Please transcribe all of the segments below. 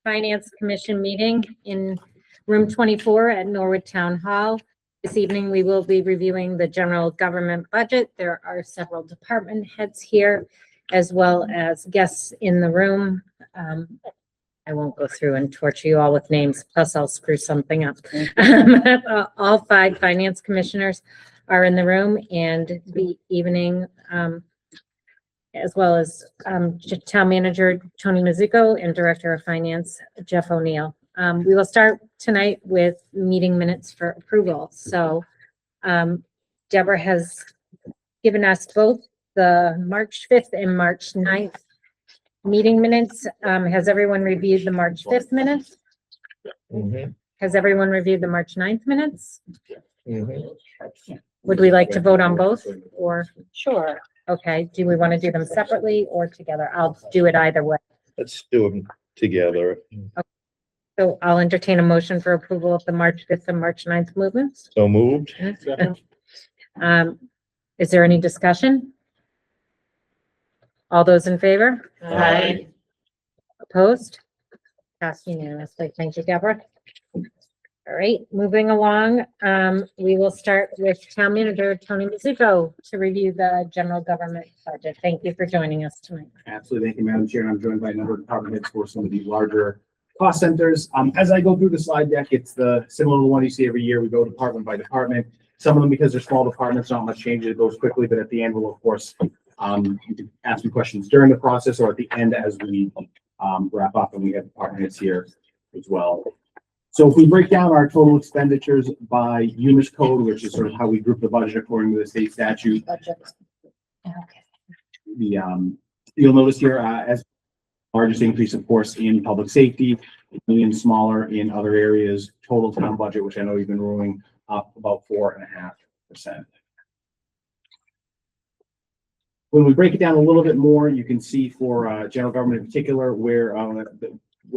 Finance Commission meeting in room 24 at Norwood Town Hall. This evening, we will be reviewing the general government budget. There are several department heads here, as well as guests in the room. I won't go through and torture you all with names, plus I'll screw something up. All 5 finance commissioners are in the room, and the evening, as well as Town Manager Tony Mazzucco and Director of Finance Jeff O'Neill. We will start tonight with meeting minutes for approval. So Deborah has given us both the March 5th and March 9th meeting minutes. Has everyone reviewed the March 5th minutes? Mm-hmm. Has everyone reviewed the March 9th minutes? Mm-hmm. Would we like to vote on both, or? Sure. Okay, do we want to do them separately or together? I'll do it either way. Let's do them together. So I'll entertain a motion for approval of the March 5th and March 9th movements. So moved. Is there any discussion? All those in favor? Aye. Opposed? Passed unanimously. Thank you, Deborah. All right, moving along, we will start with Town Manager Tony Mazzucco to review the general government budget. Thank you for joining us tonight. Absolutely. Thank you, Madam Chair. I'm joined by a number of department heads for some of the larger cost centers. As I go through the slide deck, it's the similar to the one you see every year. We go department by department. Some of them, because they're small departments, not much change. It goes quickly, but at the end, we'll of course you can ask me questions during the process or at the end as we wrap up, and we have department heads here as well. So if we break down our total expenditures by UMIS code, which is sort of how we group the budget according to the state statute, you'll notice here as largest increase, of course, in public safety, and smaller in other areas. Total town budget, which I know you've been ruling, up about 4.5%. When we break it down a little bit more, you can see for general government in particular, where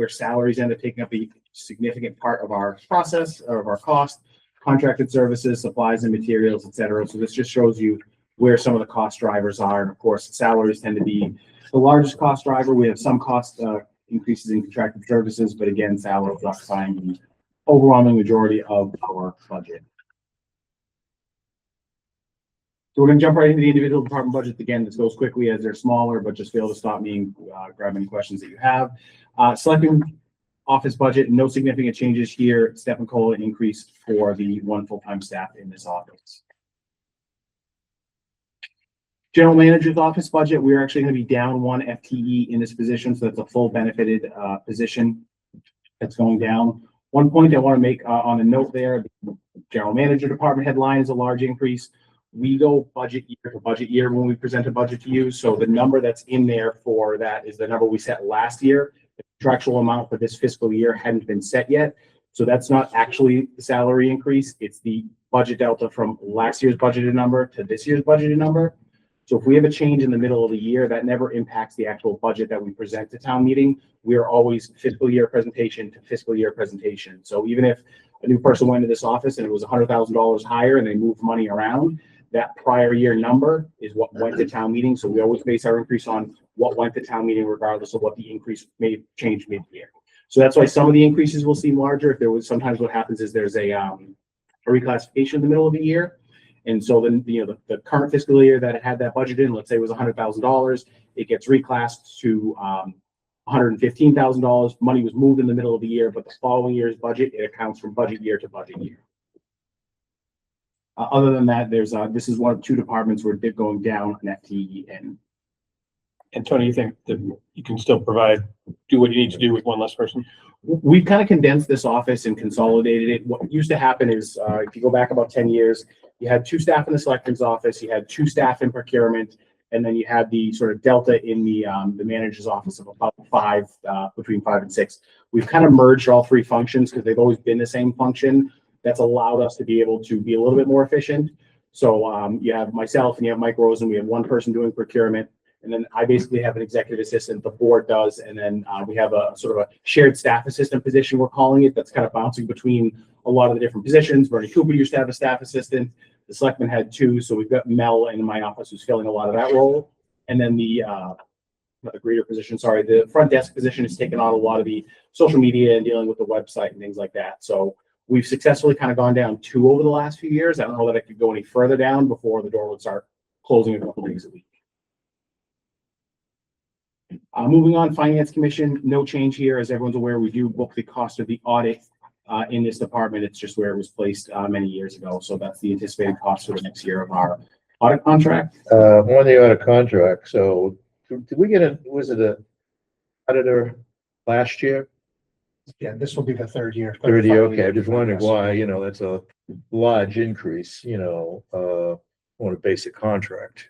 salaries end up taking up a significant part of our process or of our cost, contracted services, supplies and materials, et cetera. So this just shows you where some of the cost drivers are. And of course, salaries tend to be the largest cost driver. We have some cost increases in contracted services, but again, salaries occupying the overwhelming majority of our budget. So we're going to jump right into the individual department budgets. Again, this goes quickly as they're smaller, but just be able to stop me and grab any questions that you have. Selecting office budget, no significant changes here. Step and COLA increase for the 1 full-time staff in this office. General manager's office budget, we're actually going to be down 1 FTE in this position, so that's a full benefited position that's going down. One point I want to make on a note there, the general manager department headline is a large increase. We go budget year to budget year when we present a budget to you. So the number that's in there for that is the number we set last year. The contractual amount for this fiscal year hadn't been set yet. So that's not actually the salary increase. It's the budget delta from last year's budgeted number to this year's budgeted number. So if we have a change in the middle of the year, that never impacts the actual budget that we present to town meeting. We are always fiscal year presentation to fiscal year presentation. So even if a new person went to this office and it was $100,000 higher and they moved money around, that prior year number is what went to town meeting. So we always base our increase on what went to town meeting, regardless of what the increase may change mid-year. So that's why some of the increases will seem larger. If there was, sometimes what happens is there's a reclassification in the middle of the year. And so then, the current fiscal year that it had that budget in, let's say it was $100,000, it gets reclassed to $115,000. Money was moved in the middle of the year, but the following year's budget, it accounts from budget year to budget year. Other than that, there's this is one of 2 departments where they're going down an FTE in. And Tony, you think that you can still do what you need to do with one less person? We've kind of condensed this office and consolidated it. What used to happen is, if you go back about 10 years, you had 2 staff in the selectman's office, you had 2 staff in procurement, and then you had the sort of delta in the manager's office of about 5, between 5 and 6. We've kind of merged all 3 functions because they've always been the same function. That's allowed us to be able to be a little bit more efficient. So you have myself and you have Mike Rosen. We have one person doing procurement. And then I basically have an executive assistant, the board does, and then we have a sort of a shared staff assistant position, we're calling it, that's kind of bouncing between a lot of the different positions. Bernie Cooper used to have a staff assistant. The selectman had two, so we've got Mel in my office who's filling a lot of that role. And then the greater position, sorry, the front desk position has taken on a lot of the social media and dealing with the website and things like that. So we've successfully kind of gone down 2 over the last few years. I don't know that I could go any further down before the door would start closing a couple days a week. Moving on, Finance Commission, no change here. As everyone's aware, we do book the cost of the audit in this department. It's just where it was placed many years ago. So that's the anticipated cost for the next year of our audit contract. On the audit contract, so did we get was it a auditor last year? Yeah, this will be the third year. Third year, okay, I'm just wondering why, that's a large increase, on a basic contract.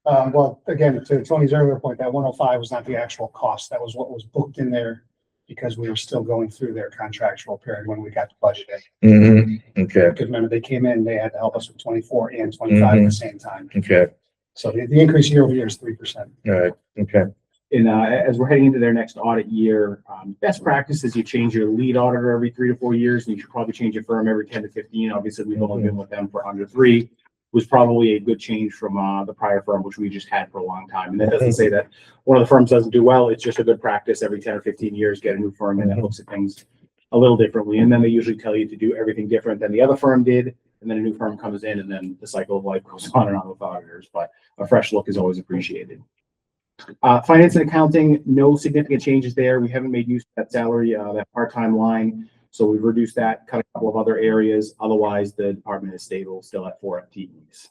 Well, again, to Tony's earlier point, that 105 was not the actual cost. That was what was booked in there because we were still going through their contractual period when we got the budget in. Mm-hmm, okay, Because remember, they came in, they had to help us with 24 and 25 at the same time. okay, So the increase year over year is 3%. all right, okay. And as we're heading into their next audit year, best practice is you change your lead auditor every 3 to 4 years, and you should probably change your firm every 10 to 15. Obviously, we've only been with them for under 3. Was probably a good change from the prior firm, which we just had for a long time. And that doesn't say that one of the firms doesn't do well. It's just a good practice every 10 or 15 years, get a new firm in that looks at things a little differently. And then they usually tell you to do everything different than the other firm did. And then a new firm comes in, and then the cycle of life goes on and on with auditors. But a fresh look is always appreciated. Finance and accounting, no significant changes there. We haven't made use of that salary, that part-time line. So we've reduced that, cut a couple of other areas. Otherwise, the department is stable, still at 4 FTEs.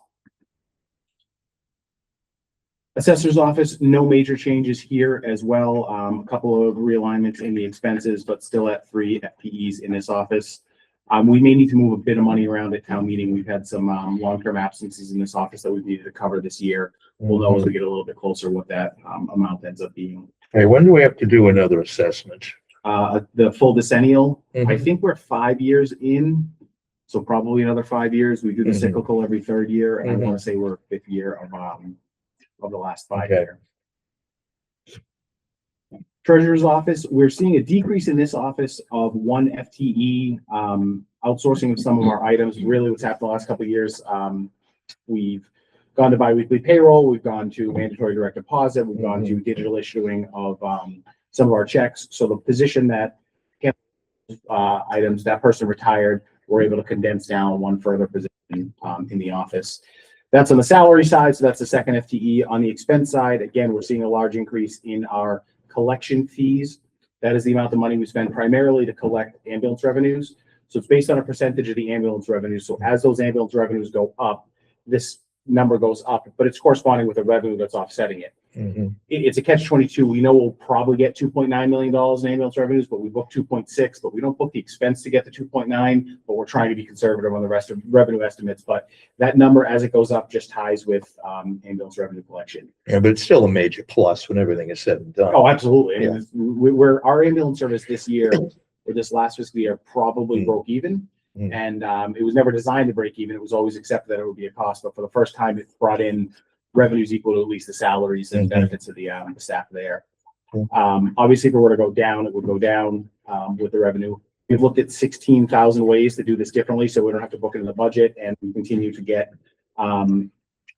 Assessor's office, no major changes here as well. A couple of realignments in the expenses, but still at 3 FTEs in this office. We may need to move a bit of money around at town meeting. We've had some long-term absences in this office that we've needed to cover this year. We'll know as we get a little bit closer what that amount ends up being. Hey, when do we have to do another assessment? The full decennial, I Mhm. think we're 5 years in, so probably another 5 years. We do the Mhm. cyclical every 3rd year, and I Mhm. want to say we're 5th year of the last 5 Okay. year. Treasurer's office, we're seeing a decrease in this office of 1 FTE, outsourcing of some of our items. Really what's happened the last couple of years, we've gone to biweekly payroll, we've gone to mandatory direct deposit, we've gone to digital issuing of some of our checks. So the position that items, that person retired, we're able to condense down 1 further position in the office. That's on the salary side, so that's the 2nd FTE. On the expense side, again, we're seeing a large increase in our collection fees. That is the amount of money we spend primarily to collect ambulance revenues. So it's based on a percentage of the ambulance revenue. So as those ambulance revenues go up, this number goes up, but it's corresponding with the revenue that's offsetting it. Mhm. It's a catch-22. We know we'll probably get $2.9 million in ambulance revenues, but we book 2.6, but we don't book the expense to get the 2.9, but we're trying to be conservative on the rest of revenue estimates. But that number, as it goes up, just ties with ambulance revenue collection. Yeah, but it's still a major plus when everything is said and done. Oh, absolutely. I mean, we're our ambulance service this year, or this last fiscal year, probably Mm. broke even. Mm. And it was never designed to break even. It was always accepted that it would be a cost, but for the first time, it brought in revenues equal to at least the salaries and Mhm. benefits of the staff there. Mm. Obviously, if it were to go down, it would go down with the revenue. We've looked at 16,000 ways to do this differently, so we don't have to book it in the budget, and we continue to get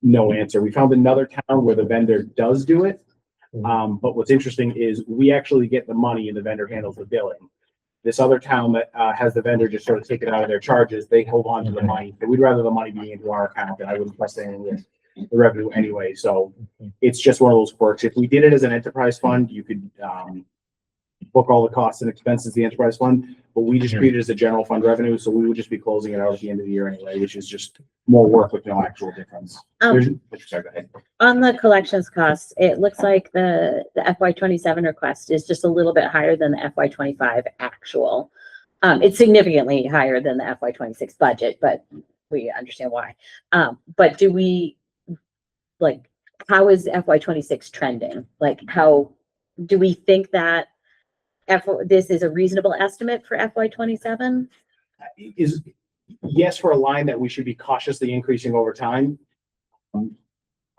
no answer. We found another town where the vendor does do it. But what's interesting is we actually get the money and the vendor handles the billing. This other town that has the vendor just sort of take it out of their charges, they hold on to the money. But we'd rather the money be into our account, and I wouldn't trust anything with the revenue anyway. So it's just one of those quirks. If we did it as an enterprise fund, you could book all the costs and expenses of the enterprise fund, but we just treat it as a general fund revenue, so we would just be closing it out at the end of the year anyway, which is just more work with no actual difference. There's- sorry, go ahead. On the collections costs, it looks like the FY 27 request is just a little bit higher than the FY 25 actual. It's significantly higher than the FY 26 budget, but we understand why. But do we, like, how is FY 26 trending? Like, how, do we think that this is a reasonable estimate for FY 27? Is, yes, for a line that we should be cautiously increasing over time. I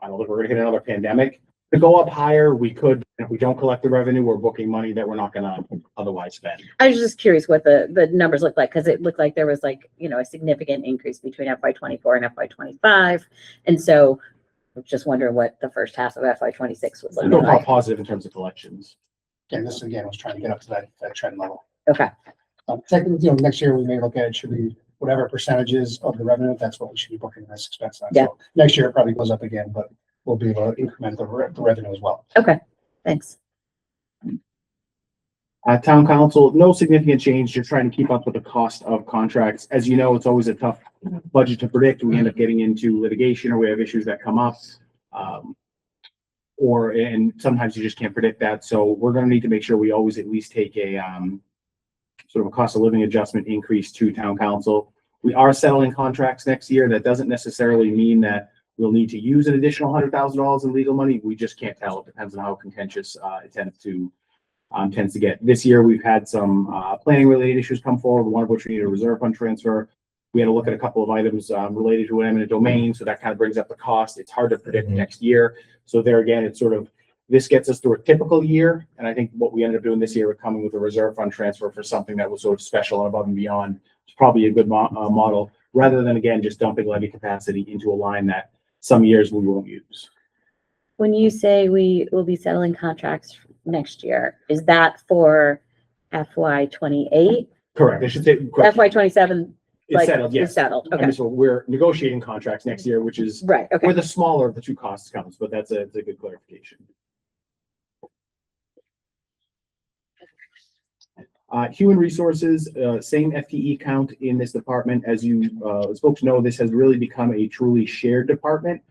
don't think we're gonna hit another pandemic, To go up higher, we could, if we don't collect the revenue, we're booking money that we're not gonna otherwise spend. I was just curious what the numbers look like, because it looked like there was like, a significant increase between FY 24 and FY 25. And so I'm just wondering what the first half of FY 26 was So looking far like. positive in terms of collections. And this again was trying to get up to that trend level. Okay, Technically, next year we may look at it, should be whatever percentages of the revenue, that's what we should be booking this expense on. Yeah. So next year it probably goes up again, but we'll be able to increment the revenue as well. thanks. Town council, no significant change, just trying to keep up with the cost of contracts. As you know, it's always a tough budget to predict. We end up getting into litigation or we have issues that come up. And sometimes you just can't predict that. So we're gonna need to make sure we always at least take a sort of a cost of living adjustment increase to town council. We are settling contracts next year. That doesn't necessarily mean that we'll need to use an additional $100,000 in legal money. We just can't tell. It depends on how contentious it tends to get. This year, we've had some planning related issues come forward, one of which we need a reserve fund transfer. We had to look at a couple of items related to an eminent domain, so that kind of brings up the cost. It's hard to predict next year. So there again, it's sort of, this gets us through a typical year. And I think what we ended up doing this year, we're coming with a reserve fund transfer for something that was sort of special and above and beyond. It's probably a good model, rather than again, just dumping levy capacity into a line that some years we won't use. When you say we will be settling contracts next year, is that for FY 28? Correct. I should say. FY 27, It's like, settled, is yes. settled, I okay, mean, so we're negotiating contracts next year, which is right, okay. where the smaller of the two costs comes, but that's a good clarification. Human resources, same FTE count in this department. As you folks know, this has really become a truly shared department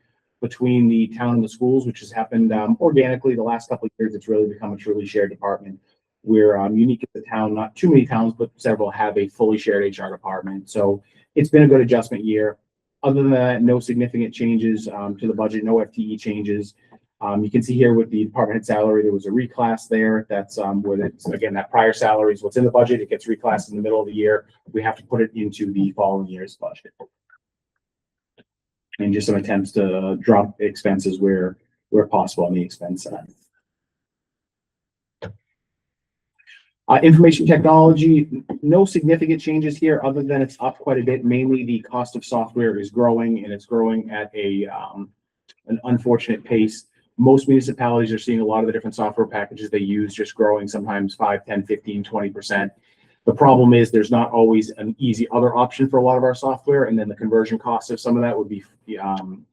between the town and the schools, which has happened organically the last couple of years. It's really become a truly shared department. We're unique in the town. Not too many towns, but several have a fully shared HR department. So it's been a good adjustment year. Other than that, no significant changes to the budget, no FTE changes. You can see here with the department head salary, there was a reclass there. That's where it's, again, that prior salary is what's in the budget. It gets reclassed in the middle of the year. We have to put it into the following year's budget. And just some attempts to drop expenses where possible on the expense side. Information technology, no significant changes here other than it's up quite a bit. Mainly the cost of software is growing, and it's growing at an unfortunate pace. Most municipalities are seeing a lot of the different software packages they use just growing sometimes 5, 10, 15, 20%. The problem is there's not always an easy other option for a lot of our software, and then the conversion cost of some of that would be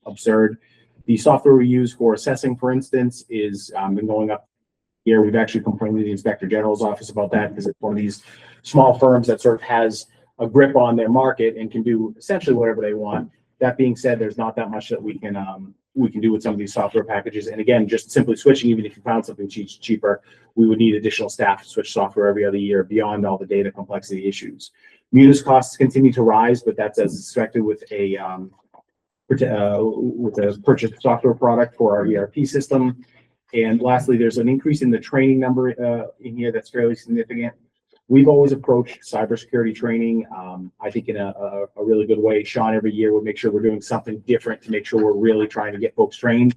absurd. The software we use for assessing, for instance, is been going up here. We've actually complained to the Inspector General's office about that because it's one of these small firms that sort of has a grip on their market and can do essentially whatever they want. That being said, there's not that much that we can do with some of these software packages. And again, just simply switching, even if you found something cheaper, we would need additional staff to switch software every other year beyond all the data complexity issues. Munis costs continue to rise, but that's as expected with a purchased software product for our ERP system. And lastly, there's an increase in the training number in here that's fairly significant. We've always approached cybersecurity training, I think in a really good way. Sean every year would make sure we're doing something different to make sure we're really trying to get folks trained.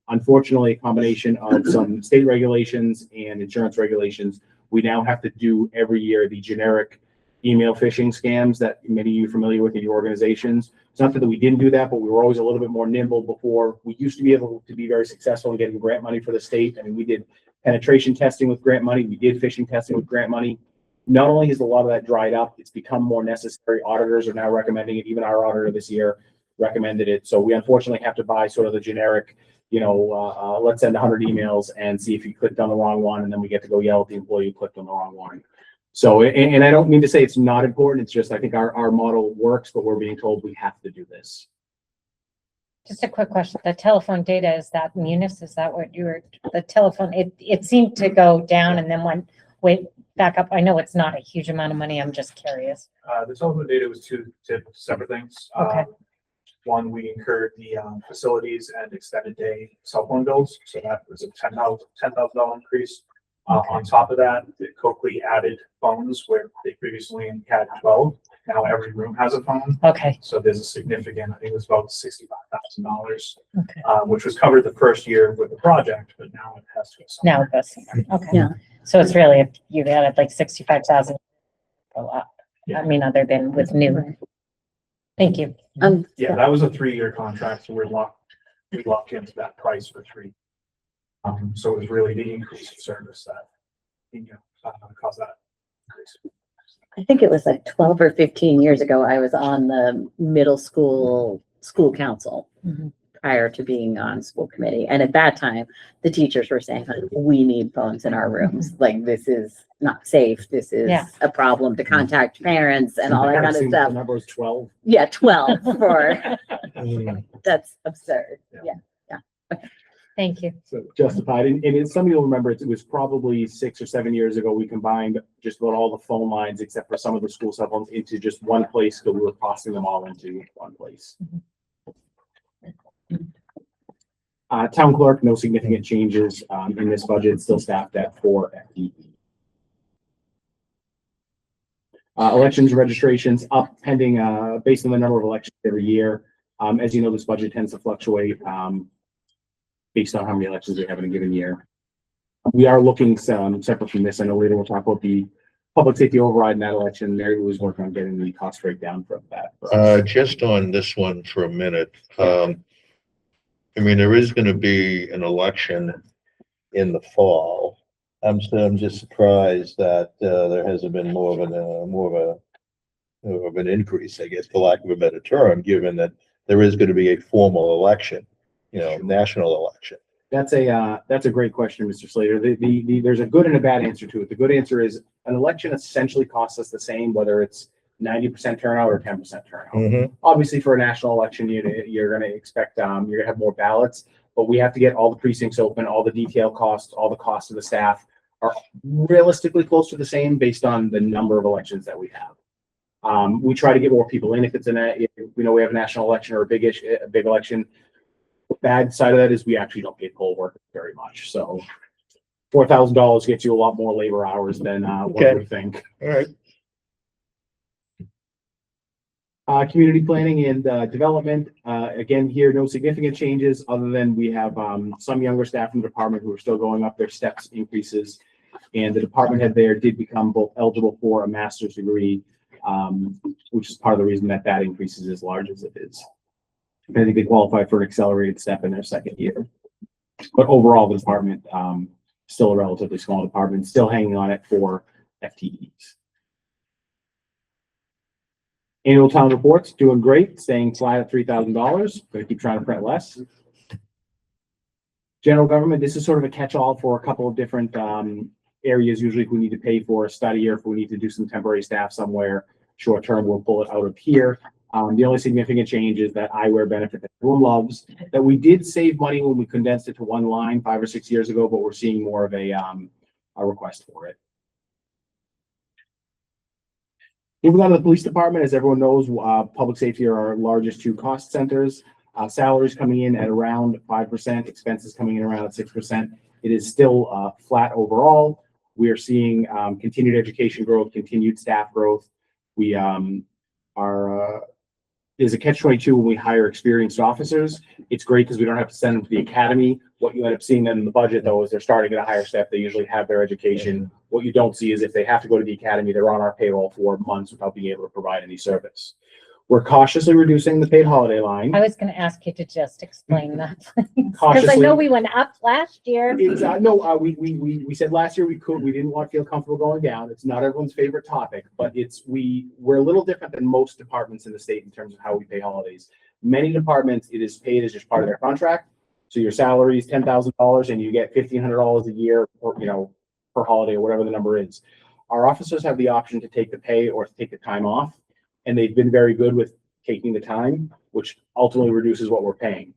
Unfortunately, a combination of some state regulations and insurance regulations, we now have to do every year the generic email phishing scams that many of you are familiar with in your organizations. It's not that we didn't do that, but we were always a little bit more nimble before. We used to be able to be very successful in getting grant money for the state. I mean, we did penetration testing with grant money. We did phishing testing with grant money. Not only has a lot of that dried up, it's become more necessary. Auditors are now recommending it. Even our auditor this year recommended it. So we unfortunately have to buy sort of the generic, let's send 100 emails and see if you clicked on the wrong one, and then we get to go yell at the employee who clicked on the wrong one. So, and I don't mean to say it's not important. It's just, I think our model works, but we're being told we have to do this. Just a quick question. The telephone data, is that Munis? Is that what the telephone, it seemed to go down and then went way back up. I know it's not a huge amount of money. I'm just curious. The telephone data was two separate things. Okay. One, we incurred the facilities and extended day cell phone bills. So that was a $10,000 increase. On top of that, Coakley added phones where they previously had 12. now every room has a phone. Okay, So there's a significant, I think it was about $65,000, okay. which was covered the first year with the project, but now it has to. Go Now somewhere. it goes, okay. Yeah. So it's really, if you added like 65,000 go up, Yeah. I mean, other than with new. Thank you. Yeah, that was a 3-year contract, so we locked into that price for 3. So it was really the increase in service that, caused that increase. I think it was like 12 or 15 years ago, I was on the middle school council Mhm. prior to being on school committee. And at that time, the teachers were saying, like, we need phones in our rooms. Like, this is not safe. This is Yeah. a problem to contact parents and all that kind of The stuff. number is 12. Yeah, 12 for, Mm. that's absurd. Yeah. Yeah. Thank you. So justified, and some of you'll remember, it was probably 6 or 7 years ago, we combined just about all the phone lines, except for some of the school cell phones, into just one place, so we were tossing them all into one place. Town clerk, no significant changes, in this budget, still staffed at 4 FTE. Elections registrations up pending, based on the number of elections every year. As you know, this budget tends to fluctuate, based on how many elections we have in a given year. We are looking separate from this. I know later we'll talk about the public safety override in that election. Mary was working on getting the cost breakdown from that. Just on this one for a minute. I mean, there is gonna be an election in the fall. I'm just surprised that, there hasn't been more of an increase, I guess, for lack of a better term, given that there is gonna be a formal election, national election. That's a great question, Mr. Slater. There's a good and a bad answer to it. The good answer is an election essentially costs us the same, whether it's 90% turnout or 10% turnout. Mm-hmm. Obviously, for a national election, you're going to expect, you're going to have more ballots, but we have to get all the precincts open, all the detail costs, all the costs of the staff are realistically close to the same based on the number of elections that we have. We try to get more people in if it's if we have a national election or a big election. The bad side of that is we actually don't get poll work very much. So $4,000 gets you a lot more labor hours than what we think. All right. Community planning and development, again, here, no significant changes other than we have some younger staff in the department who are still going up their steps increases. And the department head there did become both eligible for a master's degree, which is part of the reason that increase is as large as it is. I think they qualify for an accelerated step in their second year. But overall, the department, still a relatively small department, still hanging on at 4 FTEs. Annual town reports, doing great, staying flat at $3,000. Gonna keep trying to print less. General government, this is sort of a catch-all for a couple of different areas. Usually if we need to pay for a study or if we need to do some temporary staff somewhere short-term, we'll pull it out of here. The only significant change is that eyewear benefit that everyone loves, that we did save money when we condensed it to one line 5 or 6 years ago, but we're seeing more of a request for it. Moving on to the police department, as everyone knows, public safety are our largest 2 cost centers. Salaries coming in at around 5%, expenses coming in around 6%. It is still flat overall. We are seeing continued education growth, continued staff growth. We is a catch-22 when we hire experienced officers. It's great because we don't have to send them to the academy. What you end up seeing then in the budget, though, is they're starting at a higher step. They usually have their education. What you don't see is if they have to go to the academy, they're on our payroll for months without being able to provide any service. We're cautiously reducing the paid holiday line. I was going to ask you to just explain that. Because I Cautiously. know we went up last year. It's, we said last year we didn't want to feel comfortable going down. It's not everyone's favorite topic, but we're a little different than most departments in the state in terms of how we pay holidays. Many departments, it is paid as just part of their contract. So your salary is $10,000 and you get $1,500 a year or, per holiday or whatever the number is. Our officers have the option to take the pay or take the time off. And they've been very good with taking the time, which ultimately reduces what we're paying.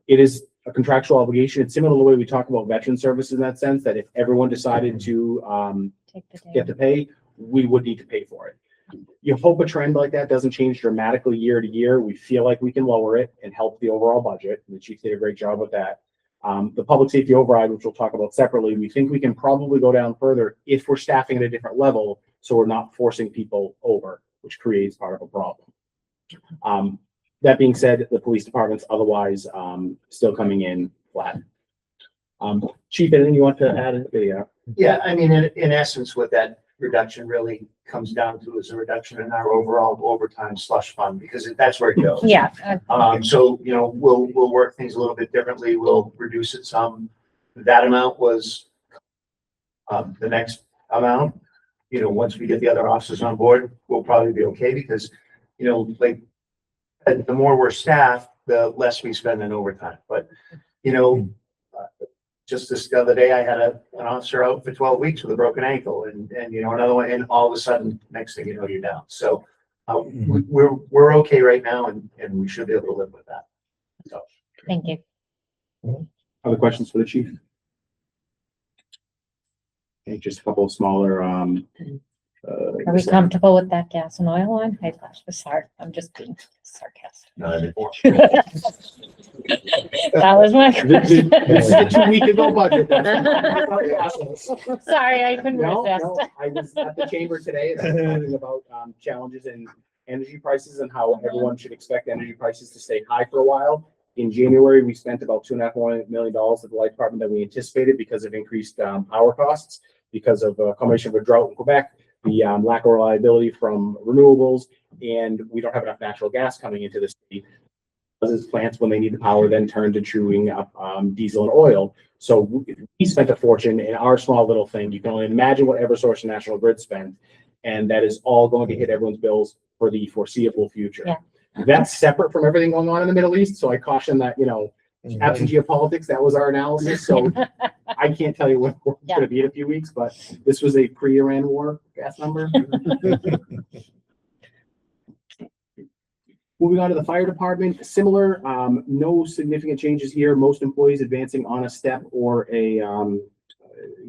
It is a contractual obligation. It's similar to the way we talk about veteran services in that sense, that if everyone decided to Take the day. get the pay, we would need to pay for it. You hope a trend like that doesn't change dramatically year to year. We feel like we can lower it and help the overall budget. The chief did a great job with that. The public safety override, which we'll talk about separately, we think we can probably go down further if we're staffing at a different level, so we're not forcing people over. which creates part of a problem. That being said, the police department's otherwise, still coming in flat. Chief, anything you want to add? Yeah, I mean, in essence, what that reduction really comes down to is a reduction in our overall overtime slush fund, because that's where it goes. Yeah, So, you know, we'll work things a little bit differently. We'll reduce it some. That amount was the next amount. You know, once we get the other officers on board, we'll probably be okay, because, you know, like, the more we're staffed, the less we spend in overtime. But, you know, just the other day, I had an officer out for 12 weeks with a broken ankle, and you know, another one, and all of a sudden, next thing you know, you're down. So we're okay right now, and we should be able to live with that. So. thank you. Other questions for the chief? Okay, just a couple of smaller, Are we comfortable with that gas and oil one? Hey, gosh, sorry, I'm just being sarcastic. That was my This is question. a 2 week ago budget. Sorry, I couldn't No, resist. no, I was at the chamber today and I was talking about challenges in energy prices and how everyone should expect energy prices to stay high for a while. In January, we spent about $2.5 million at the light department that we anticipated because of increased power costs, because of a combination of a drought in Quebec, the lack of reliability from renewables, and we don't have enough natural gas coming into the city. These plants, when they need the power, then turn to chewing up diesel and oil. So we spent a fortune in our small little thing. You can only imagine what Eversource and National Grid spent, and that is all going to hit everyone's bills for the foreseeable future. Yeah. That's separate from everything going on in the Middle East. So I caution that, you know, absent geopolitics, that was our analysis. So I can't tell you what it's going to be in a few weeks, but this was a pre-Iran war gas number. Moving on to the fire department, similar, no significant changes here. Most employees advancing on a step or a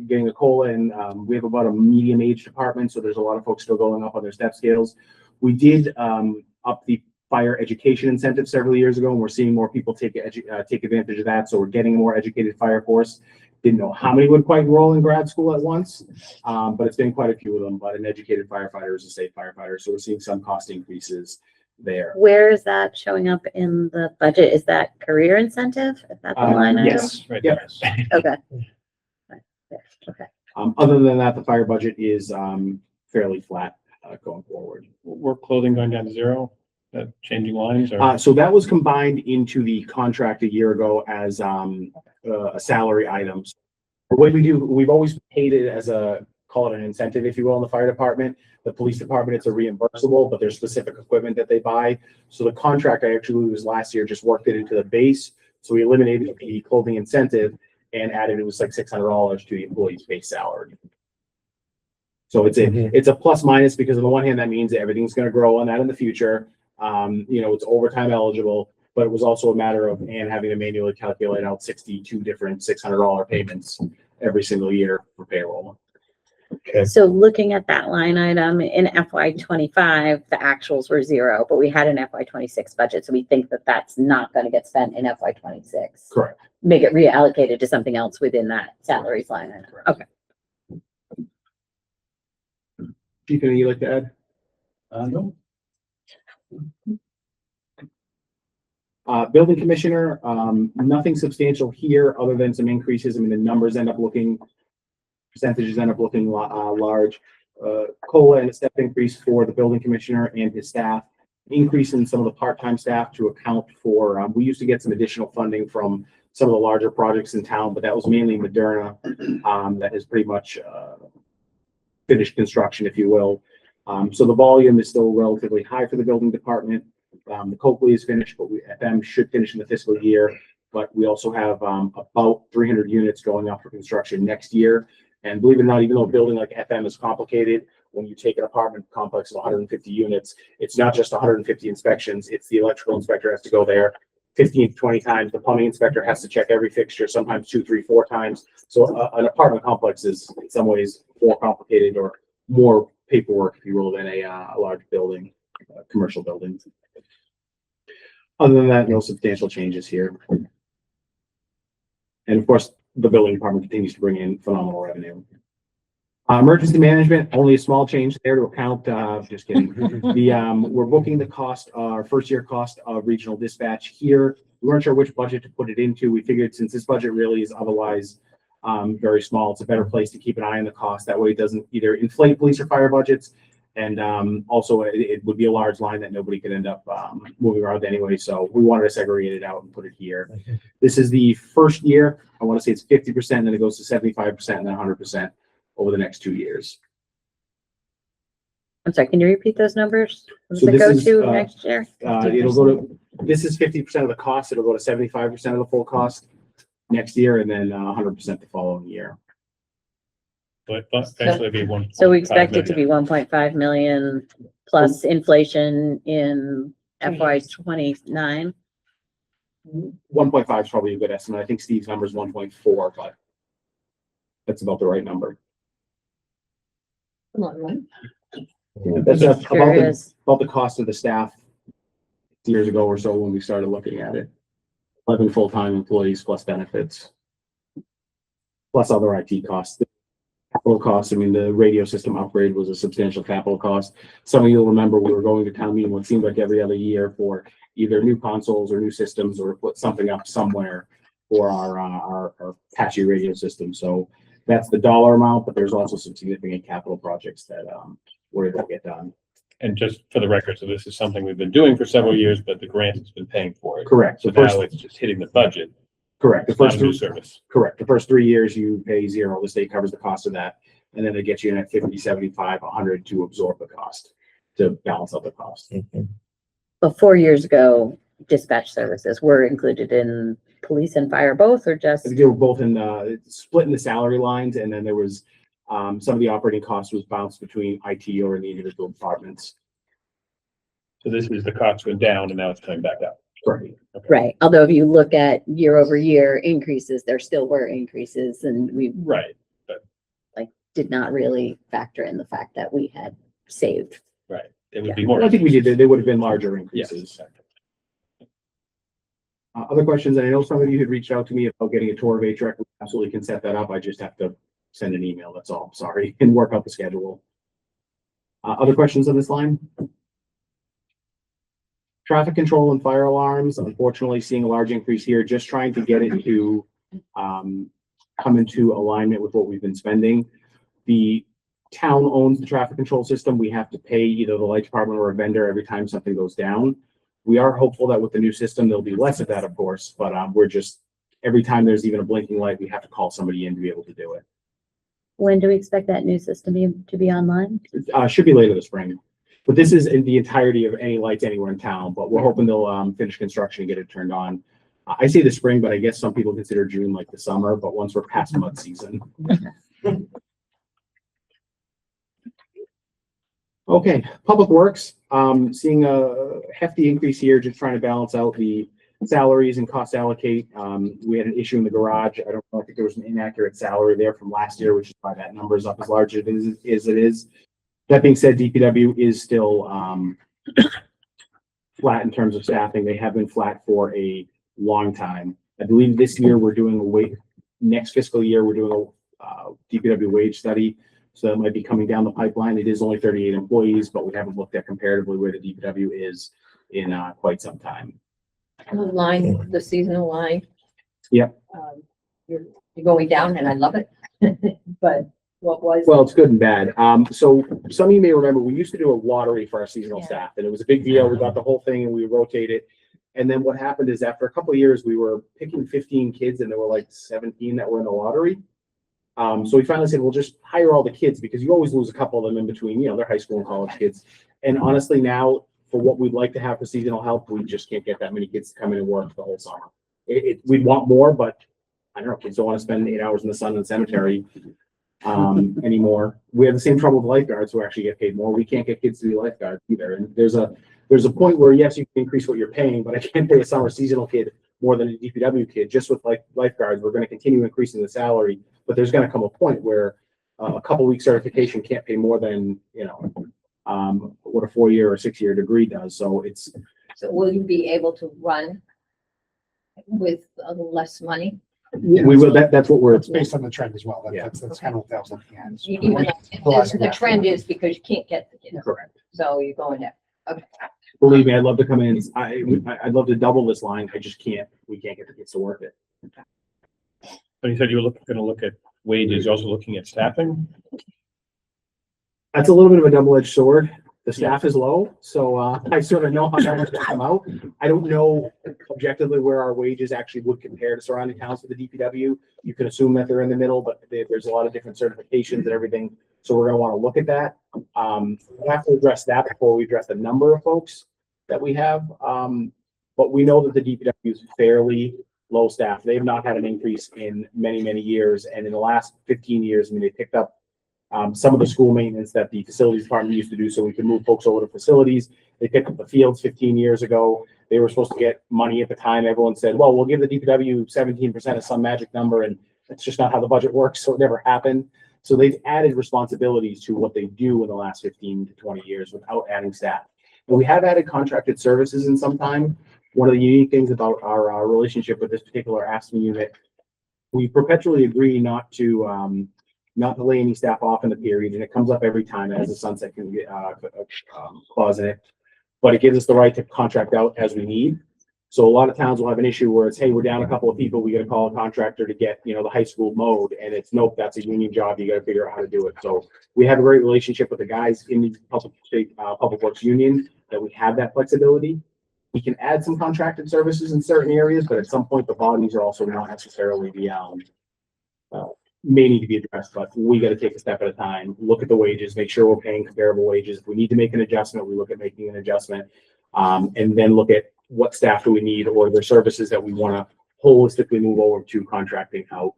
getting a COLA, and we have about a medium age department, so there's a lot of folks still going up on their step scales. We did up the fire education incentive several years ago, and we're seeing more people take advantage of that. So we're getting a more educated fire force. Didn't know how many would quite enroll in grad school at once, but it's been quite a few of them. But an educated firefighter is a safe firefighter, so we're seeing some cost increases there. Where is that showing up in the budget? Is that career incentive? Is that the line item? Yes, Right yep. there. Okay. Okay. Other than that, the fire budget is fairly flat going forward. Work clothing going down to zero, changing lines or? So that was combined into the contract a year ago as a salary item. The way we do, we've always paid it as call it an incentive, if you will, in the fire department. The police department, it's a reimbursable, but there's specific equipment that they buy. So the contract I actually used last year just worked it into the base. So we eliminated the clothing incentive and added, it was like $600 to the employee's base salary. So it's a plus minus, because on the one hand, that means that everything's going to grow on that in the future. You know, it's overtime eligible, but it was also a matter of having to manually calculate out 62 different $600 payments every single year for payroll. Okay. So looking at that line item in FY 25, the actuals were zero, but we had an FY 26 budget. So we think that that's not going to get spent in FY 26. Correct. Make it reallocated to something else within that salaries line item. Okay. Chief, anything you'd like to add? No. Building commissioner, nothing substantial here other than some increases. I mean, the numbers end up looking, percentages end up looking large. COLA and a step increase for the building commissioner and his staff. Increase in some of the part-time staff to account for, we used to get some additional funding from some of the larger projects in town, but that was mainly Moderna, that is pretty much finished construction, if you will. So the volume is still relatively high for the building department. The Copley is finished, but FM should finish in the fiscal year. But we also have about 300 units going up for construction next year. And believe it or not, even though a building like FM is complicated, when you take an apartment complex of 150 units, it's not just 150 inspections. It's the electrical inspector has to go there 15 to 20 times. The plumbing inspector has to check every fixture, sometimes 2, 3, 4 times. So an apartment complex is in some ways more complicated or more paperwork, if you will, than a large building, commercial building. Other than that, no substantial changes here. And of course, the building department continues to bring in phenomenal revenue. Emergency management, only a small change there to account, just kidding. We're booking the cost, our first year cost of regional dispatch here. We weren't sure which budget to put it into. We figured since this budget really is otherwise very small, it's a better place to keep an eye on the cost. That way it doesn't either inflate police or fire budgets. And also it would be a large line that nobody could end up moving around anyway. So we wanted to segregate it out and put it here. This is the first year. I want to say it's 50%, then it goes to 75% and then 100% over the next 2 years. I'm sorry, can you repeat those numbers? What So does it this go is, to next year? It'll go to, this is 50% of the cost. It'll go to 75% of the full cost next year and then 100% the following year. But actually be one. So we expect it to be 1.5 million plus inflation in FY 29. 1.5 is probably a good estimate. I think Steve's number is 1.4, but that's about the right number. That's Sure is. about the cost of the staff years ago or so when we started looking at it. 11 full-time employees plus benefits, plus other IT costs. Capital costs, I mean, the radio system upgrade was a substantial capital cost. Some of you will remember we were going to town meeting what seemed like every other year for either new consoles or new systems or put something up somewhere for our patchy radio system. So that's the dollar amount, but there's also some significant capital projects that were able to get done. And just for the record, so this is something we've been doing for several years, but the grant has been paying for it. Correct. So The first, now it's just hitting the budget. correct. The It's not first a new two, service. correct. The first 3 years you pay zero. The state covers the cost of that. And then it gets you in at 50, 75, 100 to absorb the cost, to balance out the cost. But 4 years ago, dispatch services were included in police and fire both, or just? They were both in the, split in the salary lines, and then there was, some of the operating costs was bounced between IT or in the individual departments. So this is the cost went down and now it's coming back up. Right. Okay. Right, although if you look at year over year increases, there still were increases and we Right, did not really factor in the fact that we had saved. right. It would be more. I think we did, they would have been larger Yes. increases. Other questions, and I know some of you had reached out to me about getting a tour of HREC. We absolutely can set that up. I just have to send an email, that's all, sorry, and work out the schedule. Other questions on this line? Traffic control and fire alarms, unfortunately, seeing a large increase here, just trying to get it to come into alignment with what we've been spending. The town owns the traffic control system. We have to pay either the light department or a vendor every time something goes down. We are hopeful that with the new system, there'll be less of that, of course, but we're just, every time there's even a blinking light, we have to call somebody in to be able to do it. When do we expect that new system to be online? Should be later this spring. But this is in the entirety of any lights anywhere in town, but we're hoping they'll finish construction and get it turned on. I say the spring, but I guess some people consider June like the summer, but once we're past mud season. Okay, Public Works, seeing a hefty increase here, just trying to balance out the salaries and cost allocate. We had an issue in the garage. I don't know, I think there was an inaccurate salary there from last year, which is why that number is up as large as it is. That being said, DPW is still flat in terms of staffing. They have been flat for a long time. I believe this year we're doing next fiscal year, we're doing a DPW wage study. So that might be coming down the pipeline. It is only 38 employees, but we haven't looked at comparatively where the DPW is in quite some time. The line, the seasonal line. Yep. You're going down and I love it. But what was? Well, it's good and bad. So some of you may remember, we used to do a lottery for our seasonal Yeah. staff, and it was a big deal. We got the whole thing and we rotate it. And then what happened is after a couple of years, we were picking 15 kids and there were like 17 that were in the lottery. So we finally said, we'll just hire all the kids because you always lose a couple of them in between, you know, they're high school and college kids. And honestly, now for what we'd like to have for seasonal help, we just can't get that many kids to come in and work the whole summer. We'd want more, but I don't know, kids don't want to spend 8 hours in the sun in the cemetery anymore. We have the same trouble with lifeguards who actually get paid more. We can't get kids to be lifeguards either. And there's a point where, yes, you can increase what you're paying, but I can't pay a summer seasonal kid more than a DPW kid. Just with lifeguards, we're going to continue increasing the salary, but there's going to come a point where a couple week certification can't pay more than, you know, what a 4-year or 6-year degree does. So it's, So will you be able to run with less money? We will, that's what we're. It's based on the trend as well. Yeah. That's kind of what I was looking at. is Even the trend is because you can't get the kids, Correct. so you're going there. Believe me, I'd love to come in. I'd love to double this line. I just can't. We can't get the kids to work it. So you said you were gonna look at wages, you're also looking at staffing? That's a little bit of a double-edged sword. The staff is low, so I sort of know how that will come out. I don't know objectively where our wages actually would compare to surrounding towns for the DPW. You can assume that they're in the middle, but there's a lot of different certifications and everything. So we're gonna want to look at that. We'll have to address that before we address the number of folks that we have. But we know that the DPW is fairly low staff. They've not had an increase in many, many years. And in the last 15 years, I mean, they picked up some of the school maintenance that the facilities department used to do so we could move folks over to facilities. They picked up the fields 15 years ago. They were supposed to get money at the time. Everyone said, well, we'll give the DPW 17% of some magic number. And that's just not how the budget works. So it never happened. So they've added responsibilities to what they do in the last 15 to 20 years without adding staff. And we have added contracted services in some time. One of the unique things about our relationship with this particular ASME unit, we perpetually agree not to lay any staff off in the period, and it comes up every time. It has a sunset clause in it, but it gives us the right to contract out as we need. So a lot of towns will have an issue where it's, hey, we're down a couple of people, we got to call a contractor to get, the high school mowed, and it's, nope, that's a union job, you got to figure out how to do it. So we have a great relationship with the guys in the public works union, that we have that flexibility. We can add some contracted services in certain areas, but at some point the bodies are also not necessarily may need to be addressed, but we got to take a step at a time, look at the wages, make sure we're paying comparable wages. If we need to make an adjustment, we look at making an adjustment, and then look at what staff do we need, or the services that we want to holistically move over to contracting out.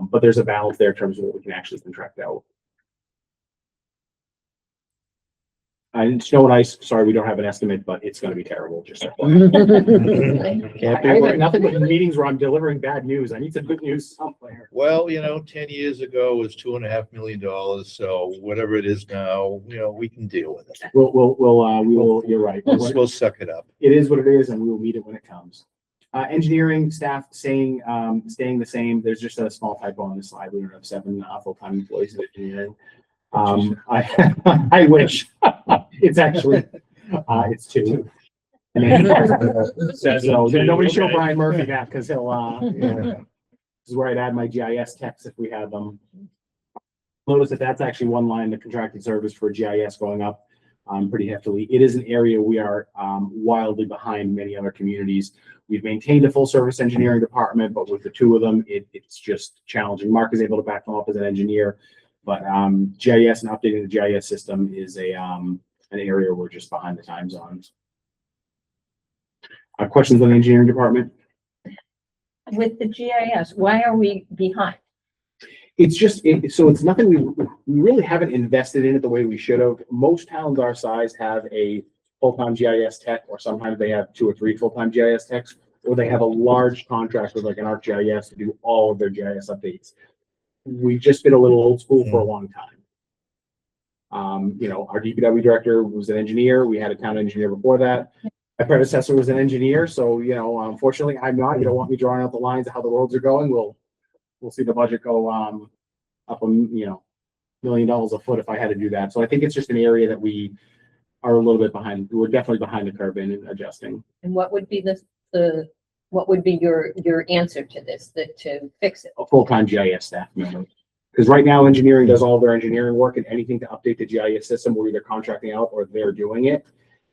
But there's a balance there in terms of what we can actually contract out. And snow and ice, sorry, we don't have an estimate, but it's going to be terrible. Just I have nothing but meetings where I'm delivering bad news. I need some good news somewhere. Well, 10 years ago it was $2.5 million. So whatever it is now, we can deal with it. We will, you're right. We'll suck it up. It is what it is, and we will meet it when it comes. Engineering staff staying the same. There's just a small typo on the slide. We don't have 7 full-time employees in engineering. I wish. It's actually, it's 2. And then, so nobody show Brian Murphy that, because he'll, this is where I'd add my GIS techs if we had them. Notice that that's actually one line, the contracted service for GIS going up pretty heftily. It is an area we are wildly behind many other communities. We've maintained a full service engineering department, but with the 2 of them, it's just challenging. Mark is able to back them up as an engineer, but GIS and updating the GIS system is an area we're just behind the times on. Questions on the engineering department? With the GIS, why are we behind? It's just, so it's nothing we really haven't invested in it the way we should have. Most towns our size have a full-time GIS tech, or sometimes they have 2 or 3 full-time GIS techs, or they have a large contract with like an ArcGIS to do all of their GIS updates. We've just been a little old school for a long time. Our DPW director was an engineer. We had a town engineer before that. My predecessor was an engineer. So, unfortunately I'm not. You don't want me drawing out the lines of how the roads are going. We'll see the budget go up $1 million a foot if I had to do that. So I think it's just an area that we are a little bit behind. We're definitely behind the curve in adjusting. And what would be what would be your answer to this, to fix it? A full-time GIS staff member. Because right now engineering does all of their engineering work, and anything to update the GIS system, we're either contracting out or they're doing it.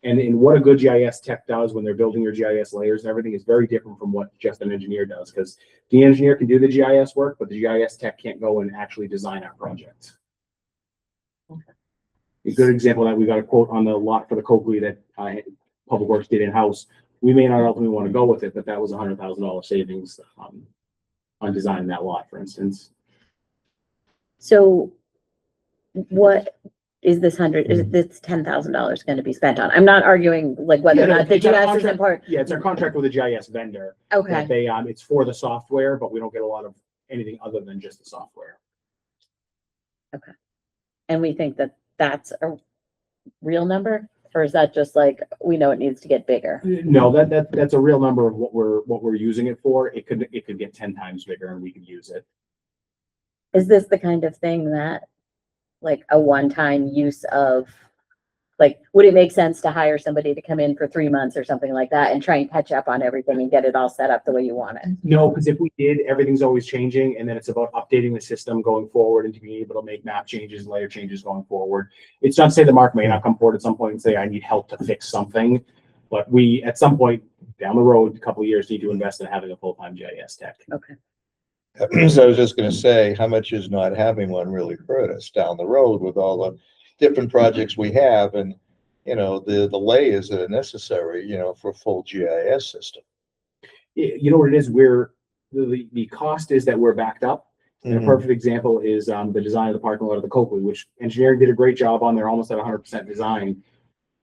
And in what a good GIS tech does when they're building your GIS layers and everything is very different from what just an engineer does, because the engineer can do the GIS work, but the GIS tech can't go and actually design our projects. Okay. A good example of that, we got a quote on the lot for the Coakley that Public Works did in-house. We may not ultimately want to go with it, but that was $100,000 savings on designing that lot, for instance. So what is this is this $10,000 going to be spent on? I'm not arguing like whether or not the GIS is important. Yeah, it's our contract with a GIS vendor. Okay. They, it's for the software, but we don't get a lot of anything other than just the software. Okay. And we think that that's a real number? Or is that just like, we know it needs to get bigger? No, that's a real number of what we're using it for. It could get 10 times bigger and we could use it. Is this the kind of thing that, like, a one-time use of, like, would it make sense to hire somebody to come in for 3 months or something like that and try and catch up on everything and get it all set up the way you want it? No, because if we did, everything's always changing, and then it's about updating the system going forward and to be able to make map changes, layer changes going forward. It's not to say the Mark may not come forward at some point and say, I need help to fix something, but we, at some point down the road, a couple of years, need to invest in having a full-time GIS tech. Okay. So I was just gonna say, how much is not having one really hurt us down the road with all the different projects we have and, you know, the layers that are necessary, you know, for a full GIS system. You know what it is? The cost is that we're backed up. And a perfect example is the design of the parking lot of the Copley, which engineering did a great job on. They're almost at 100% design.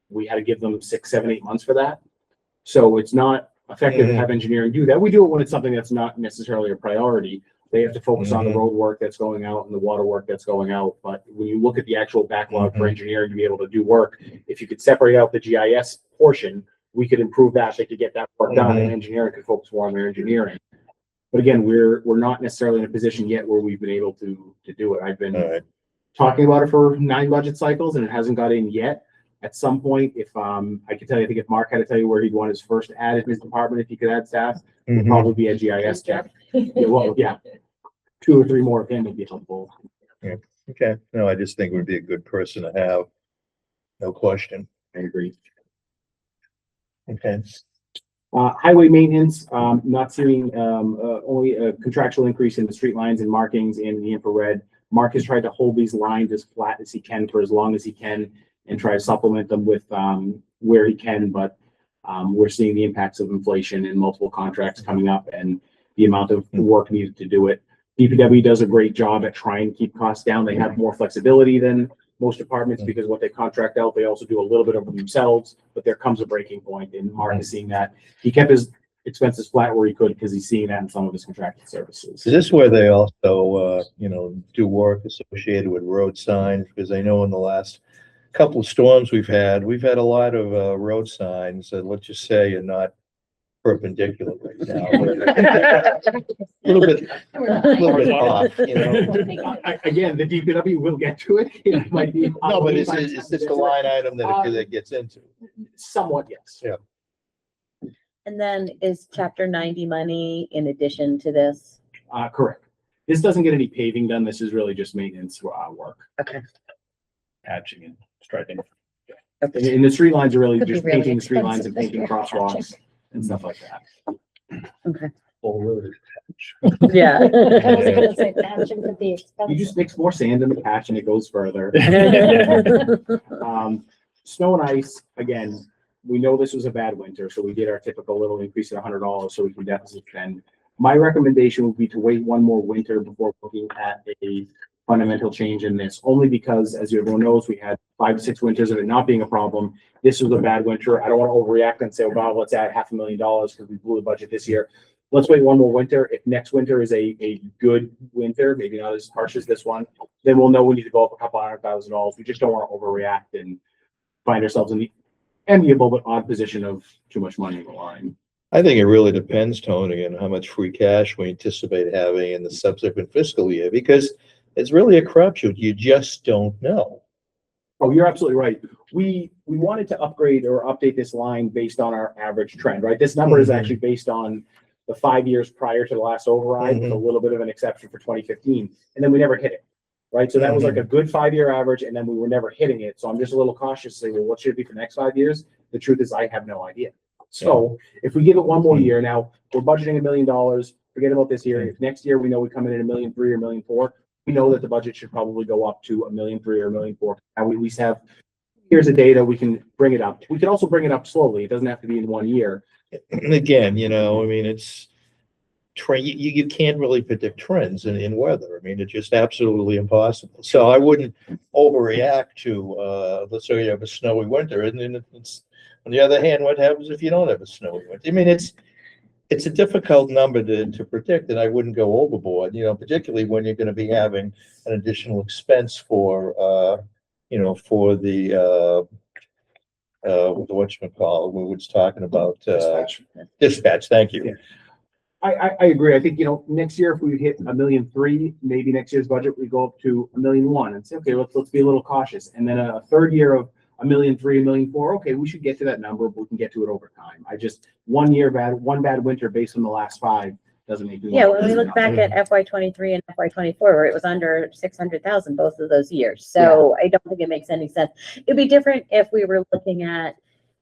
We had to give them 6, 7, 8 months for that. So it's not effective to have engineering do that. We do it when it's something that's not necessarily a priority. They have to focus on the road work that's going out and the water work that's going out. But when you look at the actual backlog for engineering to be able to do work, if you could separate out the GIS portion, we could improve that. They could get that work done and engineering could focus more on their engineering. But again, we're not necessarily in a position yet where we've been able to do it. I've been talking about it for 9 budget cycles and it hasn't got in yet. At some point, if I could tell you, I think if Mark had to tell you where he'd want his first add in his department, if he could add staff, it would probably be a GIS tech. Yeah, well, yeah, 2 or 3 more of him would be helpful. Okay, no, I just think it would be a good person to have. No question. I agree. Okay. Highway maintenance, not seeing only a contractual increase in the street lines and markings in the infrared. Mark has tried to hold these lines as flat as he can for as long as he can and try to supplement them with where he can, but we're seeing the impacts of inflation in multiple contracts coming up and the amount of work needed to do it. DPW does a great job at trying to keep costs down. They have more flexibility than most departments because what they contract out, they also do a little bit of them themselves, but there comes a breaking point and Mark is seeing that. He kept his expenses flat where he could because he's seeing that in some of his contracted services. Is this where they also, you know, do work associated with road signs? Because I know in the last couple of storms we've had a lot of road signs that, let's just say, are not perpendicular right now. A little bit off, you know. Again, the DPW will get to it. It might be. No, but is this the line item that it gets into? Somewhat, yes. Yeah. And then is chapter 90 money in addition to this? Correct. This doesn't get any paving done. This is really just maintenance work. Okay. Patching and striping. And the street lines are really Could be just really painting the street lines and expensive painting this year. crosswalks and stuff like that. Okay. Full road. Yeah. I was gonna say patching could be You expensive. just mix more sand in the patch and it goes further. Snow and ice, again, we know this was a bad winter, so we did our typical little increase at $100 so we can deficit spend. My recommendation would be to wait one more winter before looking at a fundamental change in this, only because, as everyone knows, we had 5 to 6 winters of it not being a problem. This was a bad winter. I don't want to overreact and say, oh, wow, let's add $500,000 because we blew the budget this year. Let's wait one more winter. If next winter is a good winter, maybe not as harsh as this one, then we'll know we need to go up a couple $100,000. We just don't want to overreact and find ourselves in the enviable but odd position of too much money in the line. I think it really depends, Tony, on how much free cash we anticipate having in the subsequent fiscal year, because it's really a crapshoot. You just don't know. Oh, you're absolutely right. We wanted to upgrade or update this line based on our average trend, right? This number is actually based on the 5 years prior to the last override, with a little bit of an exception for 2015, and then we never hit it, right? So that was like a good 5-year average, and then we were never hitting it. So I'm just a little cautious, saying, well, what should it be for the next 5 years? The truth is, I have no idea. So if we give it one more year, now we're budgeting $1 million. Forget about this year. If next year we know we come in at $1.3 million or $1.4 million, we know that the budget should probably go up to $1.3 million or $1.4 million. Now we at least have years of data. We can bring it up. We can also bring it up slowly. It doesn't have to be in 1 year. And again, you know, I mean, it's you can't really predict trends in weather. I mean, it's just absolutely impossible. So I wouldn't overreact to, let's say you have a snowy winter, and then it's, on the other hand, what happens if you don't have a snowy winter? I mean, it's a difficult number to predict, and I wouldn't go overboard, you know, particularly when you're going to be having an additional expense for, you know, for the with the whatchamacallit, we was talking about, Dispatch. dispatch, thank you. I agree. I think, you know, next year if we hit 1.3 million, maybe next year's budget, we go up to 1.1 million and say, okay, let's be a little cautious. And then a third year of 1.3 million, 1.4 million, okay, we should get to that number, but we can get to it over time. I just, one bad winter based on the last 5 doesn't make me. Yeah, want when we to- look back at FY 23 and FY 24, where it was under 600,000 both of those years. So I don't think it makes any sense. It'd be different if we were looking at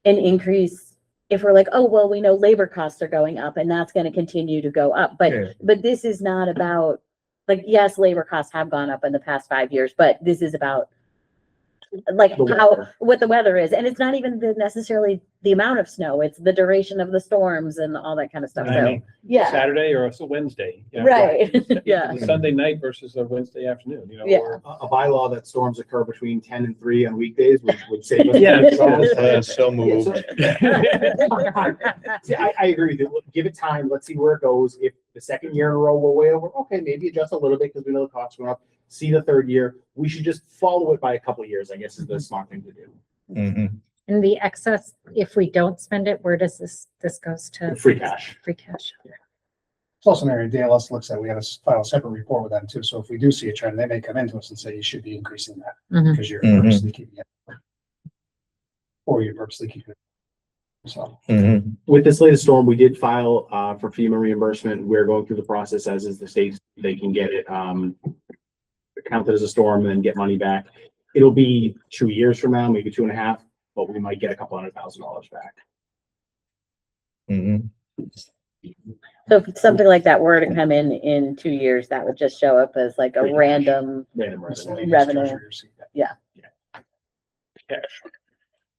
an increase, if we're like, oh, well, we know labor costs are going up and that's going to continue to go up. But this is not about, like, yes, labor costs have gone up in the past 5 years, but this is about like The how, weather. what the weather is. And it's not even necessarily the amount of snow, it's the duration of the storms and all that kind of stuff. So, Timing. yeah, Saturday or a Wednesday. you know, right, yeah. Sunday night versus a Wednesday afternoon, you know. Yeah. or- A bylaw that storms occur between 10 and 3 on weekdays would save us. Yeah. So moved. See, I agree with you. Give it time. Let's see where it goes. If the second year in a row we're way over, okay, maybe adjust a little bit because we know the costs went up. See the third year. We should just follow it by a couple of years, I guess, is the smart thing to do. Mhm. And the excess, if we don't spend it, where does this goes to? Free cash. Free cash. It's also an area DLS looks at. We got to file a separate report with them too. So if we do see a trend, they may come into us and say, you should be increasing that Mhm. because you're Mhm. purposely keeping it. Or you're purposely keeping it. So. Mhm. With this latest storm, we did file for FEMA reimbursement. We're going through the process, as is the state. They can get it counted as a storm and then get money back. It'll be 2 years from now, maybe 2.5, but we might get a couple $100,000 back. Mhm. So if something like that were to come in 2 years, that would just show up as like a random, Random revenue. miscellaneous Revenue. treasury receipt. Cash.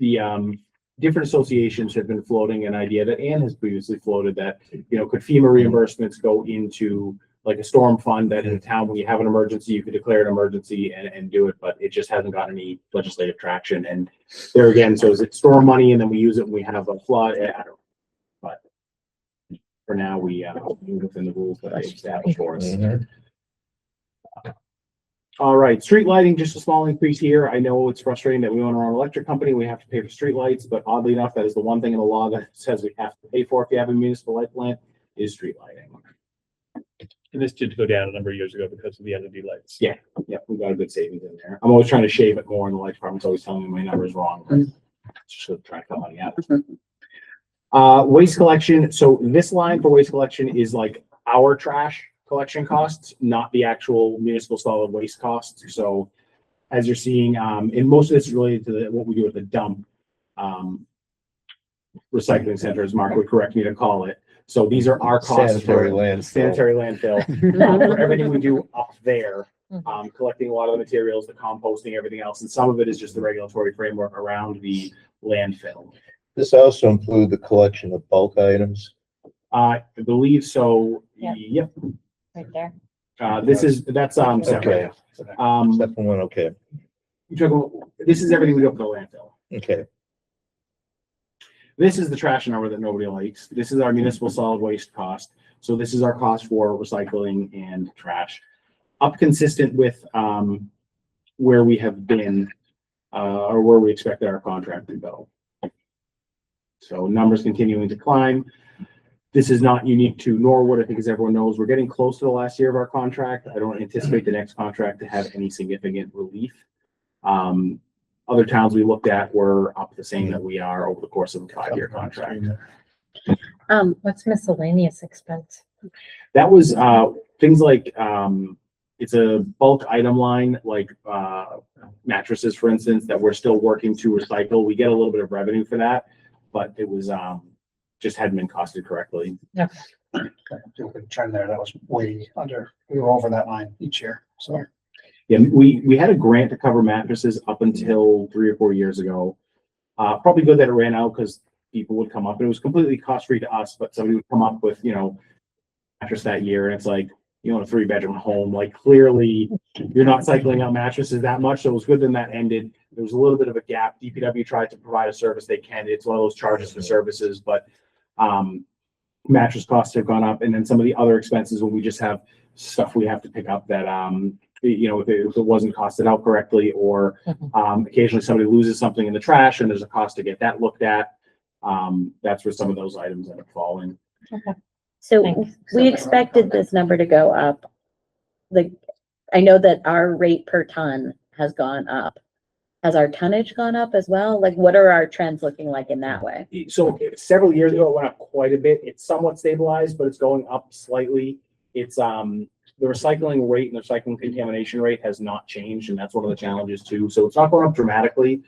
The different associations have been floating an idea that Ann has previously floated that, you know, could FEMA reimbursements go into like a storm fund that in a town, when you have an emergency, you could declare an emergency and do it, but it just hasn't gotten any legislative traction. And there again, so is it storm money and then we use it when we have a flood? I don't know. But for now, we move within the rules that I established for us. Mhm. All right, street lighting, just a small increase here. I know it's frustrating that we own our own electric company. We have to pay for street lights, but oddly enough, that is the one thing in the law that says we have to pay for if you have a municipal light plant is street lighting. And this did go down a number of years ago because of the LED lights. Yeah. Yep, we got a good savings in there. I'm always trying to shave it more and the light department's always telling me my number's wrong. but Just trying to cut money out. Waste collection. So this line for waste collection is like our trash collection costs, not the actual municipal solid waste costs. So as you're seeing, and most of this is related to what we do at the dump. Recycling center, as Mark would correct me to call it. So these are our costs. Sanitary for landfill. Sanitary landfill. For everything we do up there, collecting a lot of the materials, the composting, everything else. And some of it is just the regulatory framework around the landfill. This also include the collection of bulk items. I believe so. Yeah. Yep. Right there. That's separate. Step one, okay, You're talking about- this is everything we do up at the landfill. okay. This is the trash number that nobody likes. This is our municipal solid waste cost. So this is our cost for recycling and trash. Up consistent with where we have been or where we expected our contract to go. So numbers continuing to climb. This is not unique to Norwood. I think as everyone knows, we're getting close to the last year of our contract. I don't anticipate the next contract to have any significant relief. Other towns we looked at were up the same that we are over the course of a 5-year contract. What's miscellaneous expense? That was things like it's a bulk item line, like mattresses, for instance, that we're still working to recycle. We get a little bit of revenue for that, but it was just hadn't been costed correctly. Trend there, that was way under, we were over that line each year, so. Yeah, we had a grant to cover mattresses up until 3 or 4 years ago. Probably good that it ran out because people would come up and it was completely cost free to us, but somebody would come up with, mattress that year and it's like, a 3-bedroom home, like clearly you're not cycling out mattresses that much. So it was good then that ended. There was a little bit of a gap. DPW tried to provide a service they can. It's one of those charges for services, but mattress costs have gone up. And then some of the other expenses when we just have stuff we have to pick up that you know, if it wasn't costed out correctly, or occasionally somebody loses something in the trash and there's a cost to get that looked at. That's where some of those items end up falling. So Thanks. we expected this number to go up. I know that our rate per ton has gone up. Has our tonnage gone up as well? Like, what are our trends looking like in that way? So several years ago, it went up quite a bit. It's somewhat stabilized, but it's going up slightly. It's, the recycling rate and the recycling contamination rate has not changed, and that's one of the challenges too. So it's not going up dramatically,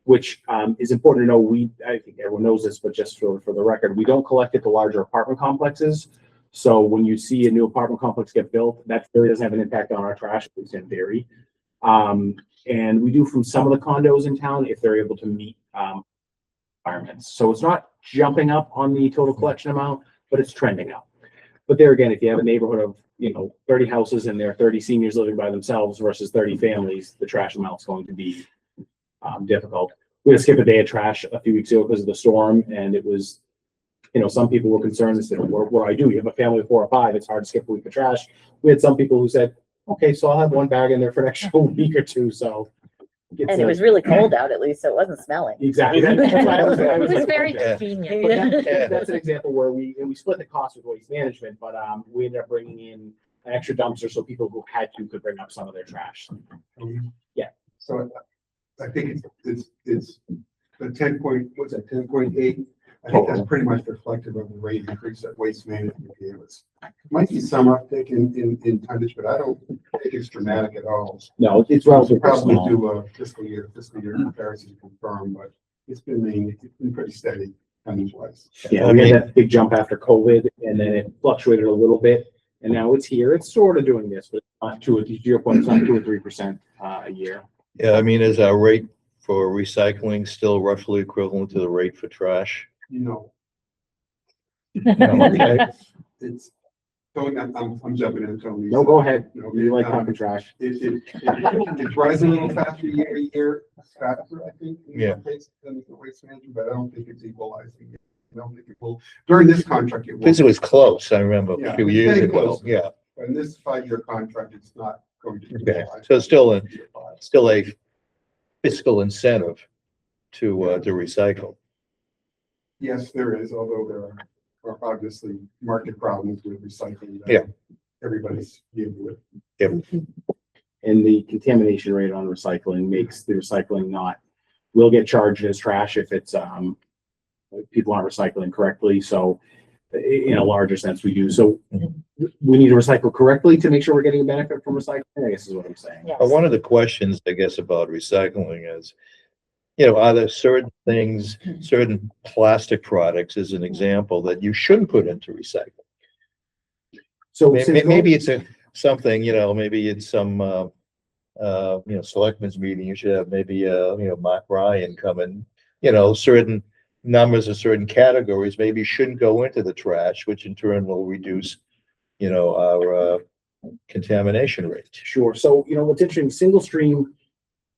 which, is important to know. I think everyone knows this, but just for the record, we don't collect at the larger apartment complexes. So when you see a new apartment complex get built, that really doesn't have an impact on our trash, at least in theory. And we do from some of the condos in town if they're able to meet, requirements. So it's not jumping up on the total collection amount, but it's trending up. But there again, if you have a neighborhood of, 30 houses and there are 30 seniors living by themselves versus 30 families, the trash amount's going to be, difficult. We had to skip a day of trash a few weeks ago because of the storm, and it was, some people were concerned and said, what do I do? You have a family of 4 or 5, it's hard to skip a week of trash. We had some people who said, okay, so I'll have 1 bag in there for an extra week or 2, so. And it was really cold out at least, so it wasn't smelling. Exactly. That's why I It was was like, very okay. convenient. But that's an example where we split the cost with waste management, but we ended up bringing in an extra dumpster so people who had to could bring up some of their trash. Yeah. So I think it's the 10.8? I think that's pretty much reflective of the rate increase that Waste Management gave us. Might be some uptick in tonnage, but I don't think it's dramatic at all. No, it's We'll relatively probably small. do a fiscal year comparison to confirm, but it's been pretty steady tonnage wise. Yeah, we had that big jump after COVID, and then it fluctuated a little bit, and now it's here. It's sort of doing this, but it's not to your point, it's not 2 or 3% a year. Yeah, I mean, is our rate for recycling still roughly equivalent to the rate for trash? Okay. It's, Tony, I'm jumping in, Tony. No, go ahead. No, You like um, talking trash. It's rising a little faster year to year, faster, I think. in Yeah. some cases Than the Waste Management, but I don't think it's equalizing. I don't think it will, during this contract, it will. Because it was close, I remember a Yeah, few it's years getting ago, close. yeah. In this 5-year contract, it's not going to. Okay, equalize. so still a fiscal incentive to recycle. Yes, there is, although there are obviously market problems with recycling. that Yeah. Everybody's dealing with. And the contamination rate on recycling makes the recycling will get charged as trash if it's, people aren't recycling correctly. So in a larger sense, we do. So we need to recycle correctly to make sure we're getting a benefit from recycling, I guess is what I'm saying. Yes. One of the questions, I guess, about recycling is, are there certain things, certain plastic products as an example that you shouldn't put into recycling? So Maybe it's something, maybe it's some, selectmen's meeting, you should have maybe, Mark Ryan come in, certain numbers of certain categories maybe shouldn't go into the trash, which in turn will reduce, our, contamination rate. Sure. So, what's interesting, single stream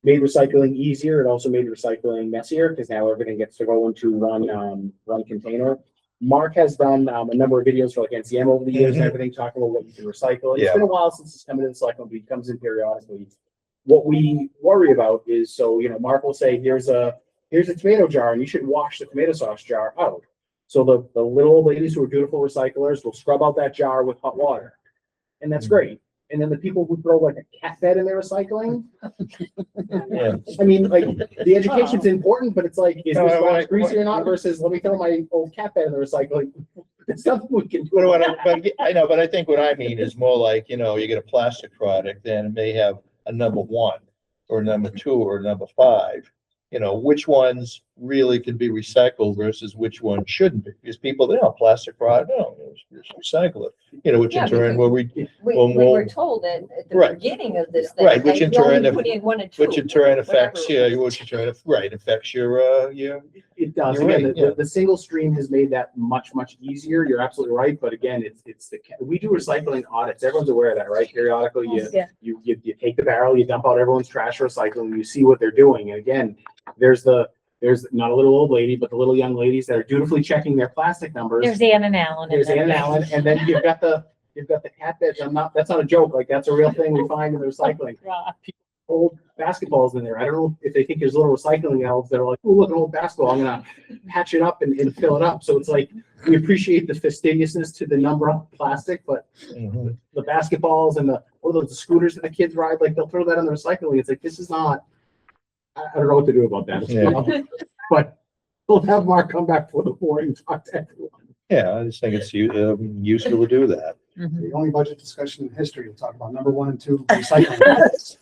made recycling easier. It also made recycling messier because now everything gets to go into one container. Mark has done a number of videos for like NCM over the years and everything, talking about what you can recycle. It's Yeah. been a while since it's come into the selectmen, but he comes in periodically. What we worry about is, so, Mark will say, here's a tomato jar and you should wash the tomato sauce jar out. So the little old ladies who are beautiful recyclers will scrub out that jar with hot water. And that's great. And then the people who throw like a cat bed in their recycling. Yeah. I mean, like, the education's important, but it's like, is No, this I- box greasy or not versus let me throw my old cat bed in the recycling. It's something we can do. But I know, but I think what I mean is more like, you get a plastic product, then it may have a number 1 or number 2 or number 5. Which ones really can be recycled versus which one shouldn't be? Because people, plastic product, no, just recycle it. Which Yeah, in turn will We Well, were told at the Right. beginning of this thing. Right, which that in you only turn- put in 1 or 2. which in turn affects, whatever. affects your, It does. You're Again, right, the, yeah. the single stream has made that much, much easier. You're absolutely right. But again, we do recycling audits. Everyone's aware of that, right? Periodically, Yeah. you take the barrel, you dump out everyone's trash for recycling, you see what they're doing. And again, there's not a little old lady, but the little young ladies that are dutifully checking their plastic numbers. There's Ann and Alan. There's Ann and Alan, and then you've got the you've got the cat beds. That's not a joke. Like, that's a real thing we find in the recycling. Old basketballs in there. I don't know if they think there's little recycling elves that are like, oh, look, an old basketball. I'm gonna patch it up and fill it up. So it's like, we appreciate the fastidiousness to the number of plastic, but Mhm. the basketballs and the scooters that the kids ride, like, they'll throw that in the recycling. It's like, this is not, I don't know what to do about that. Yeah. But we'll have Mark come back for the board and talk to everyone. Yeah, I just think it's useful to do that. The only budget discussion in history to talk about number 1 and 2 recycling.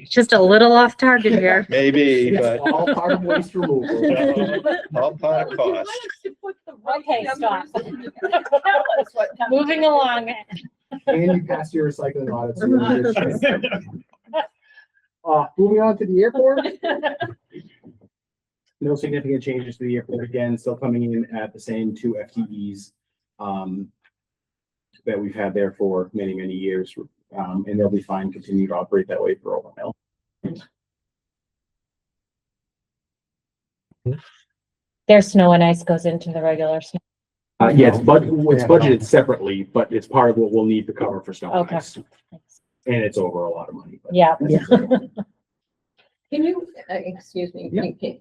Just a little off target here. Maybe, It's but all part of waste removal. all part of cost. Okay, stop. Moving along. And you pass your recycling audit. So you're in good shape. Moving on to the airport. No significant changes to the airport. Again, still coming in at the same 2 FTEs that we've had there for many, many years. And they'll be fine, continue to operate that way for a while. Their snow and ice goes into the regular snow. Yeah, it's budgeted separately, but it's part of what we'll need to cover for snow and Okay. ice. And it's over a lot of money. but- Yeah. Can you, excuse me, Yeah.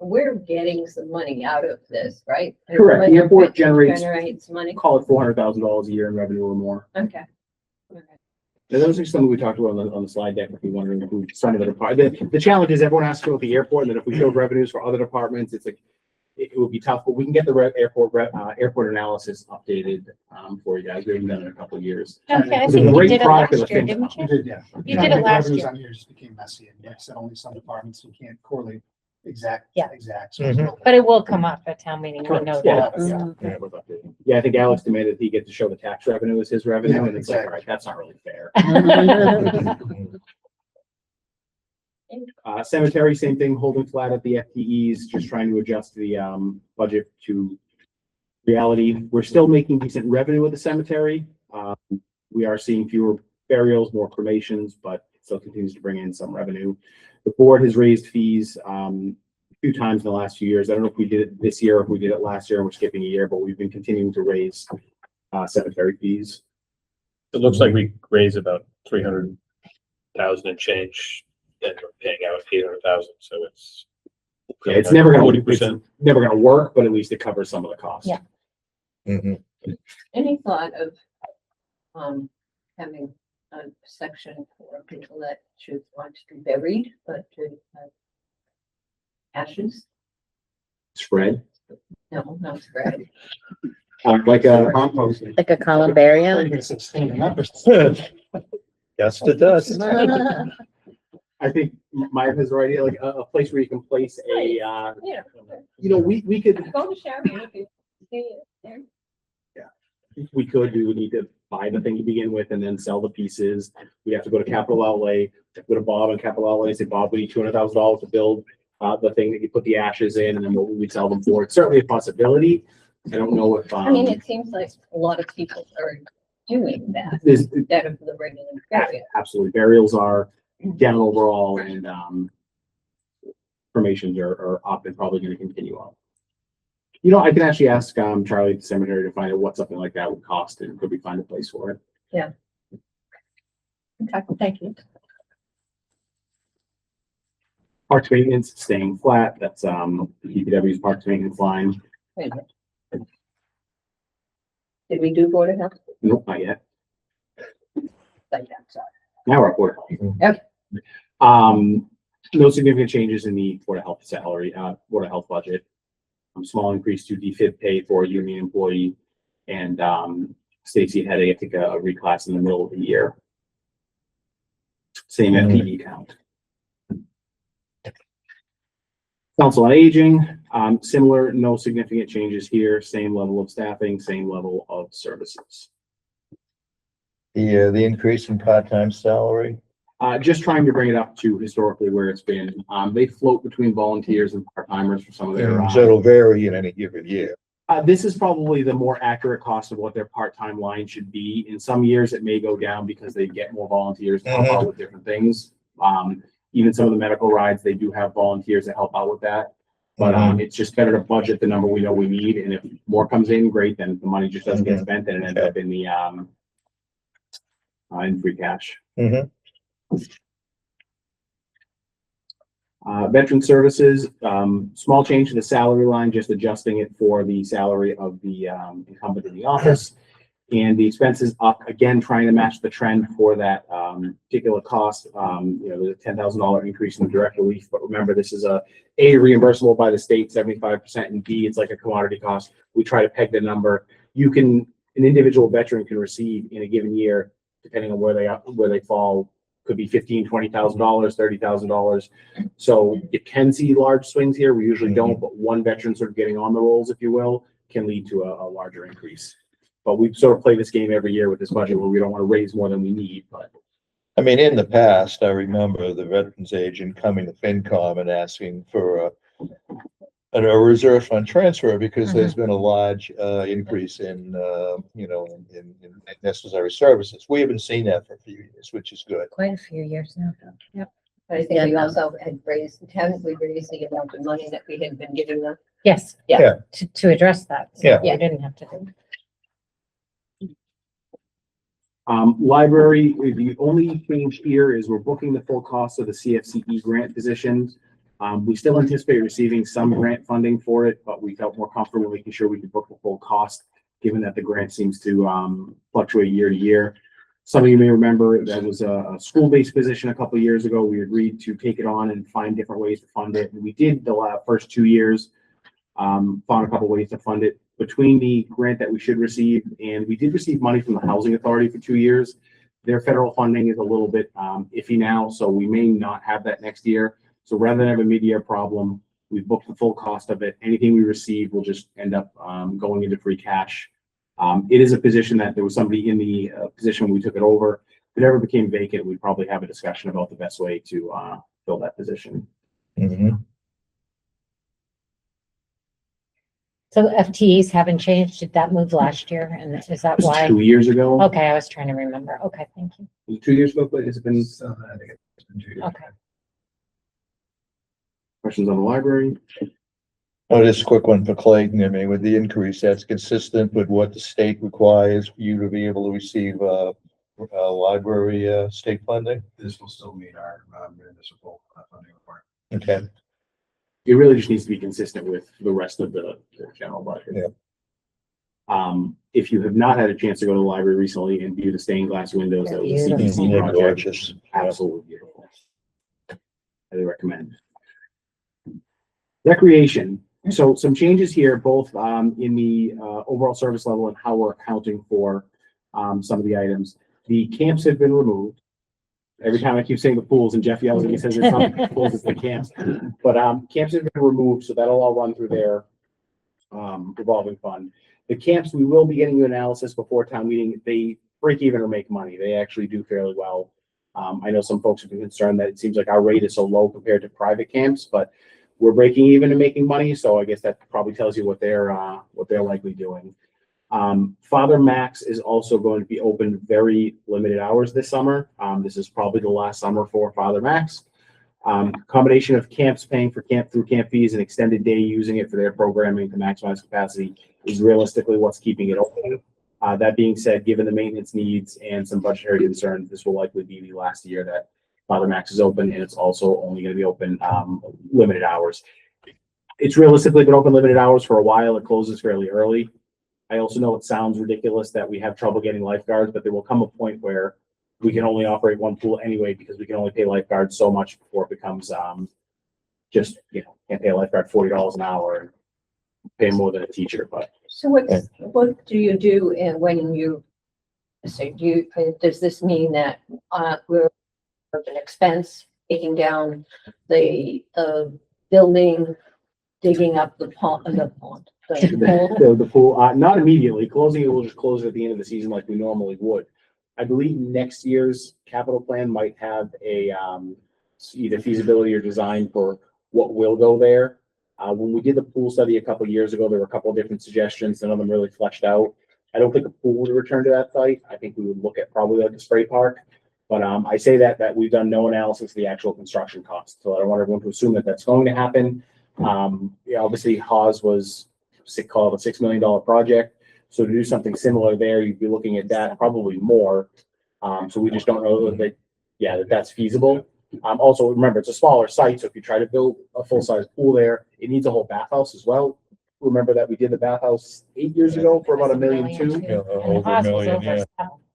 we're getting some money out of this, right? Correct. The airport generates- Generates money. Call it $400,000 a year in revenue or more. Okay. And those are something we talked about on the slide deck, if you're wondering who some of the department, the challenge is everyone has to go with the airport, and then if we showed revenues for other departments, it's like, it would be tough, but we can get the airport analysis updated, for you guys. We haven't done it in a couple of years. Okay, I It's a think you great did it product last of the year, thing. didn't You you? did, yeah. You did it last Revenues year. on here just became messy, and like I said, only some departments you can't correlate exact. Yeah. So Mhm. But it will come up at town meeting. We know Yeah, that. yeah, it was updated. Yeah, I think Alex demanded he get to show the tax revenue as his revenue, and it's like, all right, that's not really fair. Cemetery, same thing, holding flat at the FTEs, just trying to adjust the budget to reality. We're still making decent revenue with the cemetery. We are seeing fewer burials, more cremations, but it still continues to bring in some revenue. The board has raised fees a few times in the last few years. I don't know if we did it this year or if we did it last year and we're skipping a year, but we've been continuing to raise cemetery fees. It looks like we raised about 300,000 and change, and we're paying out 800,000, so it's. Yeah, it's never gonna, 40%. it's never gonna work, but at least it covers some of the costs. Yeah. Mhm. Any thought of, having a section for people that should want to be buried, but to have ashes? Spread, No, not spread. like a, Composting. Like a columbarium. You're gonna say standing up or Yes, it does. I think Maya has already, like a place where you can place a, Yeah. we could, Go to Sharon if you see it there. we would need to buy the thing to begin with and then sell the pieces. We have to go to capital outlay, go to Bob and capital outlay, say, Bob, we need $200,000 to build the thing that you put the ashes in, and then what we sell them for. It's certainly a possibility. I don't know if, I mean, it seems like a lot of people are doing that there's instead of the regular burial. absolutely burials are down overall, and cremations are up and probably going to continue up. You know, I can actually ask Charlie at the cemetery to find out what something like that would cost, and could we find a place for it? Okay, thank you. Parks maintenance staying flat. That's DPW's parks maintenance line. Wait a minute. Did we do Board of Health? Nope, not yet. Like that, sorry. Now we're at Board of Health. Okay. No significant changes in the Board of Health salary, Board of Health budget. Small increase to defib pay for a union employee, and Stacy had I think a reclass in the middle of the year. Same FTE count. Council on Aging, similar, no significant changes here, same level of staffing, same level of services. The increase in part-time salary. Just trying to bring it up to historically where it's been. They float between volunteers and part-timers for some of their. So it'll vary in any given year. This is probably the more accurate cost of what their part-time line should be. In some years, it may go down because they get more volunteers to help out with different things. Even some of the medical rides, they do have volunteers that help out with that. But, it's just better to budget the number we know we need, and if more comes in, great, then if the money just doesn't get spent, then it ends up in the, in free cash. Mhm. Veteran services, small change to the salary line, just adjusting it for the salary of the, incumbent in the office. And the expenses up, again, trying to match the trend for that, particular cost. There's a $10,000 increase in the direct relief, but remember, this is A, reimbursable by the state, 75%, and B, it's like a commodity cost. We try to peg the number. An individual veteran can receive in a given year, depending on where they fall, could be $15,000, $20,000, $30,000. So you can see large swings here. We usually don't, but one veteran sort of getting on the rolls, if you will, can lead to a larger increase. But we sort of play this game every year with this budget where we don't want to raise more than we need, but. I mean, in the past, I remember the veterans agent coming to FinCom and asking for a reserve fund transfer because there's been a large increase in in necessary services. We haven't seen that for a few years, which is good. Quite a few years now. Yep. But I think we also had haven't we raised the amount of money that we had been giving them? Yes. Yeah. To address that. So Yeah. We didn't have to do. Library, the only change here is we're booking the full cost of the CFCE grant positions. We still anticipate receiving some grant funding for it, but we felt more comfortable making sure we could book the full cost, given that the grant seems to fluctuate year to year. Some of you may remember that was a school-based position a couple of years ago. We agreed to take it on and find different ways to fund it. And we did the first 2 years, found a couple of ways to fund it. Between the grant that we should receive, and we did receive money from the Housing Authority for 2 years. Their federal funding is a little bit iffy now, so we may not have that next year. So rather than have a mid-year problem, we've booked the full cost of it. Anything we receive will just end up going into free cash. It is a position that there was somebody in the position when we took it over. If it ever became vacant, we'd probably have a discussion about the best way to fill that position. Mhm. So FTEs haven't changed. Did that move last year? And is that It was why? 2 years ago. Okay, I was trying to remember. Okay, thank you. Was it 2 years ago, but has it been I think it's been 2 years. Okay. questions on the library? Oh, just a quick one for Clayton. I mean, with the increase, that's consistent with what the state requires for you to be able to receive library state funding? This will still meet our municipal funding requirement. Okay. It really just needs to be consistent with the rest of the general budget. Yeah. If you have not had a chance to go to the library recently and view the stained glass windows, that was a CPC They're project. gorgeous. Absolutely beautiful. Highly recommend. Recreation. So some changes here, both in the overall service level and how we're accounting for some of the items. The camps have been removed. Every time I keep saying the pools, and Jeff yells at me, says it's not the pools, it's the camps. But camps have been removed, so that'll all run through their revolving fund. The camps, we will be getting you analysis before town meeting. They break even or make money. They actually do fairly well. I know some folks have been concerned that it seems like our rate is so low compared to private camps, but we're breaking even and making money. So I guess that probably tells you what they're likely doing. Father Max is also going to be open very limited hours this summer. This is probably the last summer for Father Max. Combination of camps paying for camp through camp fees and extended day using it for their programming to maximize capacity is realistically what's keeping it open. That being said, given the maintenance needs and some budgetary concerns, this will likely be the last year that Father Max is open, and it's also only going to be open limited hours. It's realistically been open limited hours for a while. It closes fairly early. I also know it sounds ridiculous that we have trouble getting lifeguards, but there will come a point where we can only operate one pool anyway because we can only pay lifeguards so much before it becomes just, can't pay a lifeguard $40 an hour and pay more than a teacher. But So what do you do when you say, does this mean that we're an expense, taking down the building, digging up the pond, the pool? the pool, not immediately. Closing it, we'll just close it at the end of the season like we normally would. I believe next year's capital plan might have a either feasibility or design for what will go there. When we did the pool study a couple of years ago, there were a couple of different suggestions. None of them really fleshed out. I don't think a pool would return to that site. I think we would look at probably like a spray park. But I say that we've done no analysis of the actual construction costs. So I don't want everyone to assume that that's going to happen. Yeah, obviously Haas was called a $6 million project. So to do something similar there, you'd be looking at that probably more. So we just don't know that that's feasible. Also remember, it's a smaller site. So if you try to build a full-size pool there, it needs a whole bathhouse as well. Remember that we did the bathhouse 8 years ago for about $1.2 million. Yeah, And over a Haas was million, over yeah.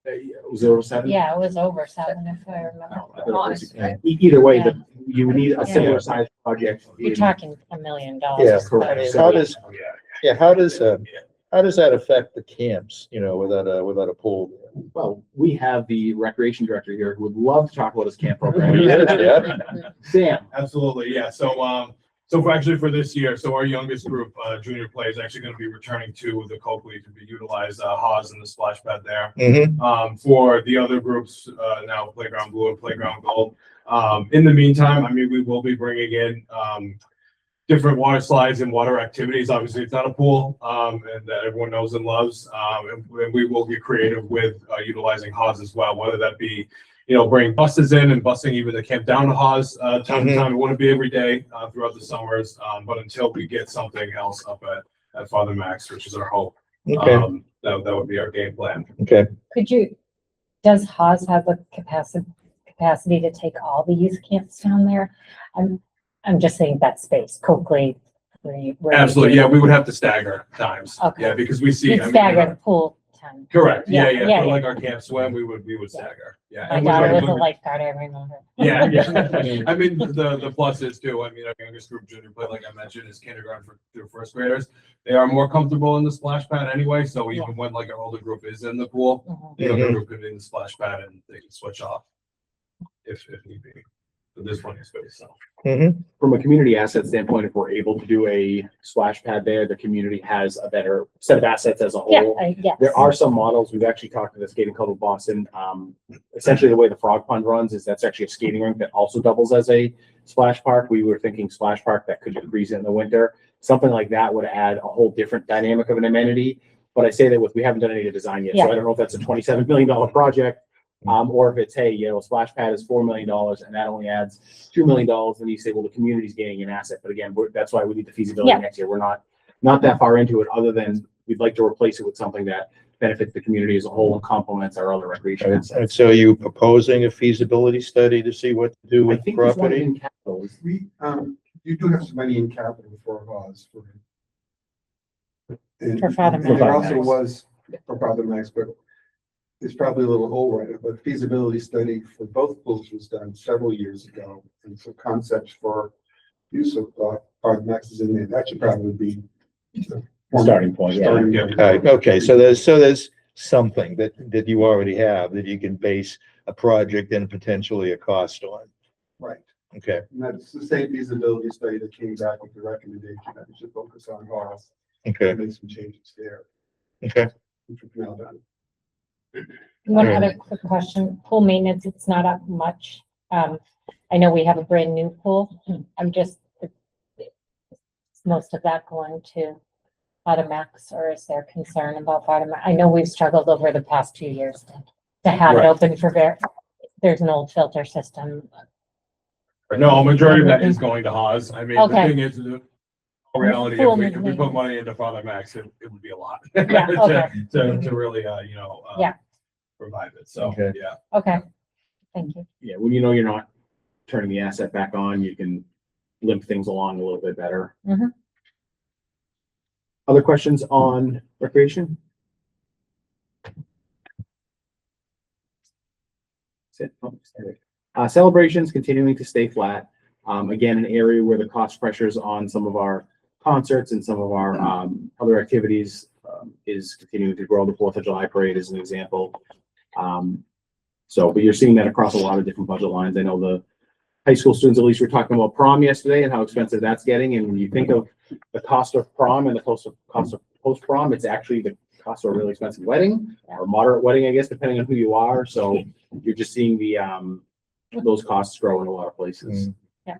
7. Was it over 7? Yeah, it was over 7 if I remember. I thought it was- Right. Either way, Yeah. you would need a similar size project. You're talking $1 million. Yeah, Correct. I mean, So- how does, how does that affect the camps, without a pool? Well, we have the recreation director here who would love to talk about his camp program. Yeah. Sam, Absolutely, yeah. So for this year, so our youngest group, junior play, is actually going to be returning to the Coakley to be utilized, Haas and the splash pad there. Mm-hmm. For the other groups, now Playground Blue and Playground Gold. In the meantime, I mean, we will be bringing in, different water slides and water activities. Obviously, it's not a pool, and that everyone knows and loves. And we will get creative with utilizing Haas as well, whether that be, bring buses in and busing even the camp down to Haas, time to time. It wouldn't be every day, throughout the summers, but until we get something else up at Father Max, which is our hope. Okay, That would be our game plan. okay. Does Haas have the capacity to take all the youth camps down there? I'm just saying that space, Coakley. where you Absolutely, do- yeah, we would have to stagger times. Okay. Yeah, because we see. You'd stagger the pool time. Correct, yeah, Yeah, yeah, yeah, for yeah. like our camp swim, we would stagger, yeah. My And we daughter would- was a lifeguard, I remember. Yeah, yeah. I mean, the plus is too, I mean, our youngest group junior play, like I mentioned, is kindergarten through first graders. They are more comfortable in the splash pad anyway, so even when like our older group is in the pool, Mhm. the younger group could be in the splash pad and they can switch off if need be. But there's plenty of space, so. Mm-hmm. from a community asset standpoint, if we're able to do a splash pad there, the community has a better set of assets as a Yeah, whole. yes. There are some models, we've actually talked to the skating club of Boston. Essentially the way the Frog Pond runs is that's actually a skating rink that also doubles as a splash park. We were thinking splash park that could freeze in the winter. Something like that would add a whole different dynamic of an amenity. But I say that we haven't done any design yet, so Yeah. I don't know if that's a $27 million project. Or if it's, hey, splash pad is $4 million and that only adds $2 million, then you say, well, the community's gaining an asset. But again, that's why we need the feasibility Yeah. next year. We're not that far into it, other than we'd like to replace it with something that benefits the community as a whole and complements our other recreation And assets. so you proposing a feasibility study to see what to do I with think there's one property? in capital. You do have some money in capital for Haas for. And For Father and there Max. also was for Father Max, but it's probably a little old right now, but feasibility study for both pools was done several years ago. And so concepts for use of Father Max is in there. That should probably be. the Starting point, yeah. starting Yeah. point. Right, okay, so there's something that you already have that you can base a project and potentially a cost on. Right. Okay, And that's the same feasibility study that came back with the recommendation that we should focus on Haas okay, and make some changes there. okay. Which we've now done. One Yeah. other quick question, pool maintenance, it's not up much. I know we have a brand new pool. I'm just, is most of that going to Father Max, or is there concern about Father Max? I know we've struggled over the past 2 years to have it Right. open for there's an old filter system. No, majority of that is going to Haas. I mean, the Okay. thing is, the reality, if we put money into Father Max, it would be a lot. Yeah, okay. To really, Yeah. provide it, so, Okay. yeah. Okay, thank you. Yeah, when you know you're not turning the asset back on, you can limp things along a little bit better. Mhm. Other questions on recreation? That's it. Oh, sorry. Celebrations continuing to stay flat. Again, an area where the cost pressures on some of our concerts and some of our other activities is continuing to grow. The 4th of July parade is an example. But you're seeing that across a lot of different budget lines. I know the high school students, at least, were talking about prom yesterday and how expensive that's getting. And when you think of the cost of prom and the cost of post prom, it's actually the cost of a really expensive wedding or moderate wedding, I guess, depending on who you are. So you're just seeing those costs grow in a lot of places. Yeah.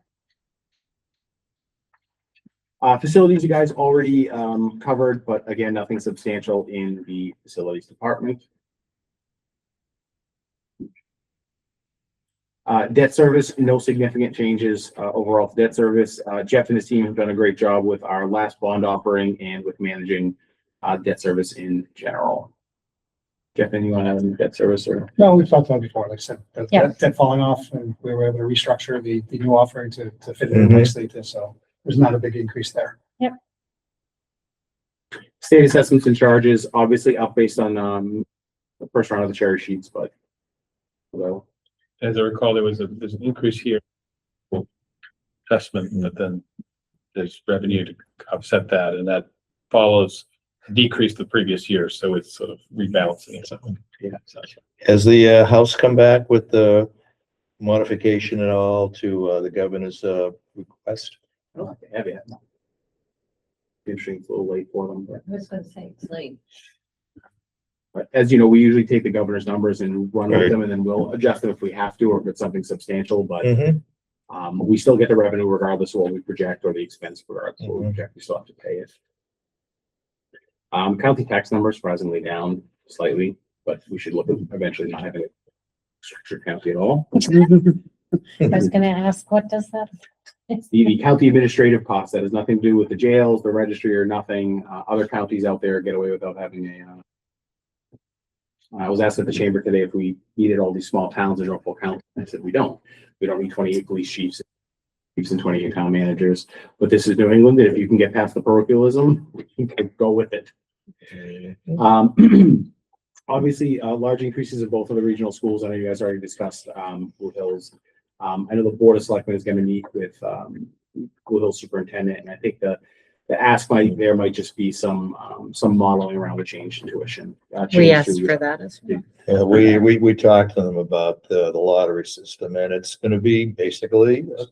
Facilities you guys already covered, but again, nothing substantial in the facilities department. Debt service, no significant changes, overall to debt service. Jeff and his team have done a great job with our last bond offering and with managing, debt service in general. Jeff, anything you want to add on debt service or? No, we've talked about it before, like I said, Yeah. that falling off, and we were able to restructure the new offering to fit in Mhm. nicely, so there's not a big increase there. State assessments and charges, obviously up based on, the first round of the cherry sheets, but. Well, As I recall, there's an increase here. Assessment, but then there's revenue to offset that, and that follows decrease the previous year, so it's sort of rebalancing or something. Yeah. So, Has the House come back with the modification at all to the governor's request? I don't think they have yet. Interesting, it's a little late for them, but. I was gonna say, it's late. But as you know, we usually take the governor's numbers and run with Right. them, and then we'll adjust them if we have to, or if it's something substantial, but Mm-hmm. we still get the revenue regardless of what we project, or the expense regardless of what we Mhm. project, we still have to pay it. County tax numbers surprisingly down slightly, but we should look at eventually not having a structured county at all. I was gonna ask, what does that? The county administrative costs, that has nothing to do with the jails, the registry, or nothing. Other counties out there get away without having a, I was asked at the chamber today if we needed all these small towns in Norfolk County. I said, we don't. We don't need 28 police chiefs and 28 town managers. But this is New England, and if you can get past the parochialism, you can go with it. Obviously, large increases in both of the regional schools. I know you guys already discussed, Blue Hills. I know the Board of Selectmen is going to meet with, Blue Hills Superintendent, and I think the ask might just be some modeling around the change in tuition. We change asked to- for that as well. Yeah, we talked to them about the lottery system, and it's gonna be basically a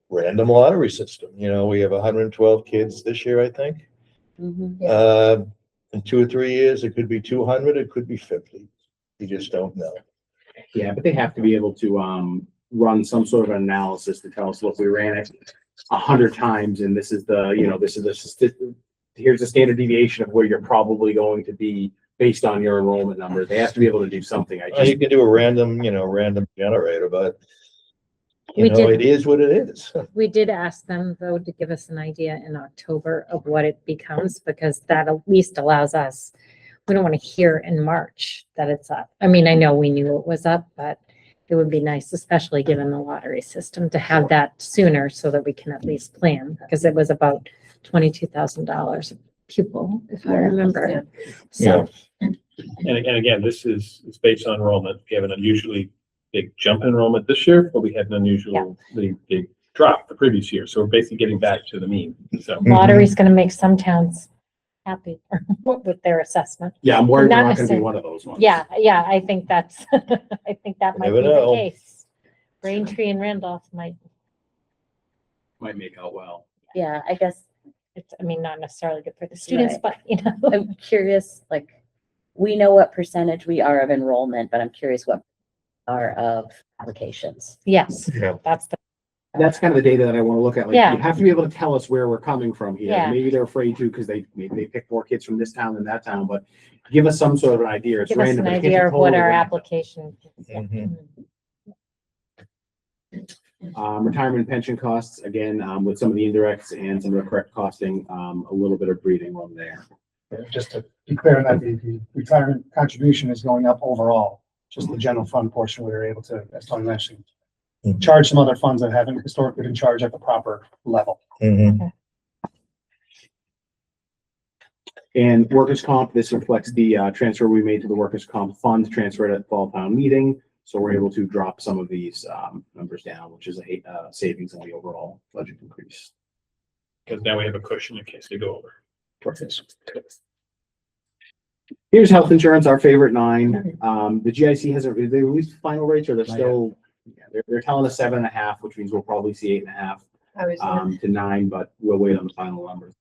random lottery system. You know, we have 112 kids this year, I think. Mhm. In 2 or 3 years, it could be 200, it could be 50. You just don't know. Yeah, but they have to be able to, run some sort of analysis to tell us, look, we ran it 100 times, and this is the, here's the standard deviation of where you're probably going to be based on your enrollment number. They have to be able to do something. You can do a random generator, but We did- it is what it is. We did ask them though to give us an idea in October of what it becomes, because that at least allows us, we don't want to hear in March that it's up. I mean, I know we knew it was up, but it would be nice, especially given the lottery system, to have that sooner so that we can at least plan, because it was about $22,000 a pupil, if I remember. So, And again, this is based on enrollment. We have an unusually big jump in enrollment this year, but we had an unusually big drop the previous year. So we're basically getting back to the mean. So lottery's gonna make some towns happy with their assessment. Yeah, I'm worried we're Not not gonna be necessarily. one of those ones. Yeah, I think that's, I think that might Never be the know. case. Braintree and Randolph might, Might make out well. Yeah, I guess it's, I mean, not necessarily good for the students, Right. but I'm curious, like, we know what percentage we are of enrollment, but I'm curious what are of applications. yes, Yeah. that's the, That's kind of the data that I want to look at. Like, Yeah. you have to be able to tell us where we're coming from here. Yeah. Maybe they're afraid to because maybe they pick more kids from this town than that town, but give us some sort of an idea. It's give us random. an but it can't be idea of what totally our random. application. is. Yeah. Mhm. Retirement pension costs, again, with some of the indirects and some of the correct costing, a little bit of breathing room there. Just to be clear on that, the retirement contribution is going up overall, just the general fund portion, we were able to, as Tony mentioned, Mhm. charge some other funds that haven't historically been charged at the proper level. Mhm. And workers' comp, this reflects the transfer we made to the workers' comp fund, transferred at the fall town meeting. So we're able to drop some of these numbers down, which is a savings on the overall budget increase. because now we have a cushion in case they go over. Here's health insurance, our favorite 9. The GIC hasn't, they released final rates, or they're Not still, they're telling us 7.5, which means we'll probably see 8.5 I was, to 9, but we'll wait on the final numbers.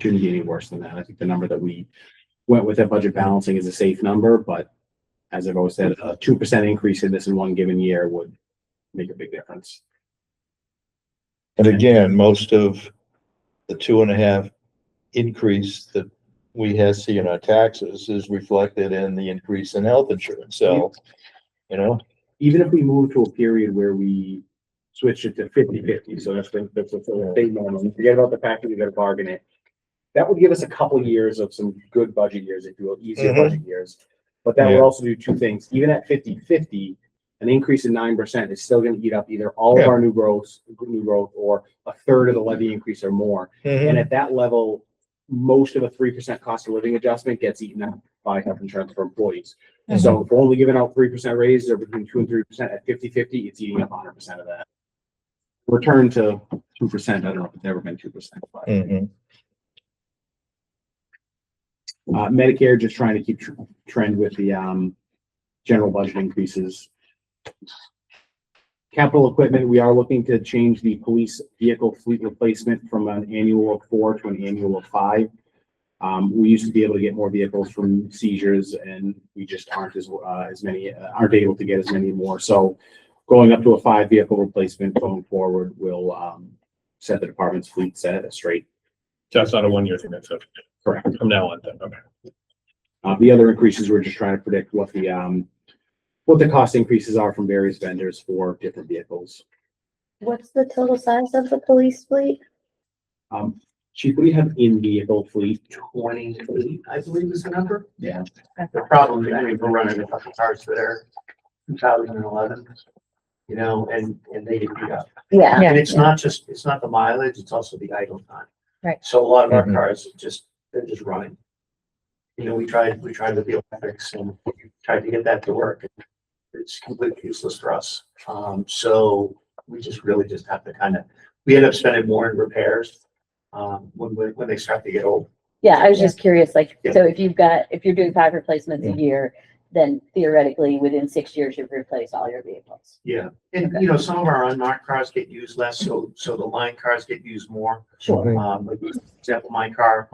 Shouldn't be any worse than that. I think the number that we went with at budget balancing is a safe number, but as I've always said, a 2% increase in this in one given year would make a big difference. And again, most of the 2.5 increase that we see in our taxes is reflected in the increase in health insurance. So, even if we move to a period where we switch it to 50-50, so that's the state minimum, forget about the fact that we gotta bargain it. That would give us a couple years of some good budget years, if you will, easier Mhm. budget years. But that would Yeah. also do two things, even at 50-50, an increase in 9% is still gonna eat up either all of Yeah. our new growth, or a third of the levy increase or more. And Mhm. at that level, most of a 3% cost of living adjustment gets eaten up by health insurance for employees. So if we're only giving out 3% raises or between 2 and 3% at 50-50, it's eating up 100% of that. Return to 2%, I don't know if it's ever been 2%, but Mhm. Medicare just trying to keep trend with the general budget increases. Capital equipment, we are looking to change the police vehicle fleet replacement from an annual of 4 to an annual of 5. We used to be able to get more vehicles from seizures, and we just aren't as many, aren't able to get as many more. So going up to a 5 vehicle replacement going forward will set the department's fleet set straight. So that's not a 1 year thing, that's a, Correct. from now on then, okay. The other increases, we're just trying to predict what the cost increases are from various vendors for different vehicles. What's the total size of the police fleet? Chief, what do you have in vehicle fleet? 28, I believe is the number. Yeah. The problem, I mean, we're running a couple cars that are 2011, you know, and they get beat up. Yeah. And it's not the mileage, it's also the idle time. Right. So a lot of our Mhm. cars they're just running. You know, we tried with the electrics and we tried to get that to work. It's completely useless for us. So we really have to we end up spending more in repairs, when they start to get old. Yeah, I was just curious, like, Yeah. so if you're doing 5 replacements a year, then theoretically, within 6 years, you've replaced all your vehicles. Yeah. And, you know, some of our unmarked cars get used less, so the line cars get used more. Sure. Like, for example, my car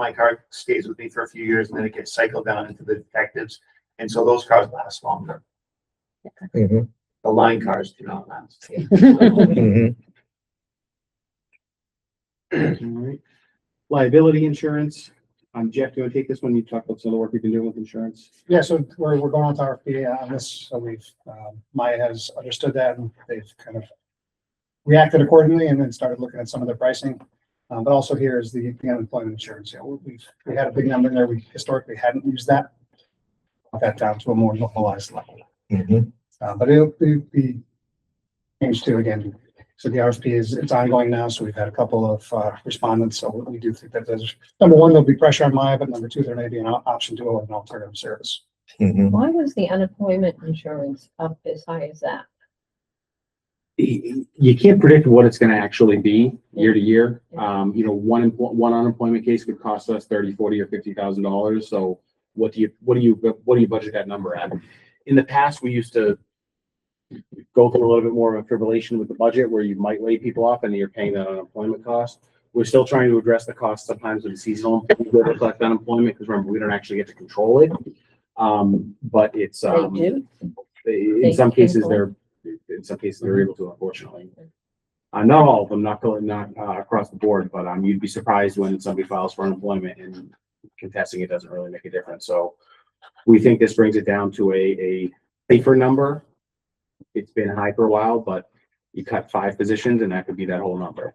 stays with me for a few years and then it gets cycled down into the detectives. And so those cars last longer. Mhm. The line cars do not last. Mhm. Alright. Liability insurance. Jeff, do you want to take this one? You talked about some of the work we've been doing with insurance. Yeah, so we're going on to RFP on this, so Maya has understood that, and they've kind of reacted accordingly and then started looking at some of their pricing. But also here is the unemployment insurance. You know, we had a big number in there. We historically hadn't used that. Got that down to a more normalized level. Mhm. But it'll be changed to, again, so the RFP it's ongoing now, so we've had a couple of respondents, so we do think that there's, number one, there'll be pressure on Maya, but number two, there may be an option to go with an alternative service. Mhm. Why was the unemployment insurance up as high as that? You can't predict what it's going to actually be year to year. You know, one unemployment case could cost us $30,000, $40,000 or $50,000. So what do you budget that number at? In the past, we used to go through a little bit more of a fibrillation with the budget where you might lay people off and you're paying that unemployment cost. We're still trying to address the cost sometimes of the seasonal employment, reflect unemployment, because remember, we don't actually get to control it. But it's, They do. in some cases, they're able to, unfortunately. Not all of them, not across the board, but you'd be surprised when somebody files for unemployment and contesting it doesn't really make a difference. So we think this brings it down to a safer number. It's been high for a while, but you cut 5 positions and that could be that whole number.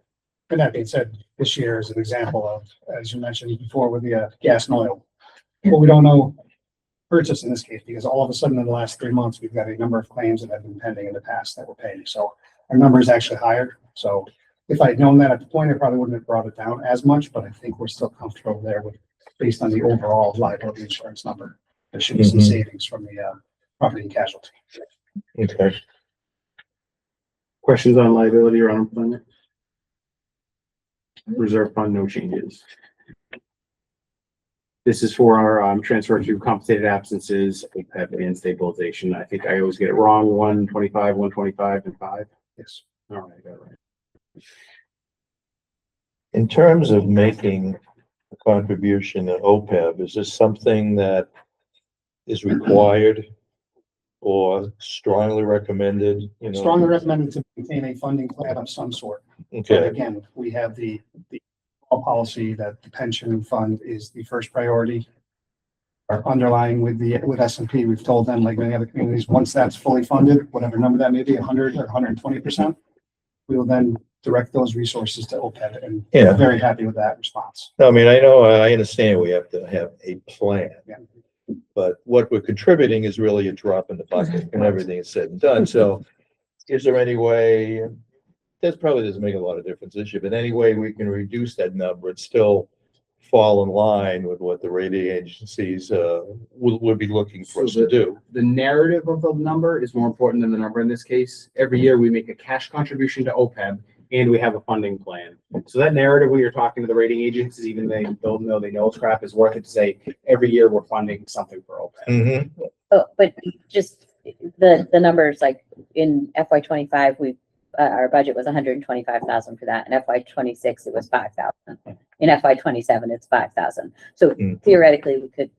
And that being said, this year is an example of, as you mentioned before, with the gas and oil. What we don't know hurts us in this case, because all of a sudden in the last 3 months, we've got a number of claims that have been pending in the past that we're paying. So our number is actually higher. So if I'd known that at the point, I probably wouldn't have brought it down as much, but I think we're still comfortable there with, based on the overall liability insurance number. There should be some Mhm. savings from the property and casualty. Okay. Questions on liability or unemployment? Reserve fund, no changes. This is for our transfer to compensated absences, OPEB and stabilization. I think I always get it wrong, 125, and 5. Yes. All right, I got it right. In terms of making a contribution to OPEB, is this something that is required or strongly recommended, you know? Strongly recommended to maintain a funding plan of some sort. But Okay, again, we have the policy that the pension fund is the first priority. are underlying with S&P. We've told them, like many other communities, once that's fully funded, whatever number that may be, 100 or 120%, we will then direct those resources to OPEB, and Yeah. we're very happy with that response. I mean, I know, I understand we have to have a plan. Yeah. But what we're contributing is really a drop in the bucket and everything is said and done. So is there any way, that probably doesn't make a lot of difference this year, but any way we can reduce that number and still fall in line with what the rating agencies, would be looking for us to do? The narrative of the number is more important than the number in this case. Every year we make a cash contribution to OPEB and we have a funding plan. So that narrative, when you're talking to the rating agencies, even they don't know, they know it's crap, is worth it to say, every year we're funding something for OPEB. Mm-hmm. Oh, but just the numbers, like in FY 25, our budget was 125,000 for that. In FY 26, it was 5,000. In FY 27, it's 5,000. So theoretically, we could,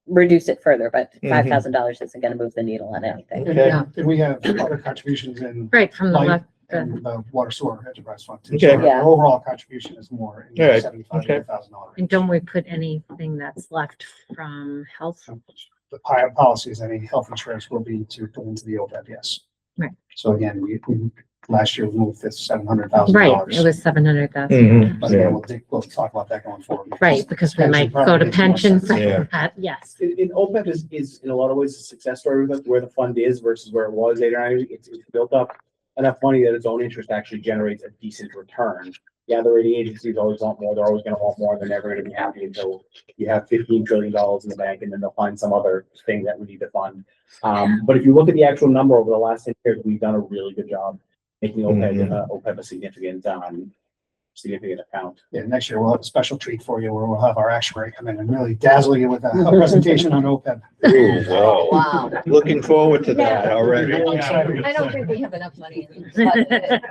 reduce it further, but $5,000 isn't going to move the needle on anything. Okay. And we have other contributions in Right, from the Light left. and the water sewer enterprise fund too. Okay. So Yeah. our overall contribution is more in All right. the $75,000. And don't we put anything that's left from health? The policies, any health insurance will be to put into the OPEB, yes. Right. So again, we last year we moved this $700,000. Right, it was 700,000. Mm-hmm. But again, we'll talk about that going forward. Right, because we might go to pension for that, yes. In OPEB is in a lot of ways a success story with where the fund is versus where it was 8 or 9 years. It's built up enough money that its own interest actually generates a decent return. Yeah, the rating agencies always want more. They're always going to want more. They're never going to be happy until you have $15 trillion in the bank, and then they'll find some other thing that we need to fund. But if you look at the actual number over the last 10 years, we've done a really good job making OPEB a significant account. Yeah, next year we'll have a special treat for you where we'll have our actuary come in and really dazzle you with a presentation on OPEB. Ooh, wow. Wow. Looking forward to that already. I don't think we have enough money in the budget.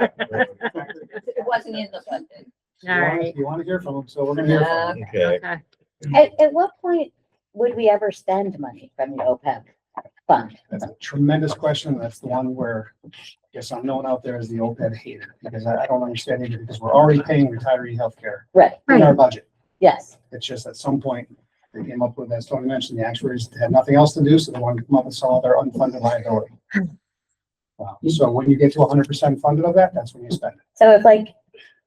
It wasn't in the budget. All right, You want to hear from them, so we're going to hear from them. Okay. okay. At what point would we ever spend money from the OPEB fund? That's a tremendous question. That's the one where, I guess I'm known out there as the OPEB hater, because I don't understand it, because we're already paying retiree healthcare Right, in our budget. yes. It's just at some point, they came up with, as Tony mentioned, the actuaries had nothing else to do, so they wanted to come up with some other unfunded liability. So when you get to 100% funded of that, that's when you spend it. So if like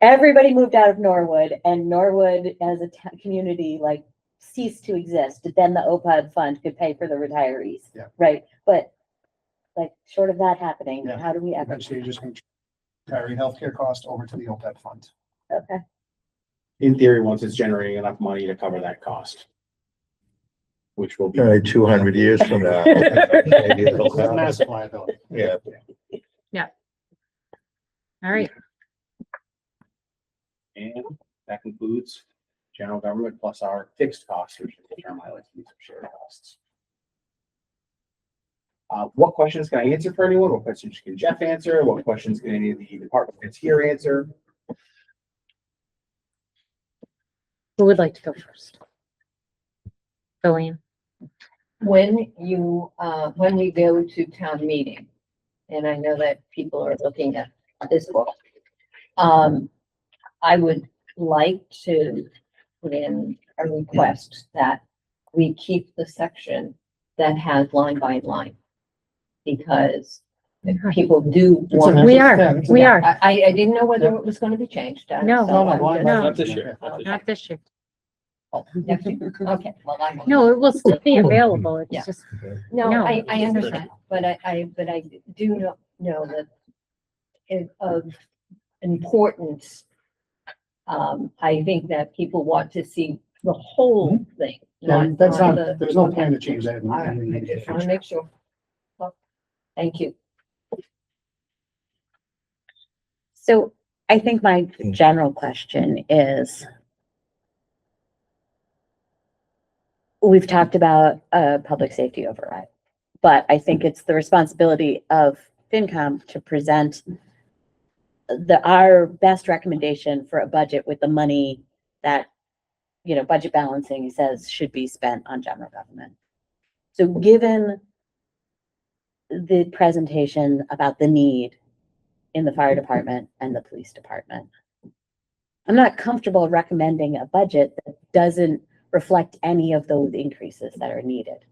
everybody moved out of Norwood and Norwood as a community like ceased to exist, then the OPEB fund could pay for the retirees. Yeah. Right, but like short of that happening, Yeah. how do we ever? Eventually, you're just going to retiree healthcare cost over to the OPEB fund. Okay, In theory, once it's generating enough money to cover that cost. Which will be. All right, 200 years from now. Maybe it'll It's a happen. massive liability. Yeah. All right, And that concludes general government plus our fixed costs, which is the term I like to use for shared costs. What questions can I answer for anyone? What questions can Jeff answer? What questions can any of the department heads here answer? who would like to go first? Joanne? When we go to town meeting, and I know that people are looking at this book, I would like to put in a request that we keep the section that has line by line. Because people do want. We are, we are. I didn't know whether it was gonna be changed. No. So I'm No, just- no. Not this year. Not this year. Oh, next year. Okay, well, I'm. No, it will still be available. Yeah. It's just, No, No. I understand, but I do know that of importance. I think that people want to see the whole thing. Yeah, that's not not, the- there's no plan to change that. All right, I just want to make sure. Well, thank you. so I think my general question is, we've talked about a public safety override, but I think it's the responsibility of FinCom to present our best recommendation for a budget with the money that, budget balancing says should be spent on general government. So given the presentation about the need in the fire department and the police department, I'm not comfortable recommending a budget that doesn't reflect any of those increases that are needed.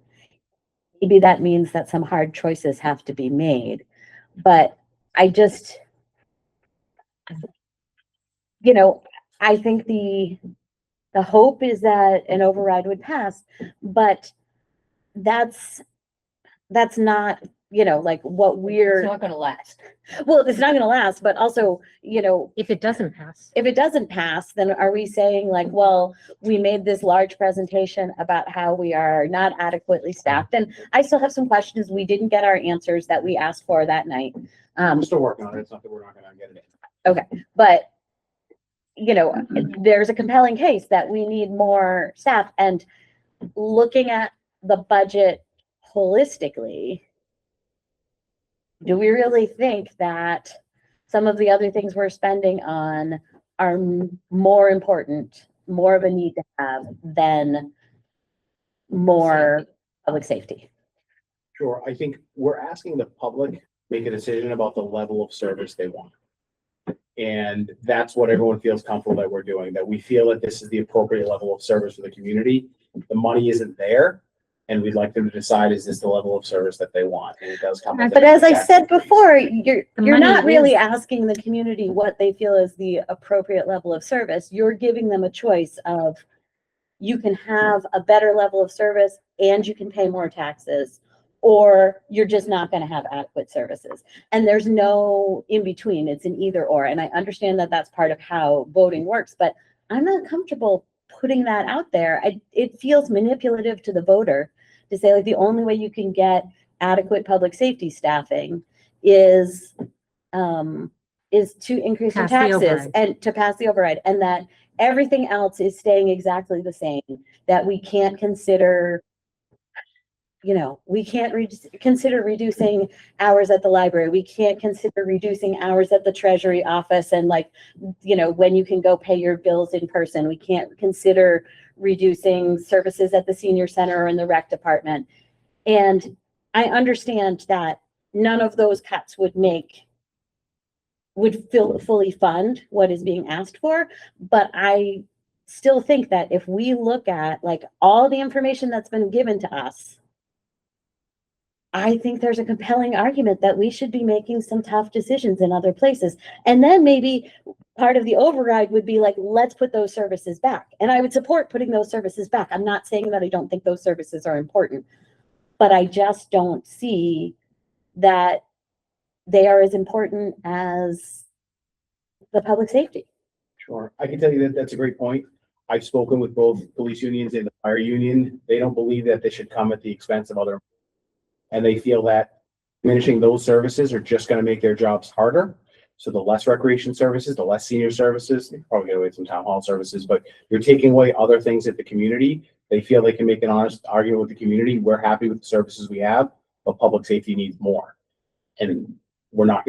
Maybe that means that some hard choices have to be made, but I just, I think the hope is that an override would pass, but that's not, like what It's we're, not gonna last. well, it's not gonna last, but also, If it doesn't pass. if it doesn't pass, then are we saying like, well, we made this large presentation about how we are not adequately staffed? And I still have some questions. We didn't get our answers that we asked for that night. I'm still working on it. It's not that we're not gonna get it in. But, there's a compelling case that we need more staff, and looking at the budget holistically, do we really think that some of the other things we're spending on are more important, more of a need to have than more public safety? Sure, I think we're asking the public to make a decision about the level of service they want. And that's what everyone feels comfortable that we're doing, that we feel that this is the appropriate level of service for the community. The money isn't there, and we'd like them to decide, is this the level of service that they want? And it does come. with But an as I exact said increase. before, you're money not really is- asking the community what they feel is the appropriate level of service. You're giving them a choice of, you can have a better level of service and you can pay more taxes, or you're just not going to have adequate services. And there's no in between. It's an either or. And I understand that that's part of how voting works, but I'm not comfortable putting that out there. It feels manipulative to the voter to say, like, the only way you can get adequate public safety staffing is to increase your Pass the taxes override. and to pass the override, and that everything else is staying exactly the same, that we can't consider, we can't consider reducing hours at the library. We can't consider reducing hours at the treasury office and when you can go pay your bills in person. We can't consider reducing services at the senior center or in the rec department. And I understand that none of those cuts would fully fund what is being asked for, but I still think that if we look at all the information that's been given to us, I think there's a compelling argument that we should be making some tough decisions in other places. And then maybe part of the override would be let's put those services back. And I would support putting those services back. I'm not saying that I don't think those services are important, but I just don't see that they are as important as the public safety. Sure, I can tell you that that's a great point. I've spoken with both police unions and the fire union. They don't believe that this should come at the expense of other. And they feel that diminishing those services are just gonna make their jobs harder. So the less recreation services, the less senior services, they probably get away with some town hall services, but you're taking away other things at the community. They feel they can make an honest argument with the community. We're happy with the services we have, but public safety needs more. And we're not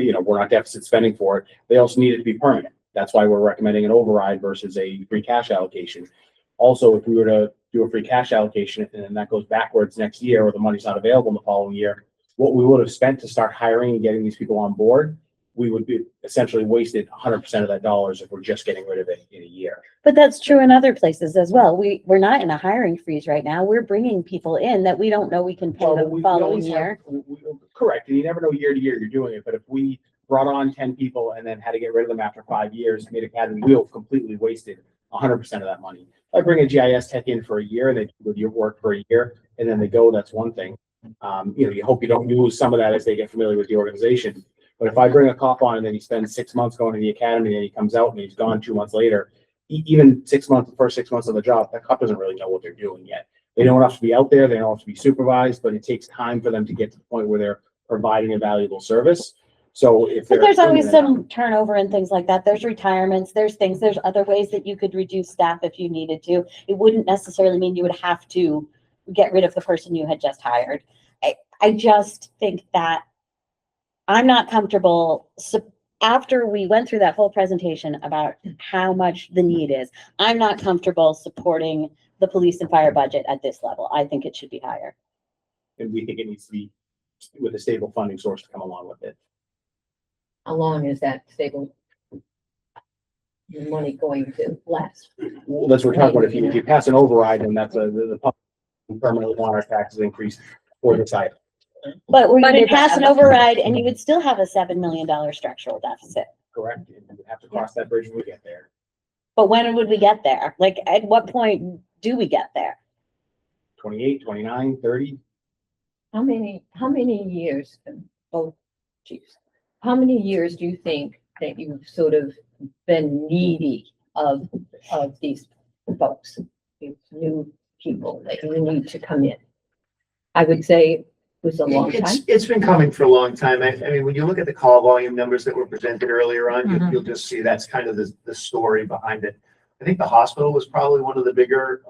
deficit spending for it. They also need it to be permanent. That's why we're recommending an override versus a free cash allocation. Also, if we were to do a free cash allocation and then that goes backwards next year, or the money's not available in the following year, what we would have spent to start hiring and getting these people on board, we would be essentially wasted 100% of that dollars if we're just getting rid of it in a year. But that's true in other places as well. We're not in a hiring freeze right now. We're bringing people in that we don't know we can pay the following always year. Correct, and you never know year to year you're doing it, but if we brought on 10 people and then had to get rid of them after 5 years, made academy, we'll completely wasted 100% of that money. If I bring a GIS tech in for a year and they do your work for a year and then they go, that's one thing. You hope you don't lose some of that as they get familiar with the organization. But if I bring a cop on and then he spends 6 months going to the academy and he comes out and he's gone 2 months later, even 6 months, the first 6 months of the job, that cop doesn't really know what they're doing yet. They know enough to be out there, they know enough to be supervised, but it takes time for them to get to the point where they're providing a valuable service. So if But there's always in and out- some turnover and things like that. There's retirements, there's other ways that you could reduce staff if you needed to. It wouldn't necessarily mean you would have to get rid of the person you had just hired. I just think that I'm not comfortable. So after we went through that whole presentation about how much the need is, I'm not comfortable supporting the police and fire budget at this level. I think it should be higher. And we think it needs to be with a stable funding source to come along with it. How long is that stable? the money going to last? Well, that's what we're talking about. If you pass an override, then that's the public permanently want our taxes increased for this item. But we But would it- pass an override and you would still have a $7 million structural deficit. Correct? You would have to cross that bridge when we get there. But when would we get there? Like, at what point do we get there? 28, 29, 30. How many years, oh, geez, how many years do you think that you've sort of been needy of these folks, these new people that you need to come in? I would say it was a long time. It's been coming for a long time. I mean, when you look at the call volume numbers that were presented earlier on, Mhm. you'll just see that's kind of the story behind it. I think the hospital was probably one of the bigger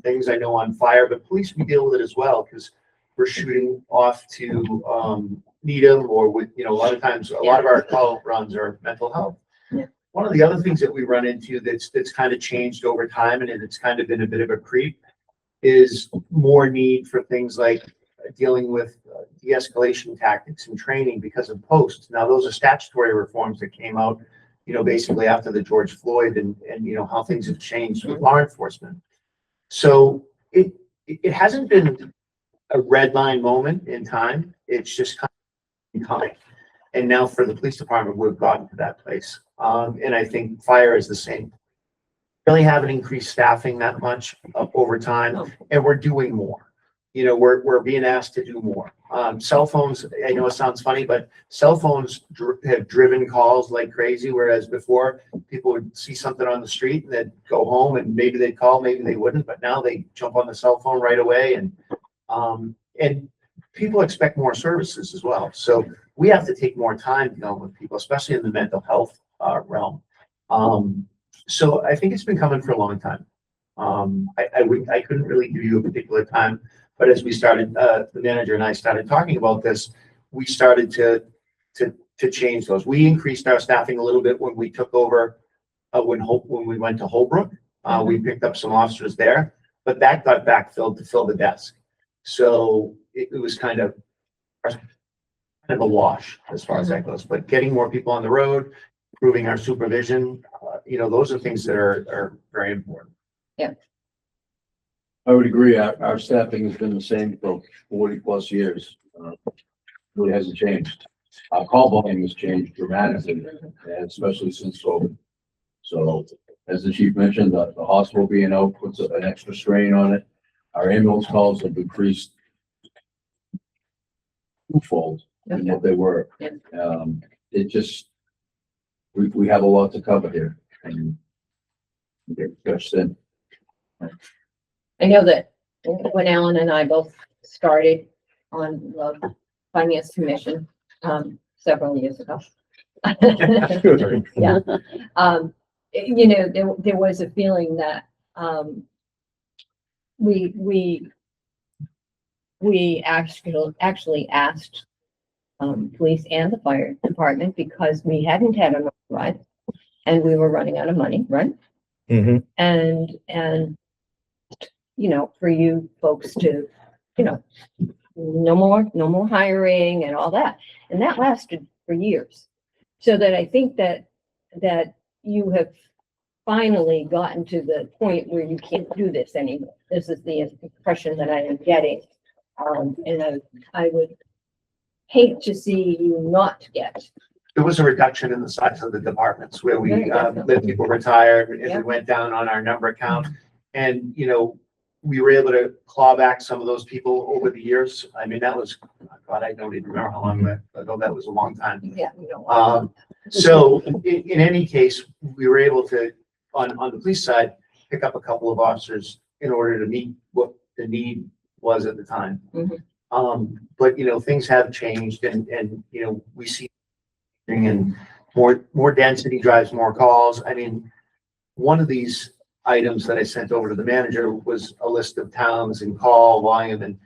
things I know on fire, but police, we deal with it as well, because we're shooting off to Needham, or with, you know, a lot of times, a lot of our call runs are mental health. Yeah. One of the other things that we run into that's kind of changed over time, and it's kind of been a bit of a creep, is more need for things like dealing with de-escalation tactics and training because of posts. Now, those are statutory reforms that came out, you know, basically after the George Floyd and you know, how things have changed with law enforcement. So it hasn't been a red line moment in time. It's just kind of coming. And now for the police department, we've gotten to that place. And I think fire is the same. Really haven't increased staffing that much over time, and we're doing more. You know, we're being asked to do more. Cell phones, I know it sounds funny, but cell phones have driven calls like crazy, whereas before people would see something on the street and they'd go home and maybe they'd call, maybe they wouldn't, but now they jump on the cell phone right away, and people expect more services as well. So we have to take more time dealing with people, especially in the mental health realm. So I think it's been coming for a long time. I couldn't really give you a particular time, but as we started, the manager and I started talking about this, we started to change those. We increased our staffing a little bit when we took over, when we went to Holbrook. We picked up some officers there, but that got backfilled to fill the desk. So it was kind of a wash as far as that goes, but getting more people on the road, improving our supervision, you know, those are things that are very important. I would agree. Our staffing has been the same for 40+ years. Really hasn't changed. Our call volume has changed dramatically, and especially since COVID. So as the chief mentioned, the hospital being out puts an extra strain on it. Our ambulance calls have increased twofold than what they were. It just, we have a lot to cover here, and just in. I know that when Alan and I both started on the finance commission, several years ago. Yeah. You know, there was a feeling that, we actually asked, police and the fire department, because we hadn't had an override and we were running out of money, right? Mhm. And, you know, for you folks to, you know, no more hiring and all that. And that lasted for years. So that I think that you have finally gotten to the point where you can't do this anymore. This is the impression that I am getting. And I would hate to see you not get. There was a reduction in the size of the departments where we There you go. let people retire, and Yeah. we went down on our number count. And, you know, we were able to claw back some of those people over the years. I mean, that was, God, I don't even remember how long ago that was, a long time. Yeah, you know. So in any case, we were able to, on the police side, pick up a couple of officers in order to meet what the need was at the time. Mhm. But, you know, things have changed, and, you know, we see and more density drives more calls. I mean, one of these items that I sent over to the manager was a list of towns and call volume, and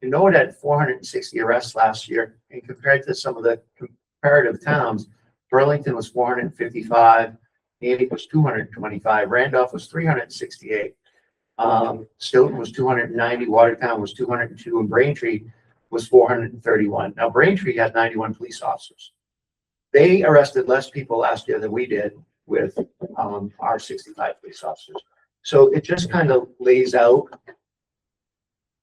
you know, it had 460 arrests last year, and compared to some of the comparative towns, Burlington was 455, Natick was 225, Randolph was 368, Stoughton was 290, Watertown was 202, and Braintree was 431. Now, Braintree had 91 police officers. They arrested less people last year than we did, with, our 65 police officers. So it just kind of lays out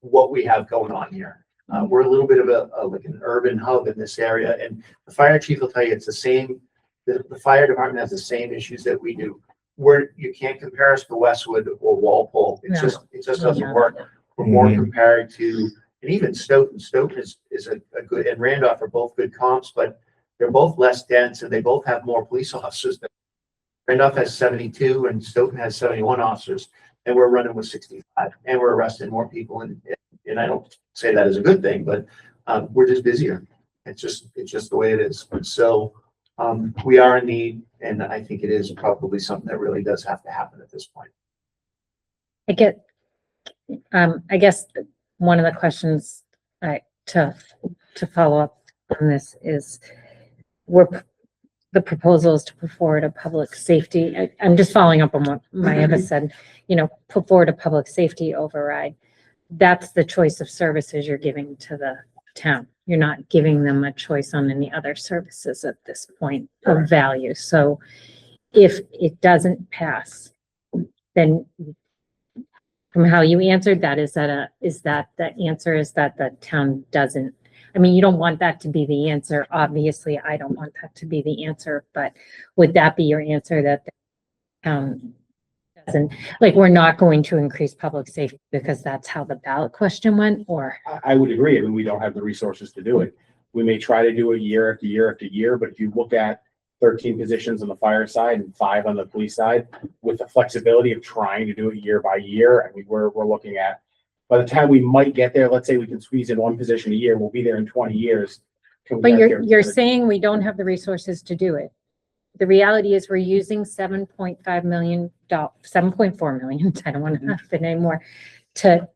what we have going on here. We're a little bit of like an urban hub in this area, and the fire chief will tell you it's the same. The fire department has the same issues that we do. You can't compare us to Westwood or Walpole. It just doesn't work. We're more compared to, and even Stoughton. Stoughton is a good, and Randolph are both good comps, but they're both less dense and they both have more police officers. Randolph has 72 and Stoughton has 71 officers, and we're running with 65, and we're arresting more people. And I don't say that as a good thing, but we're just busier. It's just the way it is. So we are in need, and I think it is probably something that really does have to happen at this point. I guess one of the questions to follow up on this is, the proposal is to put forward a public safety. I'm just following up on what Maya said, put forward a public safety override. That's the choice of services you're giving to the town. You're not giving them a choice on any other services at this point of value. So if it doesn't pass, then from how you answered that, is that the answer is that the town doesn't, I mean, you don't want that to be the answer. Obviously, I don't want that to be the answer, but would that be your answer, that the town doesn't, like, we're not going to increase public safety because that's how the ballot question went, or? I would agree. I mean, we don't have the resources to do it. We may try to do it year after year after year, but if you look at 13 positions on the fire side and 5 on the police side, with the flexibility of trying to do it year by year, I mean, we're looking at, by the time we might get there, let's say we can squeeze in 1 position a year, we'll be there in 20 years. But you're saying we don't have the resources to do it. The reality is we're using $7.4 million, I don't want to have it anymore, to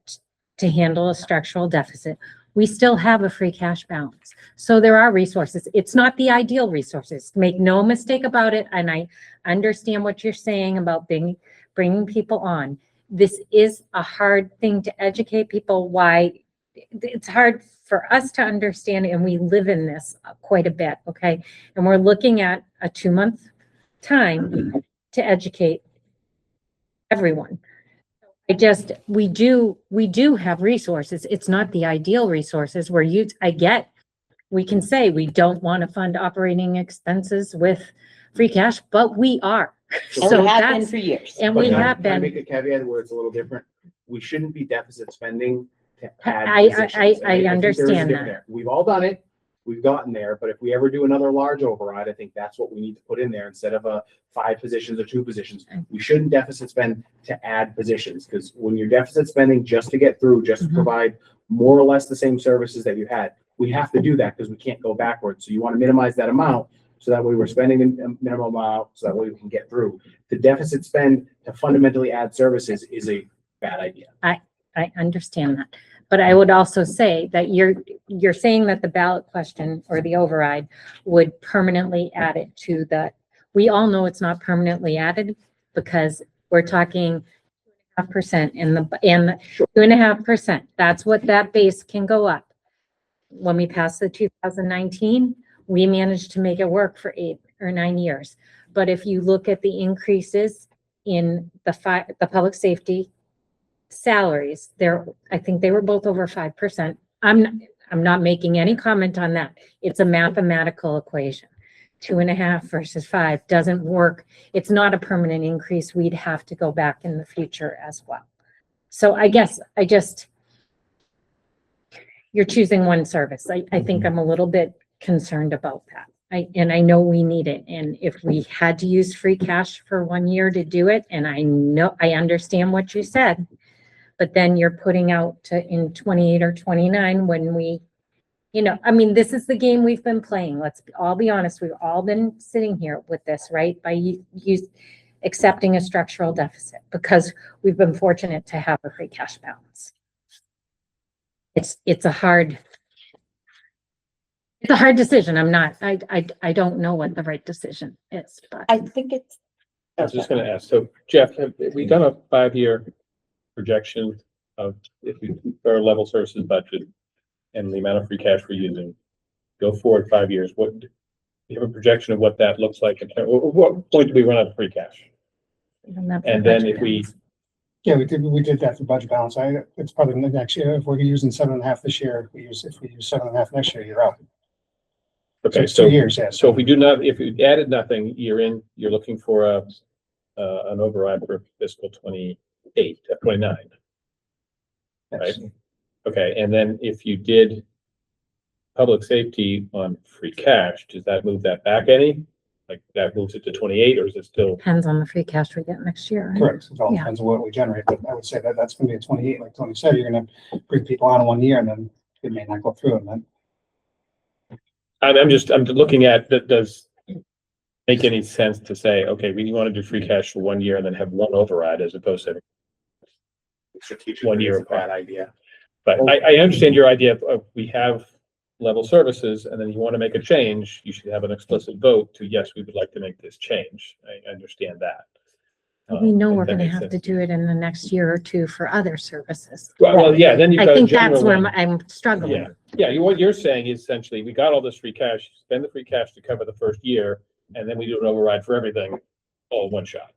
handle a structural deficit. We still have a free cash balance. So there are resources. It's not the ideal resources. Make no mistake about it. And I understand what you're saying about bringing people on. This is a hard thing to educate people why. It's hard for us to understand, and we live in this quite a bit, okay? And we're looking at a 2-month time to educate everyone. We do have resources. It's not the ideal resources we can say we don't want to fund operating expenses with free cash, but we are. And So we have been that's, for years. and we But have can I been. make a caveat where it's a little different? We shouldn't be deficit spending to add I positions. And think there is a understand difference that. there. We've all done it. We've gotten there, but if we ever do another large override, I think that's what we need to put in there instead of 5 positions or 2 positions. We shouldn't deficit spend to add positions, because when you're deficit spending just to get through, just to Mhm. provide more or less the same services that you had, we have to do that because we can't go backwards. So you want to minimize that amount, so that way we're spending a minimum amount, so that way we can get through. The deficit spend to fundamentally add services is a bad idea. I understand that. But I would also say that you're saying that the ballot question or the override would permanently add it to we all know it's not permanently added, because we're talking 2.5% and 2.5%. That's what that base can go up. When we passed the 2019, we managed to make it work for 8 or 9 years. But if you look at the increases in the public safety salaries, I think they were both over 5%. I'm not making any comment on that. It's a mathematical equation. 2.5 versus 5 doesn't work. It's not a permanent increase. We'd have to go back in the future as well. So I guess you're choosing one service. I think I'm a little bit concerned about that. I know we need it. And if we had to use free cash for 1 year to do it, and I understand what you said, but then you're putting out in 28 or 29 when this is the game we've been playing. Let's all be honest. We've all been sitting here with this, right? By accepting a structural deficit because we've been fortunate to have a free cash balance. It's a hard decision. I don't know what the right decision is, but I think it's. I was just gonna ask, so Jeff, have we done a 5-year projection of if we our level services budget and the amount of free cash we're using, go forward 5 years, you have a projection of what that looks like? What point do we run out of free cash? And then if we, Yeah, we did that for budget balance. It's probably the next year. If we're using 7.5 this year, if we use 7.5 next year, you're out. okay, It's 2 so, years, yes. so if we do not, if we added nothing, you're looking for an override for fiscal 28, 29. Right? Okay, and then if you did public safety on free cash, does that move that back any? Like that moves it to 28, or is it still? Depends on the free cash we get next year. right? Correct. It all Yeah. depends on what we generate, but I would say that that's gonna be a 28, like Tony said, you're gonna bring people on in 1 year and then it may not go through and then. I'm looking at, that does make any sense to say, okay, we want to do free cash for 1 year and then have one override as opposed to, Strategically, 1 year it's a bad apart. idea. but I understand your idea of we have level services and then you want to make a change, you should have an explicit vote to, yes, we would like to make this change. I understand that. We know If we're that gonna makes have to sense. do it in the next year or two for other services. Well, yeah, then you've I got a think that's general where one. I'm struggling. Yeah, yeah, what you're saying is essentially, we got all this free cash, spend the free cash to cover the first year, and then we do an override for everything, all in one shot.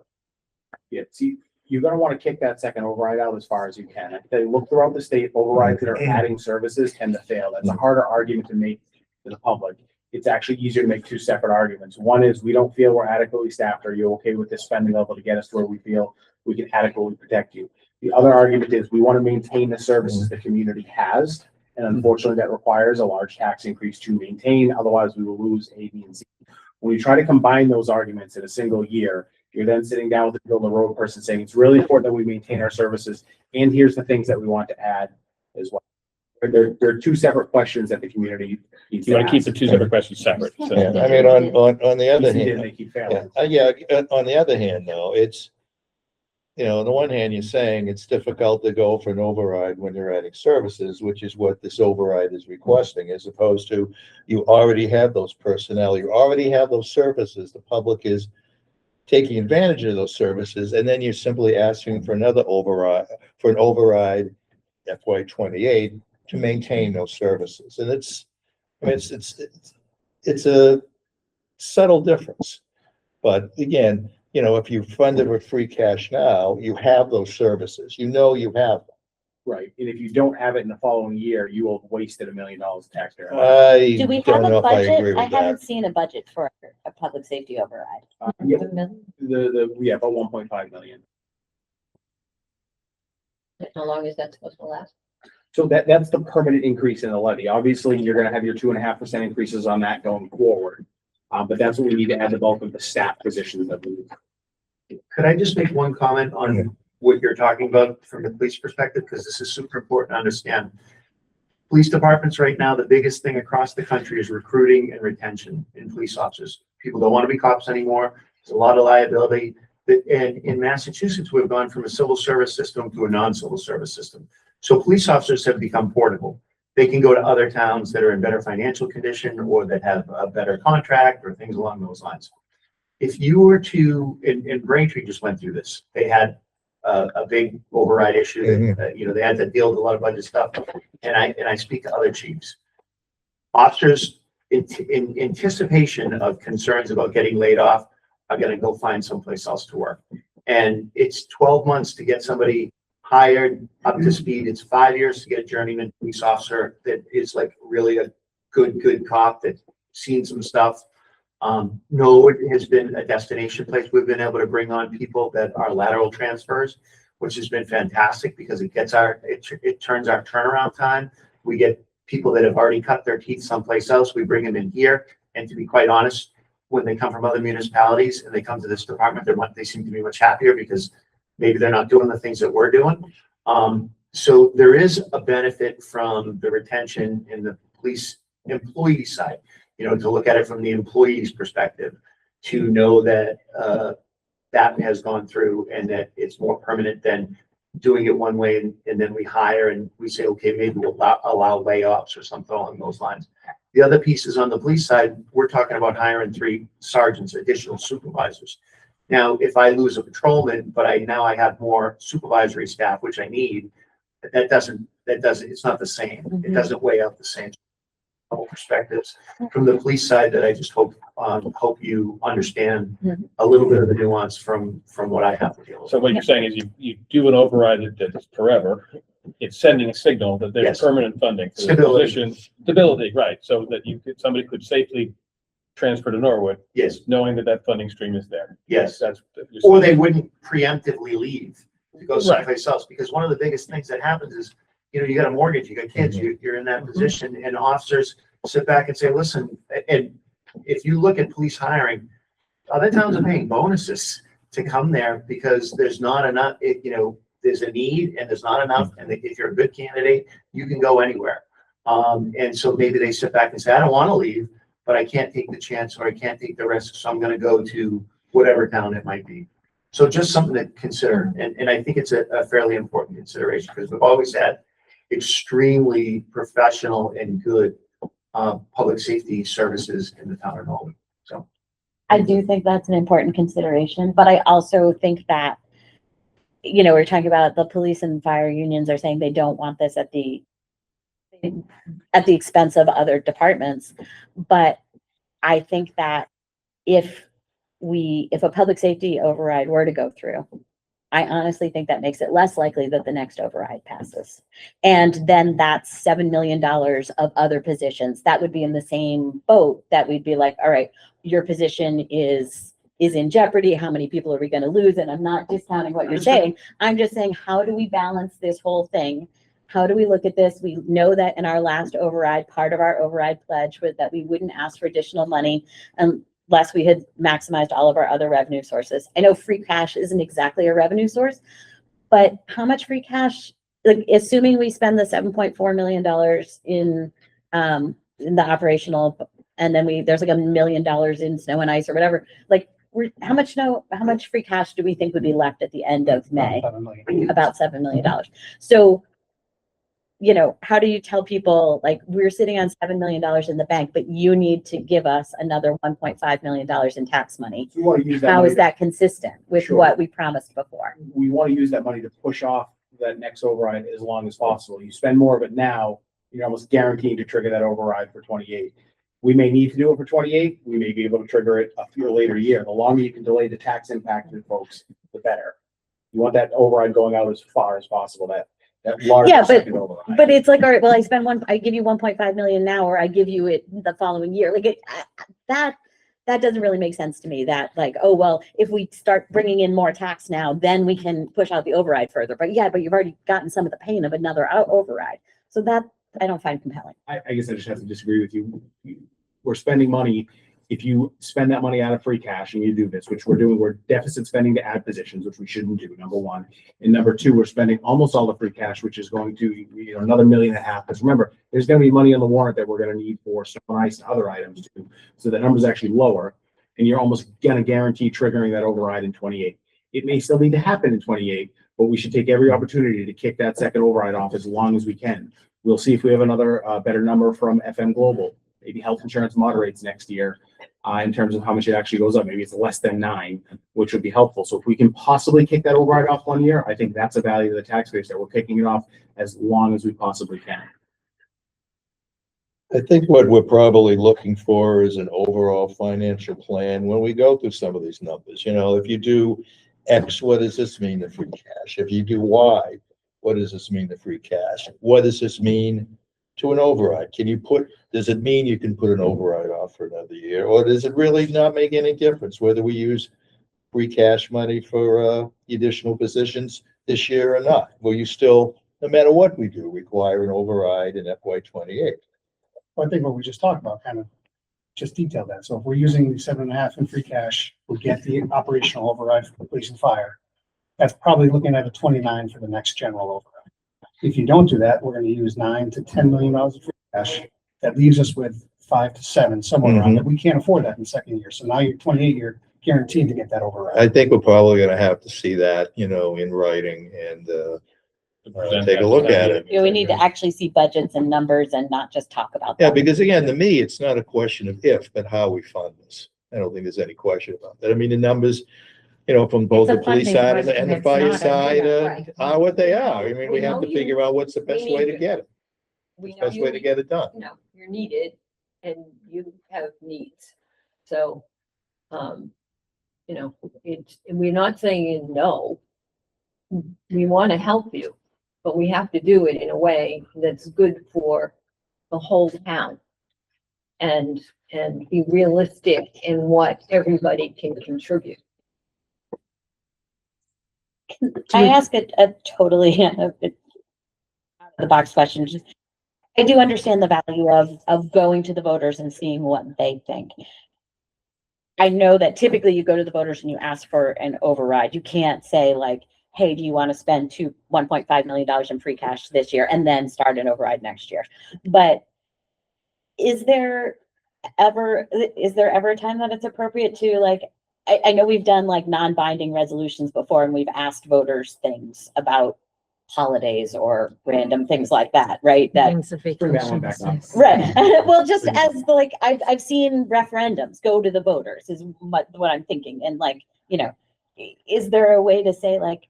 Yeah, see, you're gonna wanna kick that second override out as far as you can. If they look throughout the state, overrides that are adding services tend to fail. That's a harder argument to make to the public. It's actually easier to make two separate arguments. One is, we don't feel we're adequately staffed. Are you okay with this spending level to get us to where we feel we can adequately protect you? The other argument is, we wanna maintain the services the community has. And unfortunately, that requires a large tax increase to maintain, otherwise we will lose A, B, and C. When you try to combine those arguments in a single year, you're then sitting down with the Build a Road person saying, it's really important that we maintain our services, and here's the things that we want to add as well. They're two separate questions that the community needs You to want to keep ask. the two separate questions separate. so- Yeah, I mean, on the other Easy, hand. They keep Yeah, failing. on the other hand, though, it's, on the one hand, you're saying it's difficult to go for an override when you're adding services, which is what this override is requesting, as opposed to you already have those personnel, you already have those services, the public is taking advantage of those services, and then you're simply asking for another override, FY 28 to maintain those services. And it's a subtle difference. But again, if you fund it with free cash now, you have those services, you have them. Right, and if you don't have it in the following year, you will have wasted $1 million taxpayer. I Do we have don't know a if I agree budget? I with that. haven't seen a budget for a public safety override. Yeah, we have about 1.5 million. How long is that supposed to last? So that's the permanent increase in the levy. Obviously, you're gonna have your 2.5% increases on that going forward. But that's what we need to add the bulk of the staff positions that we. Could I just make one comment on what you're talking about from the police perspective? Because this is super important to understand. Police departments right now, the biggest thing across the country is recruiting and retention in police officers. People don't want to be cops anymore. There's a lot of liability. And in Massachusetts, we've gone from a civil service system to a non-civil service system. So police officers have become portable. They can go to other towns that are in better financial condition or that have a better contract or things along those lines. If you were to, and Braintree just went through this, they had a big override issue that, they had to deal with a lot of budget stuff. And I speak to other chiefs. Officers in anticipation of concerns about getting laid off are gonna go find someplace else to work. And it's 12 months to get somebody hired up to speed. It's 5 years to get a journeyman police officer that is like really a good cop that's seen some stuff. Norwood has been a destination place. We've been able to bring on people that are lateral transfers, which has been fantastic because it turns our turnaround time. We get people that have already cut their teeth someplace else. We bring them in here. And to be quite honest, when they come from other municipalities and they come to this department, they seem to be much happier because maybe they're not doing the things that we're doing. So there is a benefit from the retention in the police employee side, to look at it from the employee's perspective, to know that that has gone through and that it's more permanent than doing it one way and then we hire and we say, okay, maybe we'll allow layoffs or something along those lines. The other piece is on the police side, we're talking about hiring 3 sergeants, additional supervisors. Now, if I lose a patrolman, but I have more supervisory staff, which I need, it's not the same. It doesn't weigh out the same. couple perspectives from the police side that I just hope you understand a little bit of the nuance from what I have to deal with. So what you're saying is you do an override that's forever. It's sending a signal that there's Yes. permanent funding for the Stability. position. Stability, right, so that somebody could safely transfer to Norwood, Yes, knowing that that funding stream is there. yes. That's. Or they wouldn't preemptively leave to go someplace else, because one of the biggest things that happens is, you got a mortgage, you got kids, you're in that position, and officers sit back and say, listen, and if you look at police hiring, other towns are paying bonuses to come there because there's not enough, there's a need and there's not enough, and if you're a good candidate, you can go anywhere. And so maybe they sit back and say, I don't want to leave, but I can't take the chance or I can't take the risk, so I'm gonna go to whatever town it might be. So just something to consider, and I think it's a fairly important consideration, because we've always had extremely professional and good public safety services in the town of Norwood. So I do think that's an important consideration, but I also think that, we're talking about the police and fire unions are saying they don't want this at the expense of other departments. But I think that if a public safety override were to go through, I honestly think that makes it less likely that the next override passes. And then that's $7 million of other positions that would be in the same boat, that we'd be like, all right, your position is in jeopardy. How many people are we going to lose? And I'm not discounting what you're saying. I'm just saying, how do we balance this whole thing? How do we look at this? We know that in our last override, part of our override pledge was that we wouldn't ask for additional money unless we had maximized all of our other revenue sources. I know free cash isn't exactly a revenue source, but how much free cash, like assuming we spend the $7.4 million in the operational, and then there's like $1 million in snow and ice or whatever, like how much free cash do we think would be left at the end of May? About $7 million. So, how do you tell people, like, we're sitting on $7 million in the bank, but you need to give us another $1.5 million in tax money? We want to use that. How money is that consistent with Sure. what we promised before? We want to use that money to push off that next override as long as possible. You spend more of it now, you're almost guaranteed to trigger that override for 28. We may need to do it for 28. We may be able to trigger it a few later year. The longer you can delay the tax impact to folks, the better. You want that override going out as far as possible, that large Yeah, second override. But it's like, all right, well, I give you 1.5 million now, or I give you it the following year. Like that doesn't really make sense to me, that like, oh, well, if we start bringing in more tax now, then we can push out the override further. But you've already gotten some of the pain of another override. So that I don't find compelling. I guess I just have to disagree with you. We're spending money. If you spend that money out of free cash and you do this, which we're doing, we're deficit spending to add positions, which we shouldn't do, number one. And number two, we're spending almost all the free cash, which is going to, another $1.5 million. Because remember, there's going to be money on the warrant that we're going to need for snow and ice and other items too. So that number's actually lower, and you're almost going to guarantee triggering that override in 28. It may still need to happen in 28, but we should take every opportunity to kick that second override off as long as we can. We'll see if we have another better number from FM Global. Maybe health insurance moderates next year in terms of how much it actually goes up. Maybe it's less than 9, which would be helpful. So if we can possibly kick that override off 1 year, I think that's a value to the taxpayers, that we're kicking it off as long as we possibly can. I think what we're probably looking for is an overall financial plan when we go through some of these numbers. If you do X, what does this mean to free cash? If you do Y, what does this mean to free cash? What does this mean to an override? Does it mean you can put an override off for another year? Or does it really not make any difference whether we use free cash money for additional positions this year or not? Will you still, no matter what we do, require an override in FY28? Well, I think what we just talked about kind of just detailed that. So if we're using the 7.5 in free cash, we get the operational override for police and fire. That's probably looking at a 29 for the next general override. If you don't do that, we're going to use $9 to $10 million of free cash. That leaves us with 5 to 7, somewhere around that. We can't afford that in the second year. So now you're 28, you're guaranteed to get that override. I think we're probably going to have to see that, in writing and take a look at it. We need to actually see budgets and numbers and not just talk about Yeah, them. because again, to me, it's not a question of if, but how we fund this. I don't think there's any question about that. I mean, the numbers, from both It's a the police funding side question. and the It's fire not a- side Right. are what they are. I mean, we We have know to you- figure out what's the best need way to it. get it, We know best way to get it done. you're needed, and you have needs. So, we're not saying no. We want to help you, but we have to do it in a way that's good for the whole town. And be realistic in what everybody can contribute. I ask a totally out of the box question. I do understand the value of going to the voters and seeing what they think. I know that typically you go to the voters and you ask for an override. You can't say like, hey, do you want to spend $1.5 million in free cash this year and then start an override next year? But is there ever a time that it's appropriate to like, I know we've done like non-binding resolutions before and we've asked voters things about holidays or random things like that, right? That Things of Bring that one back vacations, up. yes. right. Well, just as like I've seen referendums go to the voters is what I'm thinking. And like, is there a way to say like,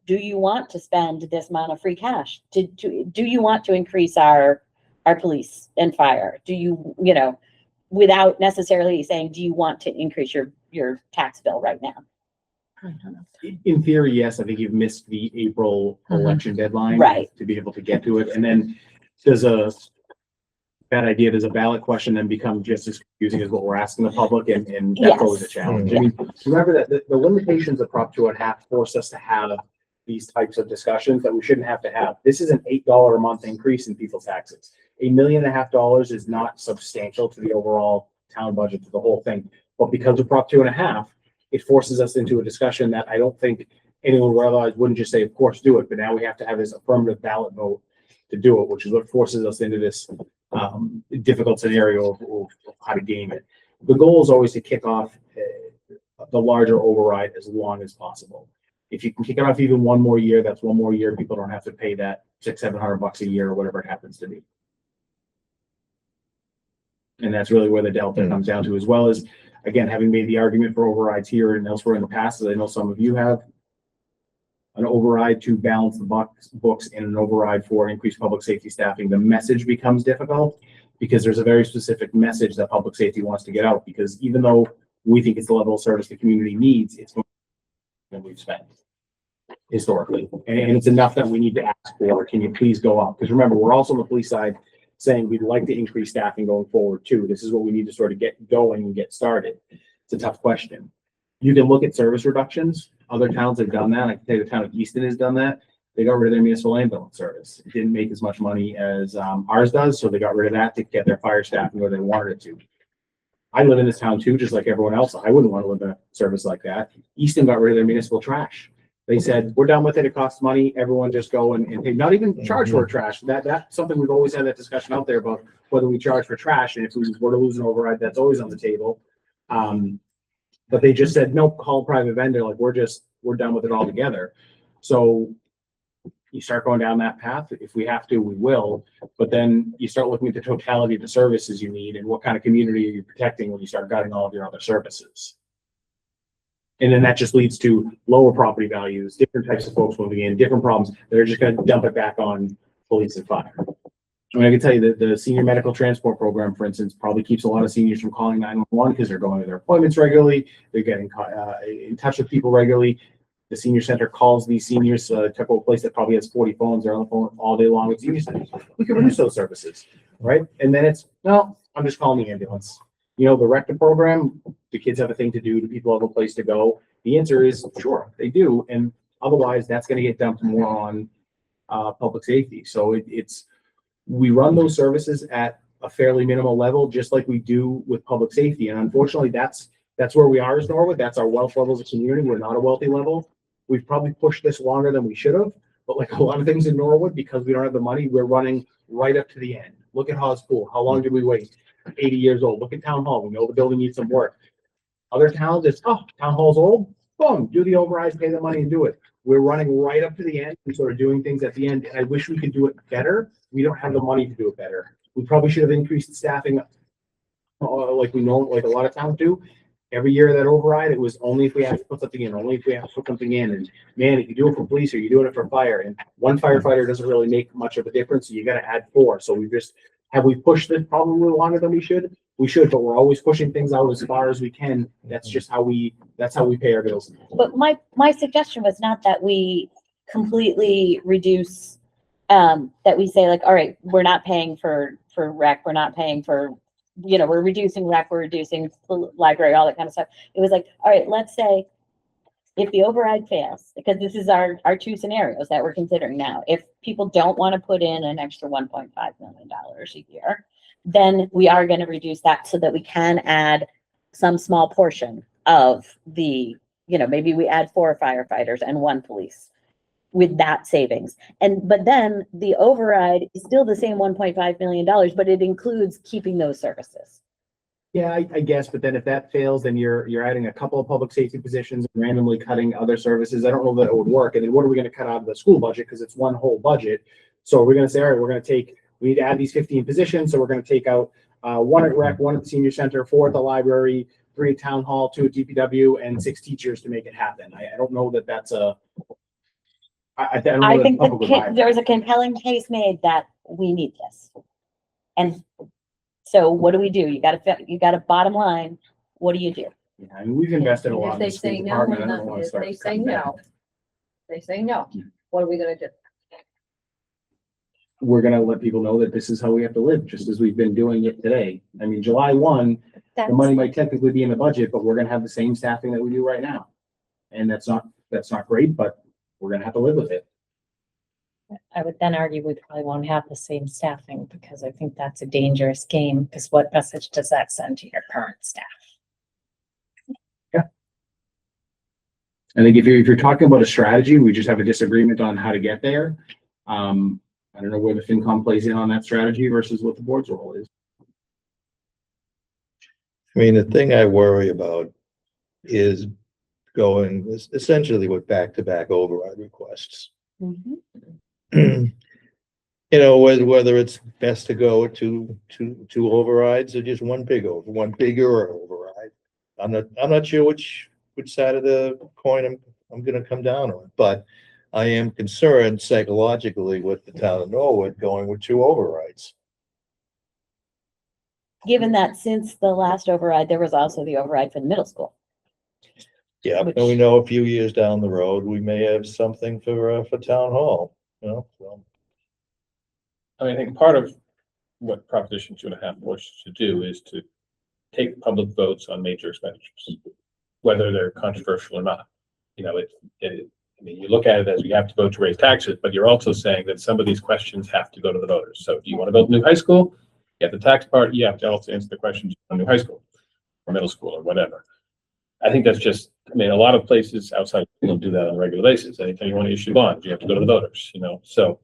do you want to spend this amount of free cash? Do you want to increase our police and fire? Do you, without necessarily saying, do you want to increase your tax bill right now? I don't know. In theory, yes, I think you've missed the April election deadline. Right. To be able to get to it. And then does a ballot question then become just as confusing as what we're asking the public? And that's Yes. always a challenge. I mean, remember that the limitations of Prop 2.5 force us to have these types of discussions that we shouldn't have to have. This is an $8 a month increase in people's taxes. $1.5 million is not substantial to the overall town budget, to the whole thing. But because of Prop 2.5, it forces us into a discussion that I don't think anyone would otherwise wouldn't just say, of course, do it. But now we have to have this affirmative ballot vote to do it, which is what forces us into this difficult scenario of how to game it. The goal is always to kick off the larger override as long as possible. If you can kick it off even one more year, that's one more year. People don't have to pay that $600-700 a year or whatever it happens to be. And that's really where the delta comes down to, as well as, again, having made the argument for overrides here and elsewhere in the past, as I know some of you have, an override to balance the books and an override for increased public safety staffing, the message becomes difficult because there's a very specific message that public safety wants to get out, because even though we think it's the level of service the community needs, it's more than we've spent historically. And it's enough that we need to ask for, can you please go up? Because remember, we're also on the police side saying we'd like to increase staffing going forward too. This is what we need to sort of get going and get started. It's a tough question. You can look at service reductions. Other towns have done that. I can tell you the town of Easton has done that. They got rid of their municipal ambulance service. It didn't make as much money as ours does, so they got rid of that to get their fire staffing where they wanted it to. I live in this town too, just like everyone else. I wouldn't want to live in a service like that. Easton got rid of their municipal trash. They said, we're done with it. It costs money. Everyone just go and pay, not even charge for trash. That's something we've always had that discussion out there about whether we charge for trash. And if we were to lose an override, that's always on the table. But they just said, nope, call a private vendor. Like we're done with it altogether. So you start going down that path. If we have to, we will. But then you start looking at the totality of the services you need and what kind of community are you protecting when you start gutting all of your other services. And then that just leads to lower property values, different types of folks moving in, different problems. They're just going to dump it back on police and fire. I mean, I can tell you that the senior medical transport program, for instance, probably keeps a lot of seniors from calling 911 because they're going to their appointments regularly. They're getting in touch with people regularly. The senior center calls these seniors, type of a place that probably has 40 phones. They're on the phone all day long with senior centers. We can reduce those services, right? And then it's, no, I'm just calling the ambulance. You know, the RECTA program, the kids have a thing to do, the people have a place to go. The answer is sure, they do. And otherwise, that's going to get dumped more on public safety. So we run those services at a fairly minimal level, just like we do with public safety. And unfortunately, that's where we are as Norwood. That's our wealth level as a community. We're not a wealthy level. We've probably pushed this longer than we should have. But like a lot of things in Norwood, because we don't have the money, we're running right up to the end. Look at Hawes Pool. How long did we wait? 80 years old. Look at Town Hall. We know the building needs some work. Other towns, it's, oh, Town Hall's old. Boom, do the override, pay the money and do it. We're running right up to the end and sort of doing things at the end. And I wish we could do it better. We don't have the money to do it better. We probably should have increased staffing like we know, like a lot of towns do. Every year that override, it was only if we have to put something in, only if we have to put something in. And man, if you do it for police or you're doing it for fire, and one firefighter doesn't really make much of a difference, so you got to add 4. So we've just Have we pushed this probably longer than we should? We should, but we're always pushing things out as far as we can. That's just how we pay our bills. But my suggestion was not that we completely reduce, that we say like, all right, we're not paying for rec, we're not paying for, we're reducing rec, we're reducing the library, all that kind of stuff. It was like, all right, let's say if the override fails, because this is our two scenarios that we're considering now. If people don't want to put in an extra $1.5 million a year, then we are going to reduce that so that we can add some small portion of the, maybe we add 4 firefighters and 1 police with that savings. But then the override is still the same $1.5 million, but it includes keeping those services. Yeah, I guess, but then if that fails, then you're adding a couple of public safety positions, randomly cutting other services. I don't know that it would work. And then what are we going to cut out of the school budget? Because it's one whole budget. So we're going to say, all right, we need to add these 15 positions. So we're going to take out 1 at rec, 1 at the senior center, 4 at the library, 3 at town hall, 2 at DPW, and 6 teachers to make it happen. I don't know that that's a. I don't know I that think the public would buy there was a compelling case made that we need this. And so what do? You got a bottom line. What do you do? Yeah, I mean, we've invested a And lot if in they the school say no, department. I don't want to if start they say cutting back. no, they say no, what are we gonna do? We're gonna let people know that this is how we have to live, just as we've been doing it today. I mean, July 1, the money might technically be in the budget, but we're gonna have the same staffing that we do right now. And that's not great, but we're gonna have to live with it. I would then argue we probably won't have the same staffing because I think that's a dangerous game because what message does that send to your current staff? I think if you're talking about a strategy, we just have a disagreement on how to get there. I don't know where the FinCom plays in on that strategy versus what the board's role is. I mean, the thing I worry about is going essentially with back-to-back override requests. Whether it's best to go to two overrides or just one bigger override. I'm not sure which side of the coin I'm gonna come down on, but I am concerned psychologically with the town of Norwood going with 2 overrides. Given that since the last override, there was also the override for the middle school. Yeah, and we know a few years down the road, we may have something for town hall, so. I mean, I think part of what Proposition 2.5 forces to do is to take public votes on major expenditures, whether they're controversial or not. I mean, you look at it as we have to vote to raise taxes, but you're also saying that some of these questions have to go to the voters. So do you want to build a new high school? You have the tax part, you have to also answer the questions on new high school or middle school or whatever. I think that's just, I mean, a lot of places outside don't do that on a regular basis. Anytime you want to issue bonds, you have to go to the voters, so,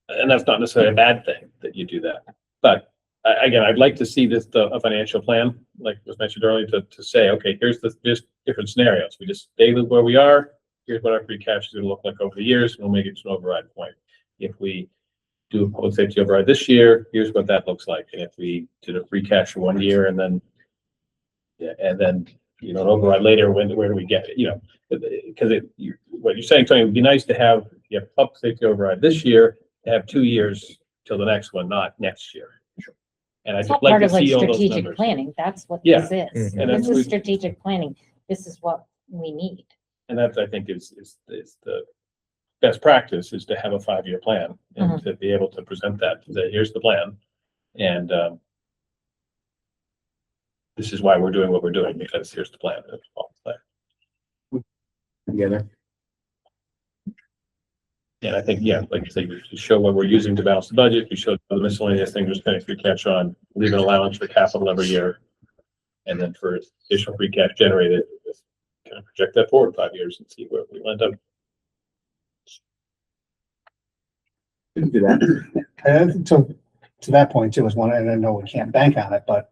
and that's not necessarily a bad thing that you do that. But again, I'd like to see a financial plan, like was mentioned earlier, to say, okay, here's different scenarios. We just stay with where we are. Here's what our free cash is going to look like over the years. And we'll make it to an override point. If we do a public safety override this year, here's what that looks like. And if we did a free cash for 1 year and then an override later, where do we get it? Because what you're saying, Tony, it would be nice to have public safety override this year, to have 2 years till the next one, not next year. And I It's just all like part to of like see all those strategic numbers. planning. That's what Yeah. this is. Mhm. And This that's is we- strategic planning. This is what we need. And that, I think, is the best practice, is to have a 5-year plan and to be able to present that, to say, here's the plan. And this is why we're doing what we're doing, because here's the plan. That's all the plan. Together. And I think, like you say, you show what we're using to balance the budget, you show the miscellaneous things we're spending free cash on, leave an allowance for capital every year. And then for additional free cash generated, just kind of project that forward 5 years and see where we end up. We can do that. And to that point too, is one, and I know we can't bank on it, but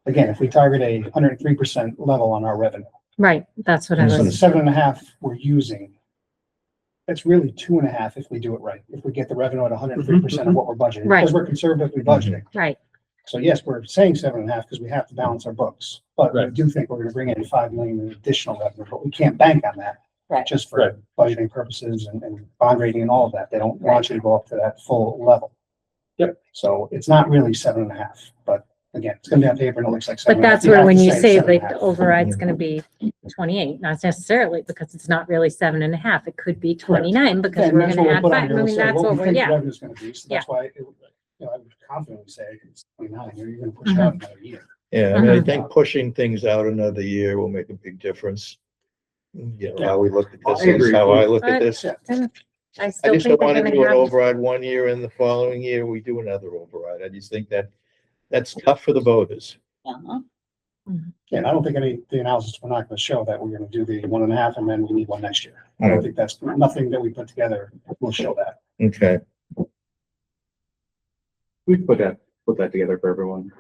again, if we target 103% level on our revenue, Right, that's what I so the was, 7.5 we're using, that's really 2.5 if we do it right. If we get the revenue at 103% of what we're budgeting, Right. because we're conservatively budgeting. right. So yes, we're saying 7.5 because we have to balance our books, but we Right. do think we're gonna bring in 5 million in additional revenue, but we can't bank on that. Right. Just Right. for budgeting purposes and bond rating and all of that. They don't want you to go up to that full level. Yep. So it's not really 7.5, but again, it's gonna be on paper and it looks like 7.5. But that's You where have when to you say it's that 7.5. the override's gonna be 28, not necessarily because it's not really 7.5. It could be 29 because And we're that's gonna what we'll add put on five. here. I We'll mean, say that's what what we we're, think yeah. revenue's gonna be. So that's why, I would confidently say it's 29, you're gonna push it out another year. Yeah, I mean, I Mhm. think pushing things out another year will make a big difference. You know, how we look at I this, is agree. how I look at But this. then I I still just think don't we're want to do gonna an have, override one year and the following year we do another override. I just think that that's tough for the voters. Uh-huh. Yeah, and I don't think the analysis, we're not gonna show that we're gonna do the 1.5 and then we need one next year. I don't think that's, nothing that we put together will show that. Okay. We put that together for everyone.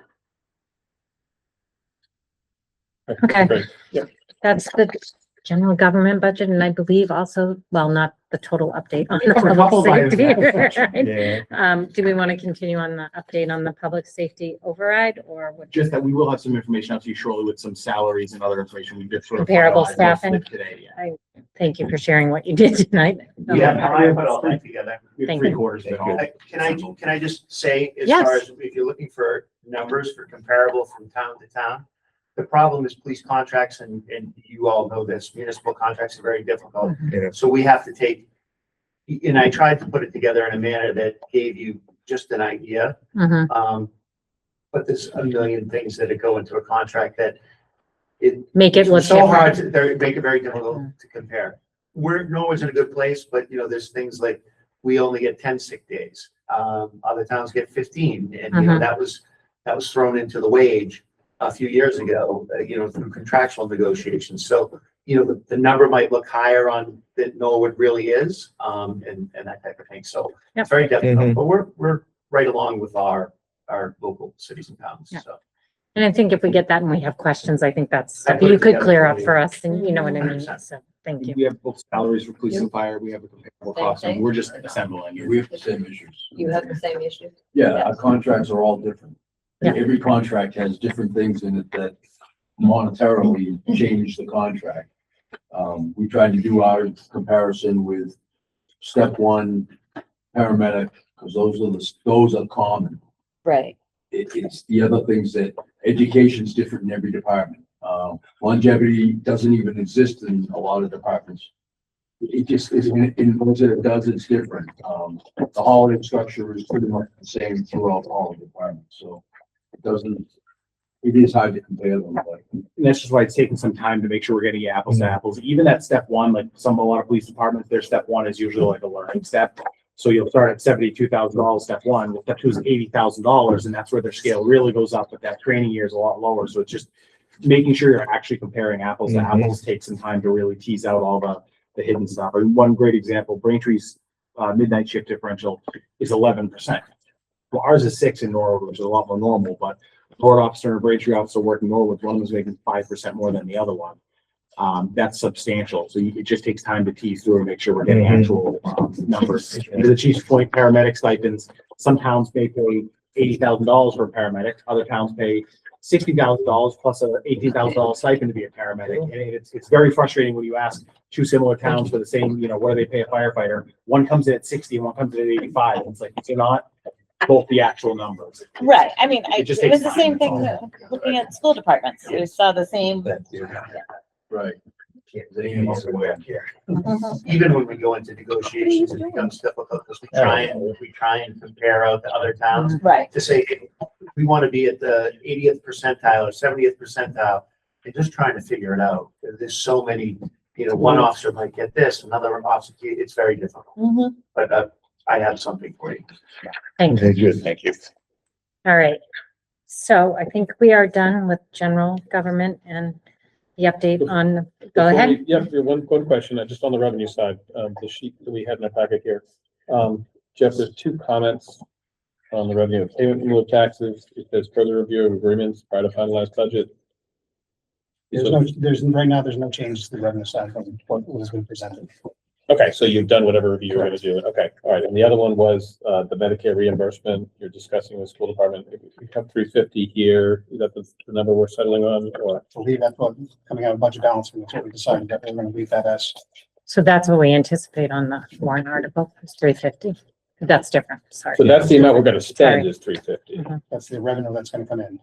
Okay. Great. Yep. that's the general government budget, and I believe also, well, not the total update on the Cover a couple of public items, safety. yeah. right? Yeah. Do we want to continue on the update on the public safety override or what? Just that we will have some information out to you shortly with some salaries and other information. We just sort of Comparable finalized most of staffing. it today. Yeah. Thank you for sharing what you did tonight. Yeah, I put all that together. We have Thank 3/4 of it all. Can I just say, as Yes. far as if you're looking for numbers for comparable from town to town, the problem is police contracts, and you all know this, municipal contracts are very difficult. Yeah. So we have to take, and I tried to put it together in a manner that gave you just an idea. Mhm. But there's a million things that go into a contract that Make it look it's so hard different. to, make it very difficult to compare. Norwood's in a good place, but there's things like, we only get 10 sick days. Other towns get 15, and Mhm. that was thrown into the wage a few years ago, through contractual negotiations. So, the number might look higher on that Norwood really is, and that type of thing. So Yep. it's very difficult, Mhm. but we're right along with our local cities and towns, Yeah. so. And I think if we get that and we have questions, I think that's, I put you it could together clear for up you. for us and you know what I mean. 100%. So, thank you. We have both salaries for police and fire. We have a comparable cost, and we're just assembling. We have the same issues. You have the same issue? Yeah, our contracts are all different. Yeah. Every contract has different things in it that monetarily change the contract. We tried to do our comparison with step one paramedic, because those are common. Right. It's the other things that education's different in every department. Longevity doesn't even exist in a lot of departments. It just isn't, in those that it does, it's different. The holiday structure is pretty much the same throughout all the departments, so it is hard to compare them, but. And that's just why it's taking some time to make sure we're getting apples to apples. Even at step one, like a lot of police departments, their step one is usually like a learning step. So you'll start at $72,000 step one, step two is $80,000, and that's where their scale really goes up, but that training year is a lot lower. So it's just making sure you're actually comparing apples to apples takes some time to really tease out all the hidden stuff. And one great example, Braintree's midnight shift differential is 11%. Well, ours is 6 in Norwood, which is a lot more normal, but Norwood officer and a Braintree officer working Norwood, one was making 5% more than the other one. That's substantial. So it just takes time to tease through and make sure we're getting actual numbers. And to the chief's point, paramedic stipends, some towns may pay $80,000 for a paramedic, other towns pay $60,000 plus a $18,000 stipend to be a paramedic. And it's very frustrating when you ask two similar towns for the same, what do they pay a firefighter? One comes in at 60 and one comes in at 85. It's like, they're not both the actual numbers. Right. I mean, It just it was takes the time, same that's thing all. looking at school departments. We saw the same. Right. Mhm. Even when we go into negotiations, it becomes difficult because we try and compare out the other towns Right. to say, we want to be at the 80th percentile or 70th percentile. And just trying to figure it out. There's so many, one officer might get this, another officer, it's very difficult. Mhm. But I have something for you. Thank you. Okay, good, thank you. All right. So I think we are done with general government and the update on, go ahead. Yeah, one question, just on the revenue side, the sheet that we had in our packet here. Jeff, there's 2 comments on the revenue, payment in lieu of taxes. It says further review of agreements prior to finalized budget. Right now, there's no changes to the revenue side from what has been presented. Okay, so you've done whatever review you're gonna do. Okay, all right. And the other one was, the Medicare reimbursement you're discussing with school department. We have 350 here. Is that the number we're settling on, or? To leave that, coming out of budget balance, that's what we decided, that we're gonna leave that as. So that's what we anticipate on the warrant article, is 350. That's different, sorry. So that's the amount we're gonna spend Sorry. is 350. That's the revenue that's gonna come in.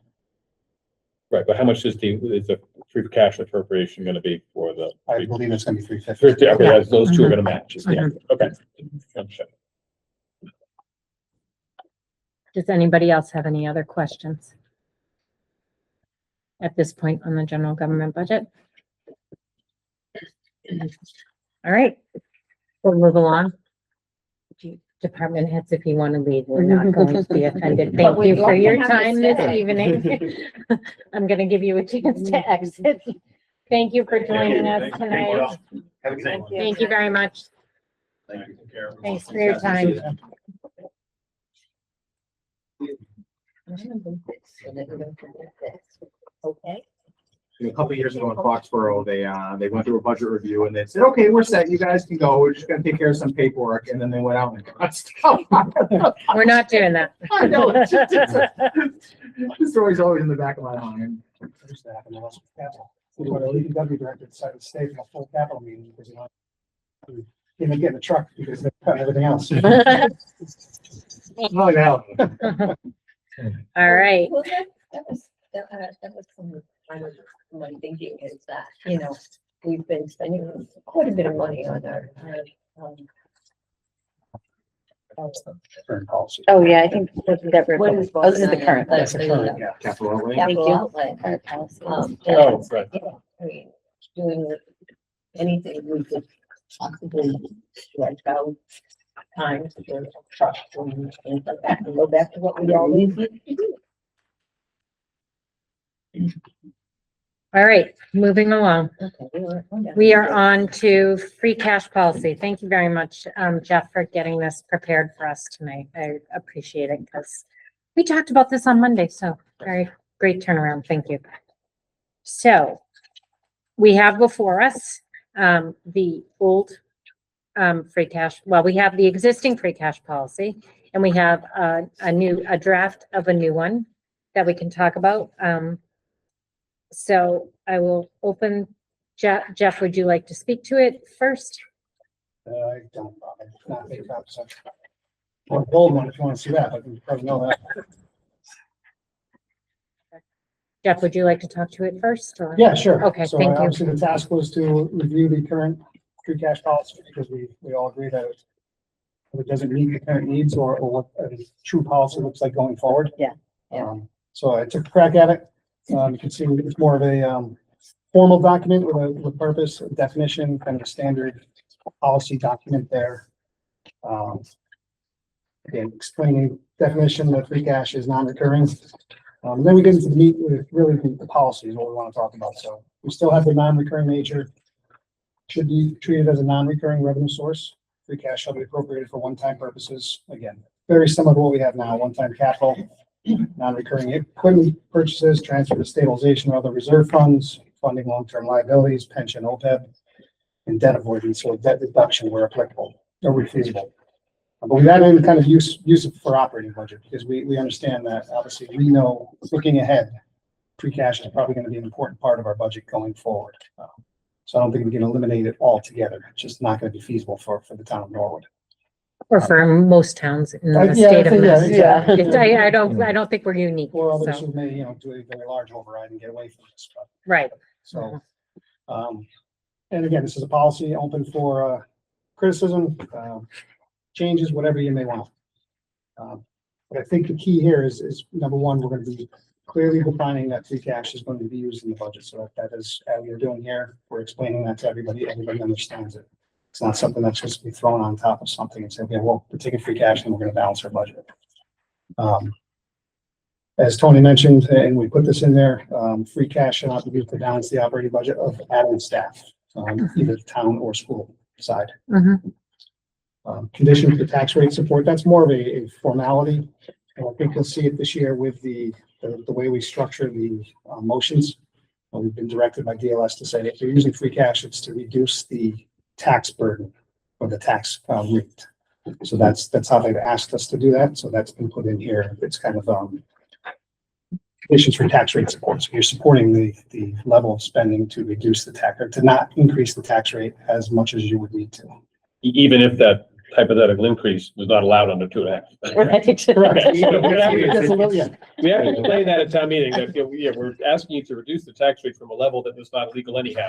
Right, but how much is the free cash appropriation gonna be for the? I believe it's gonna be 350. 350, okay, Yeah. those two are gonna match, yeah, okay. Gotcha. Does anybody else have any other questions? At this point on the general government budget? All right, we'll move along. Department heads, if you want to leave, we're not going to be offended. But Thank we'd you love for to your have you time this stay. evening. I'm gonna give you a chance to exit. Thank you for joining us tonight. Have a good night. Thank you very much. Thank you. Thanks for your time. Okay. A couple of years ago in Foxborough, they went through a budget review and they said, okay, we're set, you guys can go, we're just gonna take care of some paperwork, and then they went out and got stuff. We're not doing that. I know, it's just- this story's always in the back of my mind. It used to happen to us with capital. We were a DPW director decided to stay for a full capital meeting because, you know, we didn't get in the truck because they cut everything else. Not like that. All right, Well, that was some kind of my thinking is that, you know, we've been spending quite a bit of money on our Current policy. Oh, yeah, I think that we're, What is oh, this is the current. That's the current, yeah. Capital outlay. capital you. outlay. Current policy. And, Oh, right. you know, I mean, doing anything we could possibly stretch out time to do trucks and things like that, and go back to what we always used to do. all right, moving along. Okay, We are on to free cash policy. Thank you very much, Jeff, for getting this prepared for us tonight. I appreciate it because we talked about this on Monday, so very great turnaround. Thank you. So we have before us the old free cash, well, we have the existing free cash policy, and we have a draft of a new one that we can talk about. So I will open, Jeff, would you like to speak to it first? I don't, not make copies of. Or gold one, if you want to see that, I can probably know that. Jeff, would you like to talk to it first, or? Yeah, sure. Okay, So thank you. obviously the task was to review the current free cash policy because we all agree that it doesn't meet the current needs or what a true policy looks like going forward. Yeah, So I took a crack at it. You can see it's more of a formal document with a purpose, a definition, kind of a standard policy document there. Again, explaining definition that free cash is non-recurring. Then we get into the meat with really the policies, what we want to talk about. So we still have the non-recurring nature. Should be treated as a non-recurring revenue source. Free cash shall be appropriated for one-time purposes. Again, very similar to what we have now, one-time capital, non-recurring equipment purchases, transfer to stabilization or other reserve funds, funding long-term liabilities, pension, OPEB, and debt avoidance or debt reduction where applicable or where feasible. But we've added in kind of use it for operating budget because we understand that obviously we know looking ahead, free cash is probably going to be an important part of our budget going forward. So I don't think we can eliminate it altogether. It's just not going to be feasible for the town of Norwood. Or for most towns in the Yeah, state of yeah, Mass. exactly. It's- I don't think we're unique, Or others so, who may, do a very large override and get away from this stuff. right. So, and again, this is a policy open for criticism, changes, whatever you may want. But I think the key here is number one, we're going to be clearly defining that free cash is going to be used in the budget. So that is, as we're doing here, we're explaining that to everybody. Everybody understands it. It's not something that's just be thrown on top of something and say, okay, well, we're taking free cash and we're going to balance our budget. As Tony mentioned, and we put this in there, free cash should not be used to balance the operating budget of admin staff, either town or school side. Mhm. Conditions for tax rate support, that's more of a formality. And I think you'll see it this year with the way we structure the motions. We've been directed by DLS to say if you're using free cash, it's to reduce the tax burden or the tax rate. So that's how they've asked us to do that. So that's been put in here. It's kind of conditions for tax rate support. So you're supporting the level of spending to reduce the tax or to not increase the tax rate as much as you would need to. Even if that hypothetical increase was not allowed under 2.5. Correct. We have to- That's a little- yeah. We have to explain that at town meeting, that, yeah, we're asking you to reduce the tax rate from a level that was not legal anyhow.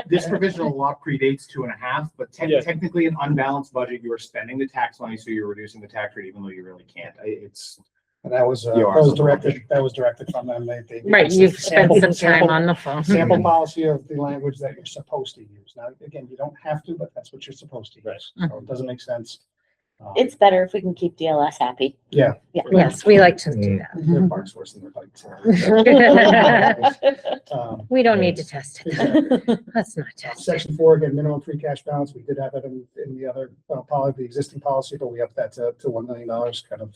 This provisional law predates 2.5, but Yeah. technically an unbalanced budget, you are spending the tax money, so you're reducing the tax rate even though you really can't. It's, And that was You are directed from them. They. Right, you've spent Sample- some time sample- on the phone. Sample policy of the language that you're supposed to use. Now, again, you don't have to, but that's what you're supposed to use. So it doesn't make sense. It's better if we can keep DLS happy. Yeah. Yes, we like to do that. Their park's worse than their bikes. We don't need to test it. Let's not test it. Section 4, again, minimum free cash balance. We did have it in the other, policy, the existing policy, but we upped that to $1 million, kind of,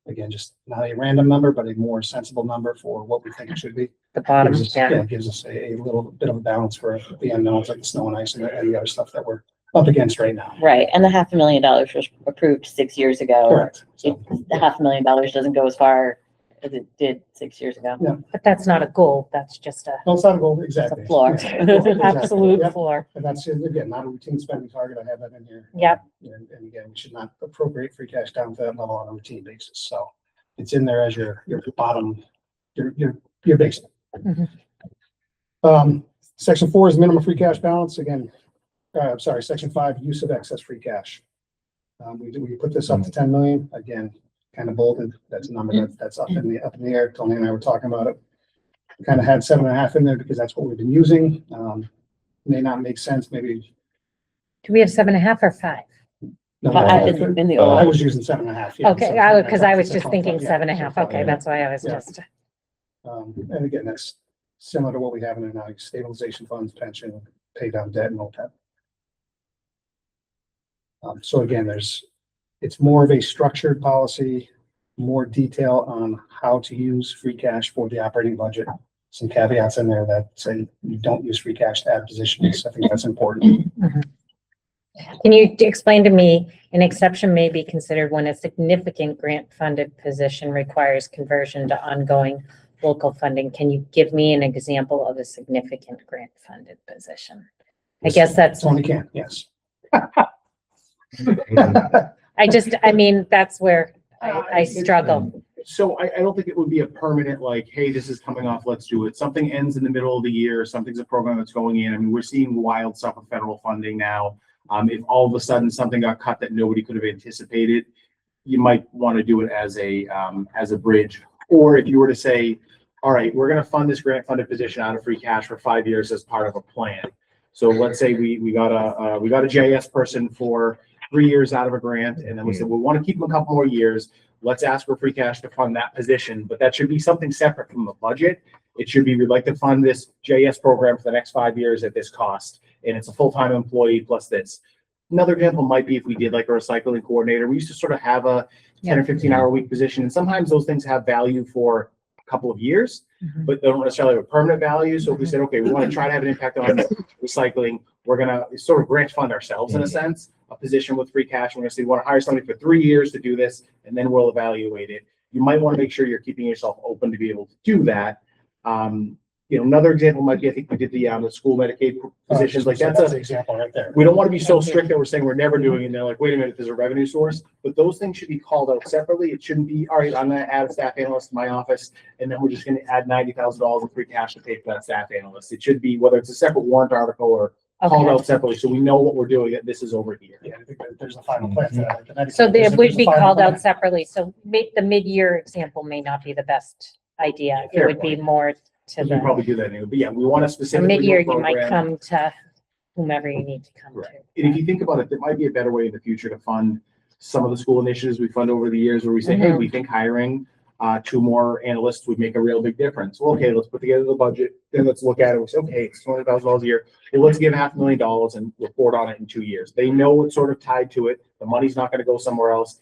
again, just not a random number, but a more sensible number for what we think it should be. The bottom, Gives us- yeah. It gives us a little bit of a balance for the unknowns, like the snow and ice and the other stuff that we're up against right now. Right, and the $500,000 was approved 6 years ago. Correct. It- So, The $500,000 doesn't go as far as it did 6 years ago. But that's not a goal, that's just a no, it's not a goal, It's exactly. a floor. Exactly. absolute Yep. floor. And that's, again, not a routine spending target. I have that in here. Yep. And again, we should not appropriate free cash down to that level on a routine basis. So it's in there as your bottom, your basic. Mhm. Section 4 is minimum free cash balance. Again, sorry, section 5, use of excess free cash. We put this up to 10 million, again, kind of bolded. That's a number that's up in the air. Tony and I were talking about it. We kind of had 7.5 in there because that's what we've been using. May not make sense, maybe. Do we have 7.5 or 5? No, In the I old, was using 7.5. yeah, Okay, so because I was just 7.5, thinking yeah, 7.5. so Okay, that's why I was Yeah. just, And again, that's similar to what we have in our stabilization funds, pension, pay down debt and OPEB. So again, it's more of a structured policy, more detail on how to use free cash for the operating budget. Some caveats in there that say you don't use free cash to add positions. I think that's important. can you explain to me, an exception may be considered when a significant grant-funded position requires conversion to ongoing local funding. Can you give me an example of a significant grant-funded position? I guess that's, Tony can, yes. I mean, that's where I struggle. So I don't think it would be a permanent, like, hey, this is coming off, let's do it. Something ends in the middle of the year, something's a program that's going in. I mean, we're seeing wild stuff with federal funding now. If all of a sudden something got cut that nobody could have anticipated, you might want to do it as a bridge. Or if you were to say, all right, we're going to fund this grant funded position out of free cash for 5 years as part of a plan. So let's say we got a JS person for 3 years out of a grant, and then we said, we want to keep them a couple more years. Let's ask for free cash to fund that position, but that should be something separate from the budget. It should be, we'd like to fund this JS program for the next 5 years at this cost, and it's a full-time employee plus this. Another example might be if we did like a recycling coordinator. We used to sort of have a 10 or 15 hour a week position, and sometimes those things have value for a couple of years, but they don't necessarily have a permanent value. So if we said, okay, we want to try to have an impact on recycling, we're going to sort of grant fund ourselves in a sense, a position with free cash. We're going to say, we want to hire somebody for 3 years to do this, and then we'll evaluate it. You might want to make sure you're keeping yourself open to be able to do that. Another example might be, I think we did the school Medicaid positions, like that's the example right there. we don't want to be so strict that we're saying we're never doing it. And they're like, wait a minute, there's a revenue source. But those things should be called out separately. It shouldn't be, all right, I'm going to add a staff analyst to my office, and then we're just going to add $90,000 in free cash to pay for that staff analyst. It should be, whether it's a separate warrant article or called Okay. out separately, so we know what we're doing, that this is over here. Yeah, I think that there's a final plan for that. So they There's a would be final called plan. out separately. So the mid-year example may not be the best idea. It Fair would be point. more to We can the, probably do that anyway. But yeah, we want to the specifically. mid-year, do a you might program. come to whomever you need to come to. Right. And if you think about it, there might be a better way in the future to fund some of the school initiatives we fund over the years where we say, hey, we think hiring 2 more analysts would make a real big difference. Well, okay, let's put together the budget, then let's look at it. We say, okay, it's $20,000 a year. Well, let's give $500,000 and report on it in 2 years. They know it's sort of tied to it. The money's not going to go somewhere else.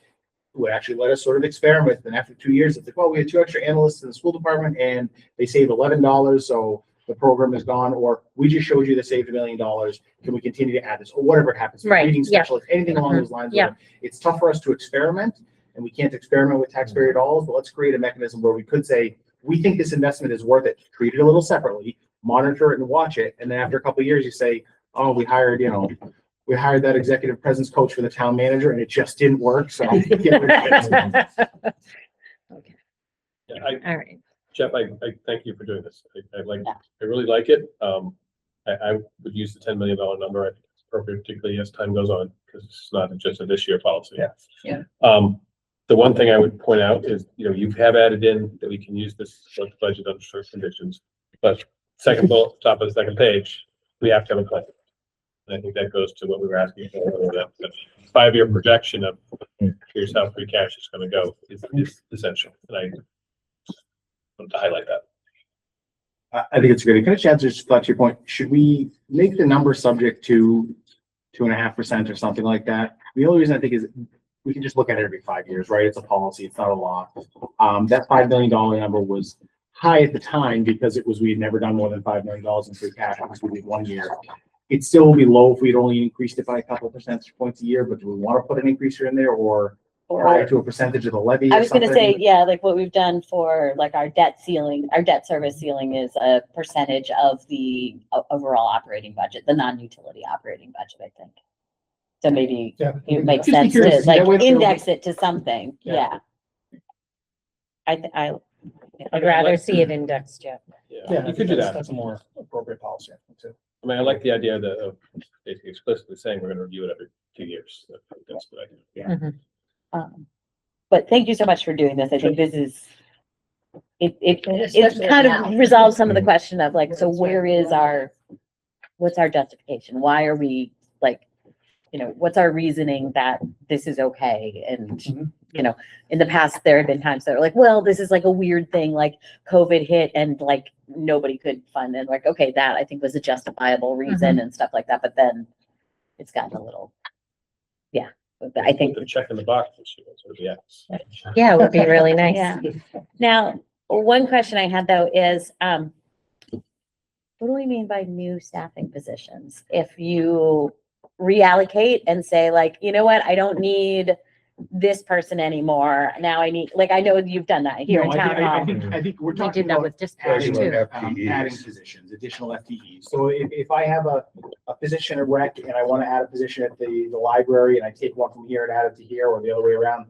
Would actually let us sort of experiment. Then after 2 years, it's like, well, we had 2 extra analysts in the school department and they save $11. So the program is gone, or we just showed you they saved $1 million. Can we continue to add this, or whatever it happens? Right, Reading yeah. specialists, anything along those lines. Yeah. It's tough for us to experiment, and we can't experiment with taxpayer dollars, but let's create a mechanism where we could say, we think this investment is worth it. Treat it a little separately, monitor it and watch it. And then after a couple of years, you say, oh, we hired, We hired that executive presence coach for the town manager and it just didn't work, so. I'm gonna get rid of it. Yeah, All right. Jeff, I thank you for doing this. Yeah. I really like it. I would use the $10 million number. I think it's appropriate, particularly as time goes on, because it's not just a this year policy. Yeah. The one thing I would point out is, you have added in that we can use this budget under certain conditions, but second bullet, top of the second page, we have to have a plan. And I think that goes to what we were asking for, that 5-year projection of here's how free cash is going to go is essential. And I want to highlight that. I think it's great. Kind of, Chad, just thought to your point, should we make the number subject to 2.5% or something like that? The only reason I think is we can just look at it every 5 years, right? It's a policy, it's not a law. That $5 million number was high at the time because we had never done more than $5 million in free cash because we did 1 year. It still will be low if we'd only increased it by a couple of percentage points a year, but do we want to put an increaser in there or tie it to a percentage of the levy? I was gonna say, yeah, like what we've done for like our debt ceiling, our debt service ceiling is a percentage of the overall operating budget, the non-utility operating budget, I think. So maybe Yeah. it makes Just be sense curious to to see that like way it's gonna index it to something, Yeah. yeah. I'd rather see it indexed, Jeff. Yeah, you could do that. That's a more appropriate policy, I think, too. I mean, I like the idea of basically explicitly saying we're going to review it every 2 years. That's a good idea. But thank you so much for doing this. I think this is, it Especially kind now. of resolves some of the question of like, so where is what's our justification? Why are we like, what's our reasoning that this is okay? And, in the past, there have been times that are like, well, this is like a weird thing, like COVID hit and like nobody could fund and like, okay, that I think was a justifiable reason and stuff like that. But then it's gotten a little, I think. Put the check in the box this year, sort of the X. Yeah, it would be really nice. Yeah. Now, one question I had though is, what do we mean by new staffing positions? If you reallocate and say like, you know what, I don't need this person anymore. Now I need, like, I know you've done that here in No, town hall. I think we're We talking did that about with dispatch adding, too. adding positions, additional FTEs. So if I have a position at rec and I want to add a position at the library and I take one from here and add it to here or the other way around,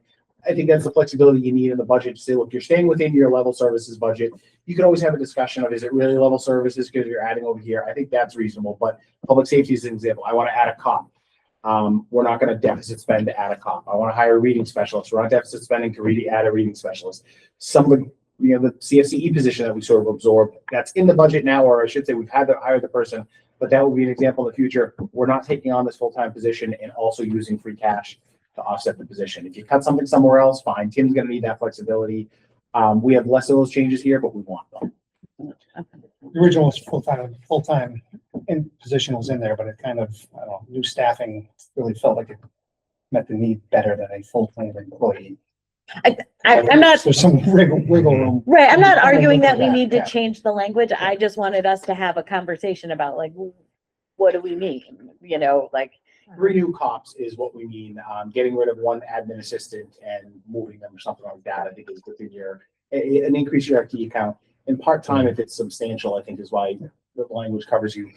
I think that's the flexibility you need in the budget to say, look, you're staying within your level services budget. You can always have a discussion of, is it really level services because you're adding over here? I think that's reasonable, but public safety is an example. I want to add a cop. We're not going to deficit spend to add a cop. I want to hire a reading specialist. We're not deficit spending to add a reading specialist. Some of the CFCE position that we sort of absorbed, that's in the budget now, or I should say we've had to hire the person, but that will be an example in the future. We're not taking on this full-time position and also using free cash to offset the position. If you cut something somewhere else, fine. Tim's going to need that flexibility. We have less of those changes here, but we want them. The original was full-time in position was in there, but it kind of, I don't know, new staffing really felt like it met the need better than a full-time employee. I'm not, There's some wiggle room. right, I'm not arguing that we Yeah, need to yeah. change the language. I just wanted us to have a conversation about like, what do we mean? Like, 3 new cops is what we mean. Getting rid of 1 admin assistant and moving them or something like that, I think is within an increase your FTE count. And part-time, if it's substantial, I think is why the language covers you.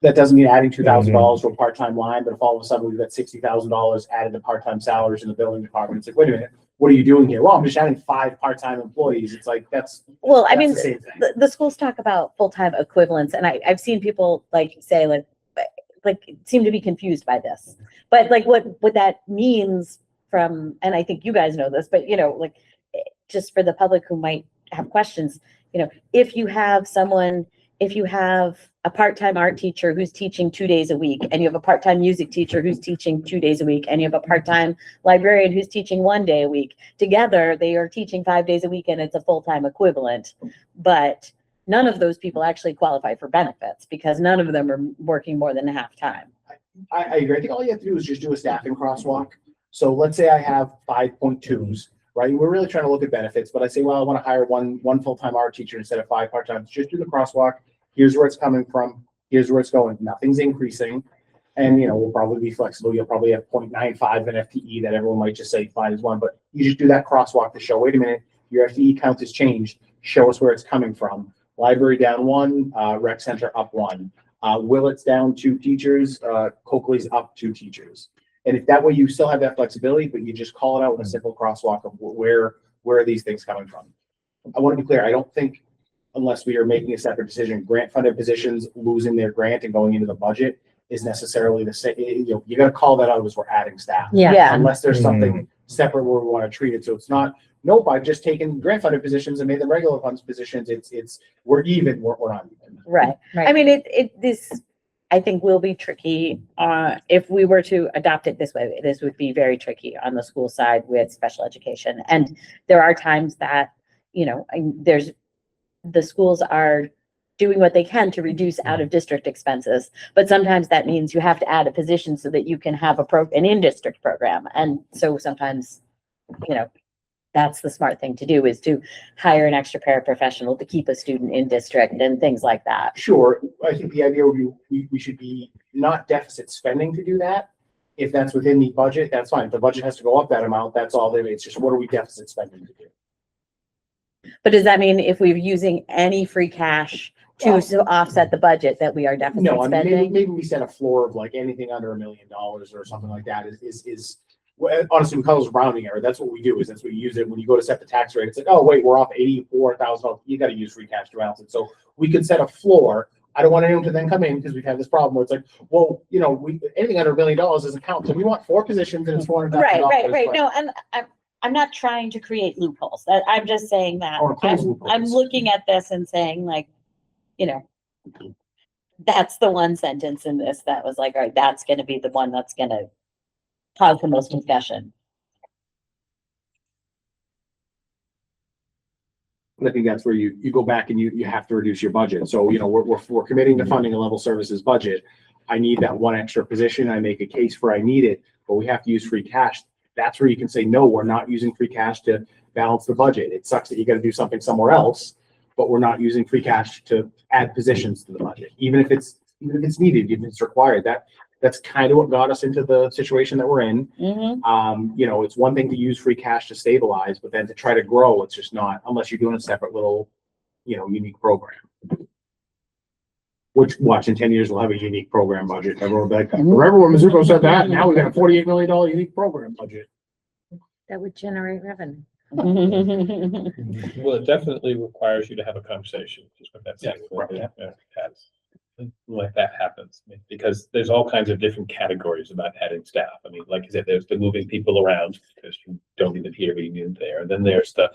That doesn't mean adding $2,000 to a part-time line, but if all of a sudden we've got $60,000 added to part-time salaries in the building department, it's like, wait a minute, what are you doing here? Well, I'm just adding 5 part-time employees. It's like, well, I that's mean, the same thing. the schools talk about full-time equivalents and I've seen people like say like seem to be confused by this, but like what that means from, and I think you guys know this, but like just for the public who might have questions, if you have a part-time art teacher who's teaching 2 days a week, and you have a part-time music teacher who's teaching 2 days a week, and you have a part-time librarian who's teaching 1 day a week, together they are teaching 5 days a week and it's a full-time equivalent. But none of those people actually qualify for benefits because none of them are working more than half time. I agree. I think all you have to do is just do a staffing crosswalk. So let's say I have 5.2s, right? We're really trying to look at benefits, but I say, well, I want to hire one full-time art teacher instead of 5 part-time. Just do the crosswalk. Here's where it's coming from. Here's where it's going. Nothing's increasing. And, we'll probably be flexible. You'll probably have 0.95 in FTE that everyone might just say fine as 1, but you just do that crosswalk to show, wait a minute, your FTE count has changed. Show us where it's coming from. Library down 1, rec center up 1. Willett's down 2 teachers, Coakley's up 2 teachers. And if that way you still have that flexibility, but you just call it out with a simple crosswalk of where are these things coming from? I want to be clear, I don't think unless we are making a separate decision, grant funded positions losing their grant and going into the budget is necessarily the same. You gotta call that out as we're adding staff. Yeah. Unless there's something separate where we want to treat it. So it's not, nope, I've just taken grant funded positions and made them regular funds positions. It's, we're even, we're not even. Right. I Right. mean, this, I think will be tricky. If we were to adopt it this way, this would be very tricky on the school side with special education. And there are times that, the schools are doing what they can to reduce out of district expenses. But sometimes that means you have to add a position so that you can have an in-district program. And so sometimes, that's the smart thing to do, is to hire an extra paraprofessional to keep a student in district and things like that. Sure, I think the idea would be, we should be not deficit spending to do that. If that's within the budget, that's fine. If the budget has to go up that amount, that's all there is. It's just, what are we deficit spending to do? But does that mean if we're using any free cash to offset the budget that we are deficit No, I mean, spending? maybe we set a floor of like anything under $1 million or something like that is well, honestly, we call this rounding error. That's what we do, is that's what you use it. When you go to set the tax rate, it's like, oh, wait, we're off $84,000. You got to use free cash to balance it. So we could set a floor. I don't want anyone to then come in, because we've had this problem where it's like, well, anything under $1 million doesn't count. So we want 4 positions and it's $400,000. Right. No, and I'm not trying to create loopholes. I'm just saying that Or close I'm loopholes. looking at this and saying like, that's the one sentence in this that was like, all right, that's gonna be the one that's gonna cause the most discussion. I think that's where you go back and you have to reduce your budget. So, we're committing to funding a level services budget. I need that one extra position. I make a case for I need it, but we have to use free cash. That's where you can say, no, we're not using free cash to balance the budget. It sucks that you got to do something somewhere else, but we're not using free cash to add positions to the budget, even if it's needed, even if it's required. That's kind of what got us into the situation that we're in. It's one thing to use free cash to stabilize, but then to try to grow, it's just not, unless you're doing a separate little, unique program. Which, watch, in 10 years, we'll have a unique program budget. Everyone will be like, remember when Mizuko said that? Now we got a $48 million unique program budget. That would generate revenue. Well, it definitely requires you to have a conversation, just what that's. Yeah, right. Like that happens, because there's all kinds of different categories about adding staff. I mean, like you said, there's the moving people around because you don't need them here, but you need them there. And then there's the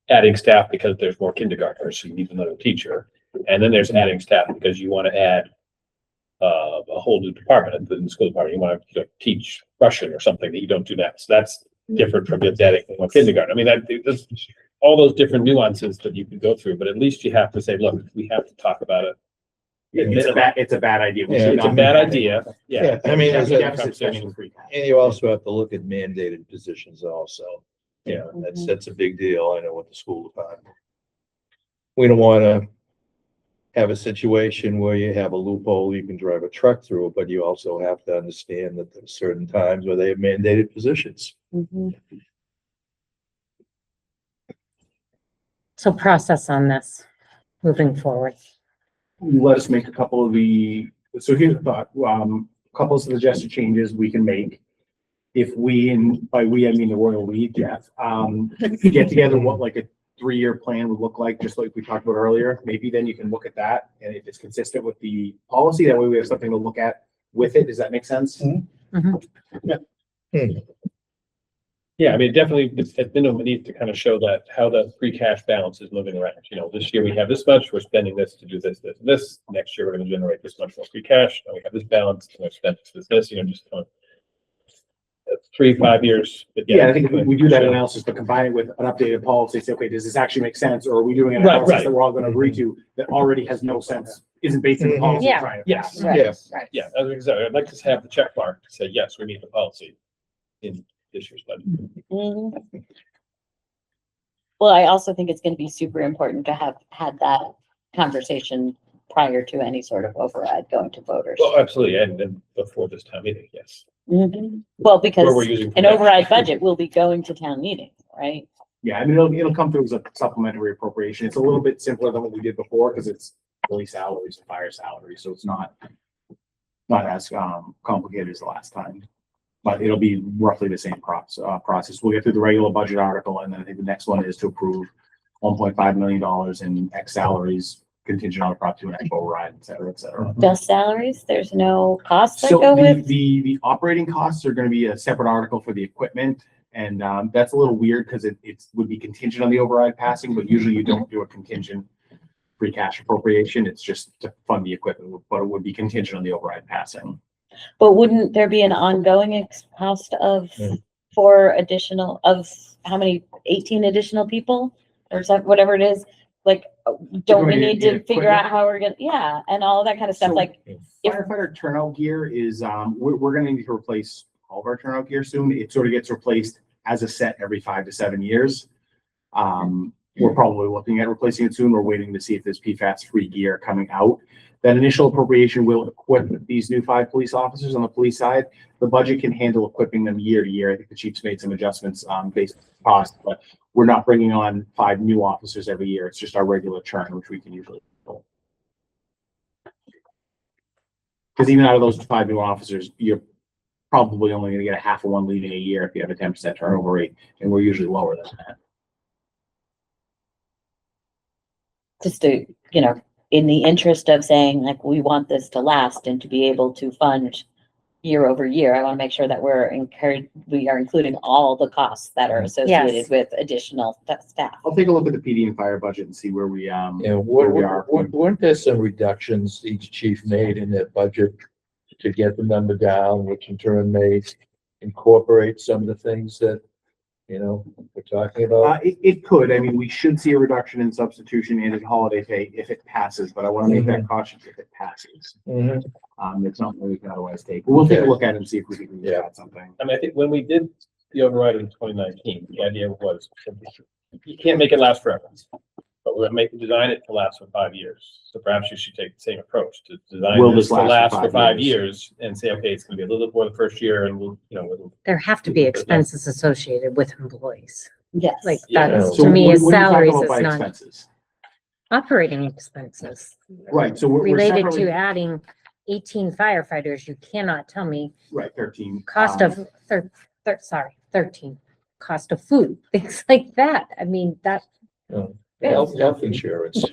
adding staff because there's more kindergartners, so you need another teacher. And then there's adding staff because you want to add a whole new department in the school department. You want to teach Russian or something that you don't do that. So that's different from just adding one kindergarten. I mean, there's all those different nuances that you could go through, but at least you have to say, look, we have to talk about it. It's a bad idea. Yeah, it's a bad idea. Yeah. I mean, That's there's a deficit spending with free cash. And you also have to look at mandated positions also. Yeah, that's a big deal. I know with the school department. We don't want to have a situation where you have a loophole you can drive a truck through, but you also have to understand that there's certain times where they have mandated positions. So process on this moving forward. Let us make a couple of so here's the thought, couple of suggested changes we can make. If we, and by we, I mean the royal we, Jeff, get together what like a 3-year plan would look like, just like we talked about earlier, maybe then you can look at that. And if it's consistent with the policy, that way we have something to look at with it. Does that make sense? Yeah, I mean, definitely, at minimum, it needs to kind of show that how the free cash balance is moving around. This year we have this much, we're spending this to do this, this, and this. Next year, we're going to generate this much more free cash. Now we have this balance, and we're spending this, just kind of 3-5 years. But Yeah, I think if we do that analysis, but combine it with an updated policy, say, okay, does this actually make sense? Or are we doing an analysis that we're all going to agree to that already has no sense, isn't based in the policy? Yeah. Trying to Yes. pass? Yeah, as exactly. I'd like to have the check mark to say, yes, we need the policy in this year's budget. Well, I also think it's gonna be super important to have had that conversation prior to any sort of override going to voters. Well, absolutely, and before this town meeting, yes. Well, because Where we're using. an override budget will be going to town meeting, right? Yeah, I mean, it'll come through as a supplementary appropriation. It's a little bit simpler than what we did before because it's police salaries and fire salaries, so it's not as complicated as the last time. But it'll be roughly the same process. We'll get through the regular budget article, and then I think the next one is to approve $1.5 million in X salaries contingent on a Prop 2 and override, et cetera, et cetera. Just salaries? There's no costs that So go the, with? the operating costs are gonna be a separate article for the equipment. And that's a little weird because it would be contingent on the override passing, but usually you don't do a contingent free cash appropriation. It's just to fund the equipment, but it would be contingent on the override passing. But wouldn't there be an ongoing cost of, for additional, of how many, 18 additional people? Or something, whatever it is, like, don't we mean need in to figure out how we're gonna, yeah, and all that kind of stuff, So- like, if, Firefighter turnout gear is, we're gonna need to replace all of our turnout gear soon. It sort of gets replaced as a set every 5 to 7 years. We're probably looking at replacing it soon. We're waiting to see if there's PFAS-free gear coming out. That initial appropriation will equip these new 5 police officers on the police side. The budget can handle equipping them year to year. I think the chief's made some adjustments, based on cost, but we're not bringing on 5 new officers every year. It's just our regular churn, which we can usually handle. Because even out of those 5 new officers, you're probably only gonna get a half of one leaving a year if you have a 10% turnover rate, and we're usually lower than that. just to, you know, in the interest of saying, like, we want this to last and to be able to fund year over year, I want to make sure that we are including all the costs that are associated Yes. with additional staff. I'll take a look at the PD and fire budget and see where we, Yeah, where we are. weren't there some reductions each chief made in their budget to get the number down, which in turn may incorporate some of the things that, you know, we're talking about? It could. I mean, we should see a reduction in substitution and in holiday pay if it passes, but I want to make that cautious if it passes. Mhm. It's not what we can otherwise take. We'll take a Okay. look at it and see if we can Yeah. add something. I mean, I think when we did the override in 2019, the idea was you can't make it last forever, but we're going to design it to last for 5 years. So perhaps you should take the same approach to design Will this this to last for last for 5 5 years and say, okay, it's going to be a little bit more the first year and we'll, you know, There have to be expenses associated with employees. Yes. Like Yeah. that's, So to me, what- is what are you talking salaries, about it's by not expenses? operating expenses. Right, so we're Related separately- to adding 18 firefighters, you cannot tell me Right, 13. cost of, 13, cost of food, things like that. I mean, that, Health insurance,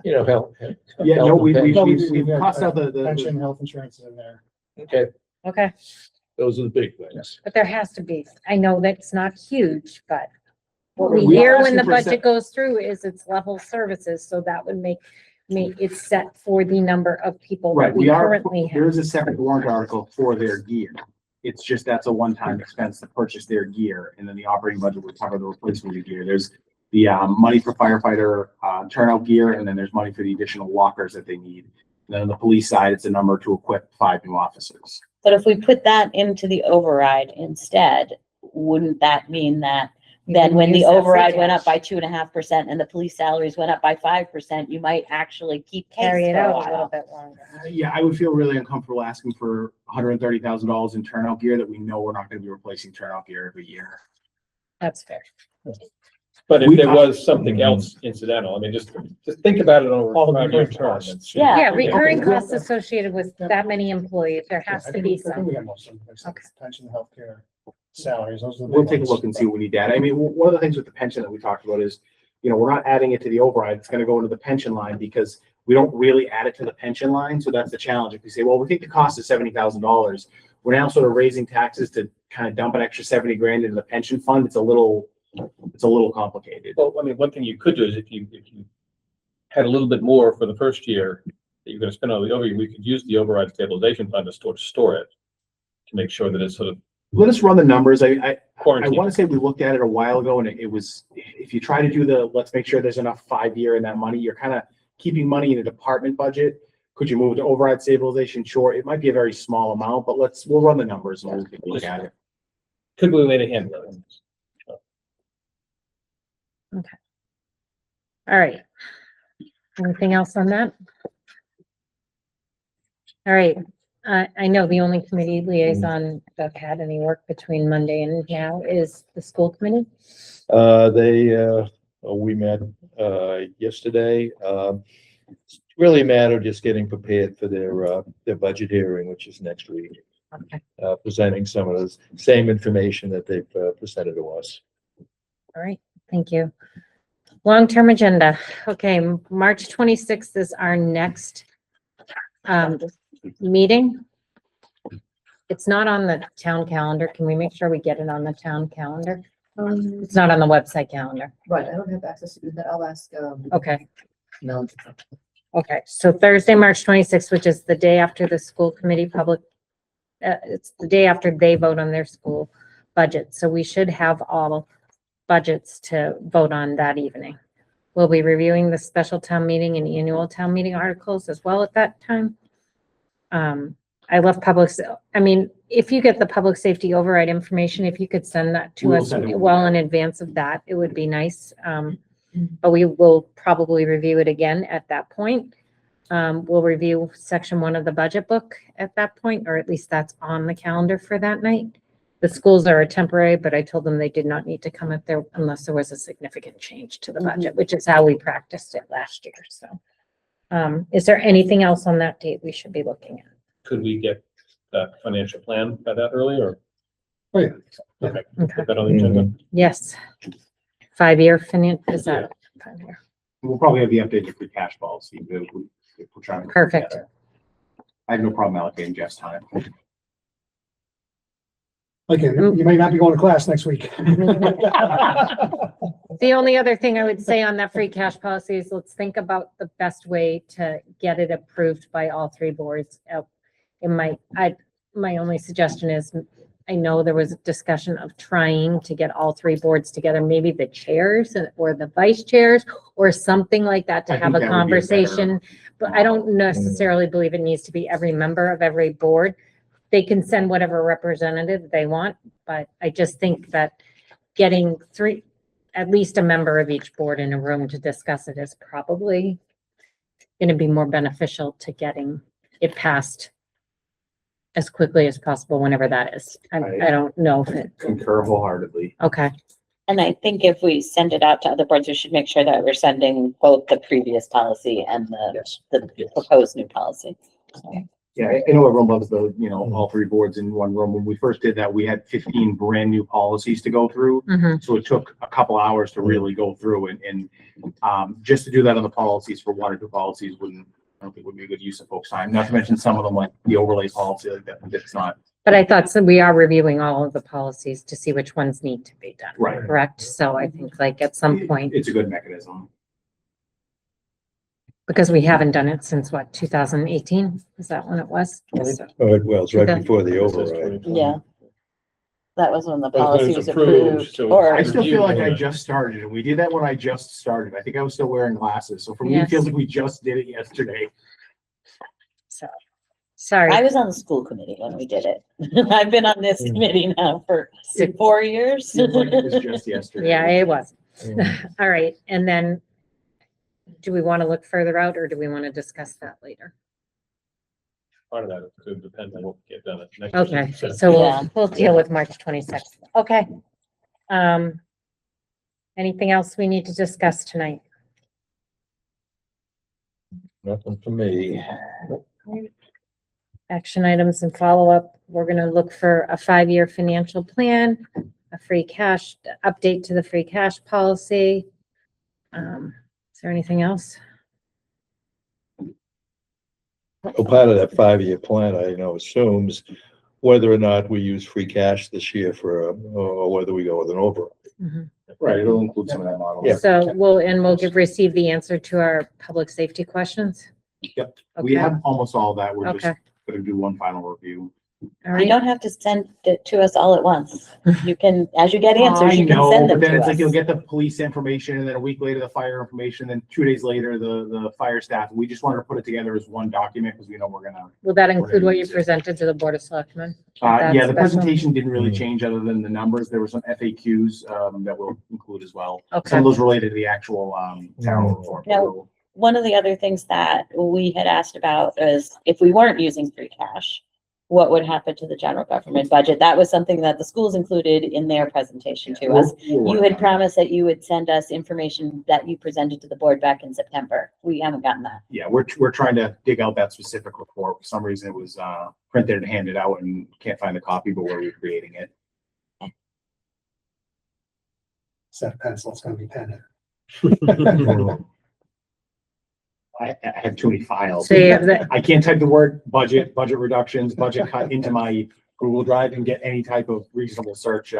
you know, health. Yeah, no, we've We've got, crossed out the, pension, health insurance is in there. Okay, okay, those are the big things. but there has to be, I know that's not huge, but what we We are hear when asking the for a budget goes through is it's level services, so that would make it set for the number of people right, that we we are, currently there have. is a separate warrant article for their gear. It's just that's a one-time expense to purchase their gear, and then the operating budget would cover the replacement of gear. There's the money for firefighter turnout gear, and then there's money for the additional walkers that they need. And then on the police side, it's a number to equip 5 new officers. But if we put that into the override instead, wouldn't that mean that You then can when the use that free override went up cash. by 2.5% and the police salaries went up by 5%, you might actually keep pace Carry it for a out a little while. bit longer. Yeah, I would feel really uncomfortable asking for $130,000 in turnout gear that we know we're not gonna be replacing turnout gear every year. That's fair. but if We- there was something else incidental, I mean, just think about it over All a the 5-year recurring term. costs. and see. Yeah. Yeah, Okay. recurring Okay. costs associated with that many employees, there has I to think be we- I think some. we got most of them. Like Okay. pension, healthcare, salaries, those are the. We'll big take a ones. look and see what we need to add. I mean, one of the things with the pension that we talked about is, you know, we're not adding it to the override. It's gonna go into the pension line because we don't really add it to the pension line. So that's the challenge. If we say, well, we think the cost is $70,000, we're now sort of raising taxes to kind of dump an extra 70 grand into the pension fund. It's a little complicated. Well, I mean, one thing you could do is if you had a little bit more for the first year that you're gonna spend on the override, we could use the override stabilization fund to store it. To make sure that it's sort of Let us run the numbers. I quarantined. want to say we looked at it a while ago and it was, if you try to do let's make sure there's enough 5-year in that money, you're kind of keeping money in a department budget. Could you move it to override stabilization? Sure. It might be a very small amount, but we'll run the numbers and we'll take a look at it. Could be a way to handle it. All right. Anything else on that? All right, I know the only committee liaison that had any work between Monday and now is the school committee. We met, yesterday. It's really a matter of just getting prepared for their budget hearing, which is next week. Okay, Presenting some of the same information that they've presented to us. all right, thank you. Long-term agenda. Okay, March 26th is our next meeting. It's not on the town calendar. Can we make sure we get it on the town calendar? It's not on the website calendar. Right, I don't have access to that. I'll ask, Okay, Mel. okay. So Thursday, March 26th, which is the day after the school committee public, it's the day after they vote on their school budget. So we should have all budgets to vote on that evening. We'll be reviewing the special town meeting and annual town meeting articles as well at that time. I love I mean, if you get the public safety override information, if you could send that to We will us send it. well in advance of that, it would be nice. But we will probably review it again at that point. We'll review section 1 of the budget book at that point, or at least that's on the calendar for that night. The schools are temporary, but I told them they did not need to come up there unless there was a significant change to the budget, which is how we practiced it last year. So, is there anything else on that date we should be looking at? Could we get the financial plan by that early or? Oh, yeah. Okay, Okay. put that on the agenda. Yes. 5-year is that 5-year? We'll probably have the updated free cash policy. If we're trying to. Perfect. I have no problem allocating Jeff's time. Okay, you may not be going to class next week. The only other thing I would say on that free cash policy is let's think about the best way to get it approved by all 3 boards. My only suggestion is, I know there was a discussion of trying to get all 3 boards together, maybe the chairs or the vice chairs or something like that to I have think a that would be a better conversation. But I don't necessarily believe it needs to be every member of every board. They can send whatever representative they want, but I just think that getting at least a member of each board in a room to discuss it is probably going to be more beneficial to getting it passed as quickly as possible, whenever that is. I don't know if it, Concur wholeheartedly. okay, And I think if we send it out to other boards, we should make sure that we're sending both the previous policy and the proposed new policy. Yeah, I know everyone loves all 3 boards in one room. When we first did that, we had 15 brand new policies to go through. Mhm. So it took a couple hours to really go through and just to do that on the policies for 1 or 2 policies I don't think would be a good use of folks' time. Not to mention some of them like the overlay policy, like that's not. but I thought so we are reviewing all of the policies to see which ones need to be done. Right. Correct? So I think like at some point, It's a good mechanism. because we haven't done it since what, 2018? Is that when it was? So- Well, it's right before the override. Yeah. That was when the That was when it policy was was approved, approved, so or I still feel like I Yeah. just started and we did that when I just started. I think I was still wearing glasses. So for me, it Yes. feels like we just did it yesterday. So, sorry. I was on the school committee when we did it. I've been on this committee now for 4 years. Seems like it was just yesterday. Yeah, it was. All right, and then do we want to look further out or do we want to discuss that later? Part of that could depend on what we get done at next. Okay, session. so Yeah. we'll deal with March 26th. Okay. Anything else we need to discuss tonight? Nothing for me. Action items and follow-up. We're gonna look for a 5-year financial plan, a free cash, update to the free cash policy. Is there anything else? Well, part of that 5-year plan, I know, assumes whether or not we use free cash this year or whether we go with an override. Mhm. Right, it'll include some of that model. Yeah. So we'll receive the answer to our public safety questions? Yep. We Okay. have almost all that. We're just Okay, gonna do one final review. all You right. don't have to send it to us all at once. You can, as you get I answers, you can know, send but them then to it's like you'll us. get the police information and then a week later the fire information, then 2 days later the fire staff. We just wanted to put it together as one document because we know we're gonna. Will that include what you presented to the Board of Selectmen? Yeah, That's the special? presentation didn't really change other than the numbers. There were some FAQs that we'll include as well. Some Okay, of those related to the actual town report. Now- One of the other things that we had asked about is if we weren't using free cash, what would happen to the general government budget. That was something that the schools included in their presentation to us. You had promised that you would send us information that you presented to the board back in September. We haven't gotten that. Yeah, we're trying to dig out that specific report. For some reason, it was printed and handed out and can't find the copy, but we're recreating it. Set pencil, it's gonna be pen. I have too many files. So you have the- I can't type the word budget reductions, budget cut into my Google Drive and get any type of reasonable search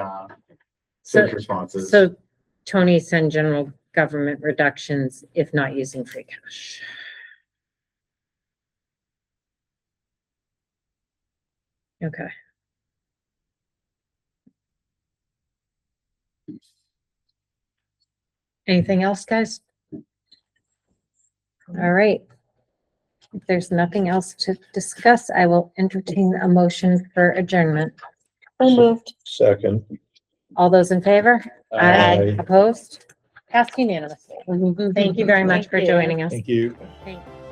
So, responses. so Tony send general government reductions if not using free cash. Okay. Anything else, guys? All right. If there's nothing else to discuss, I will entertain a motion for adjournment. So moved. Second. All those in favor? Aye. Opposed? Passed unanimously. Thank you very much Thank for you. joining us. Thank you. Thank you.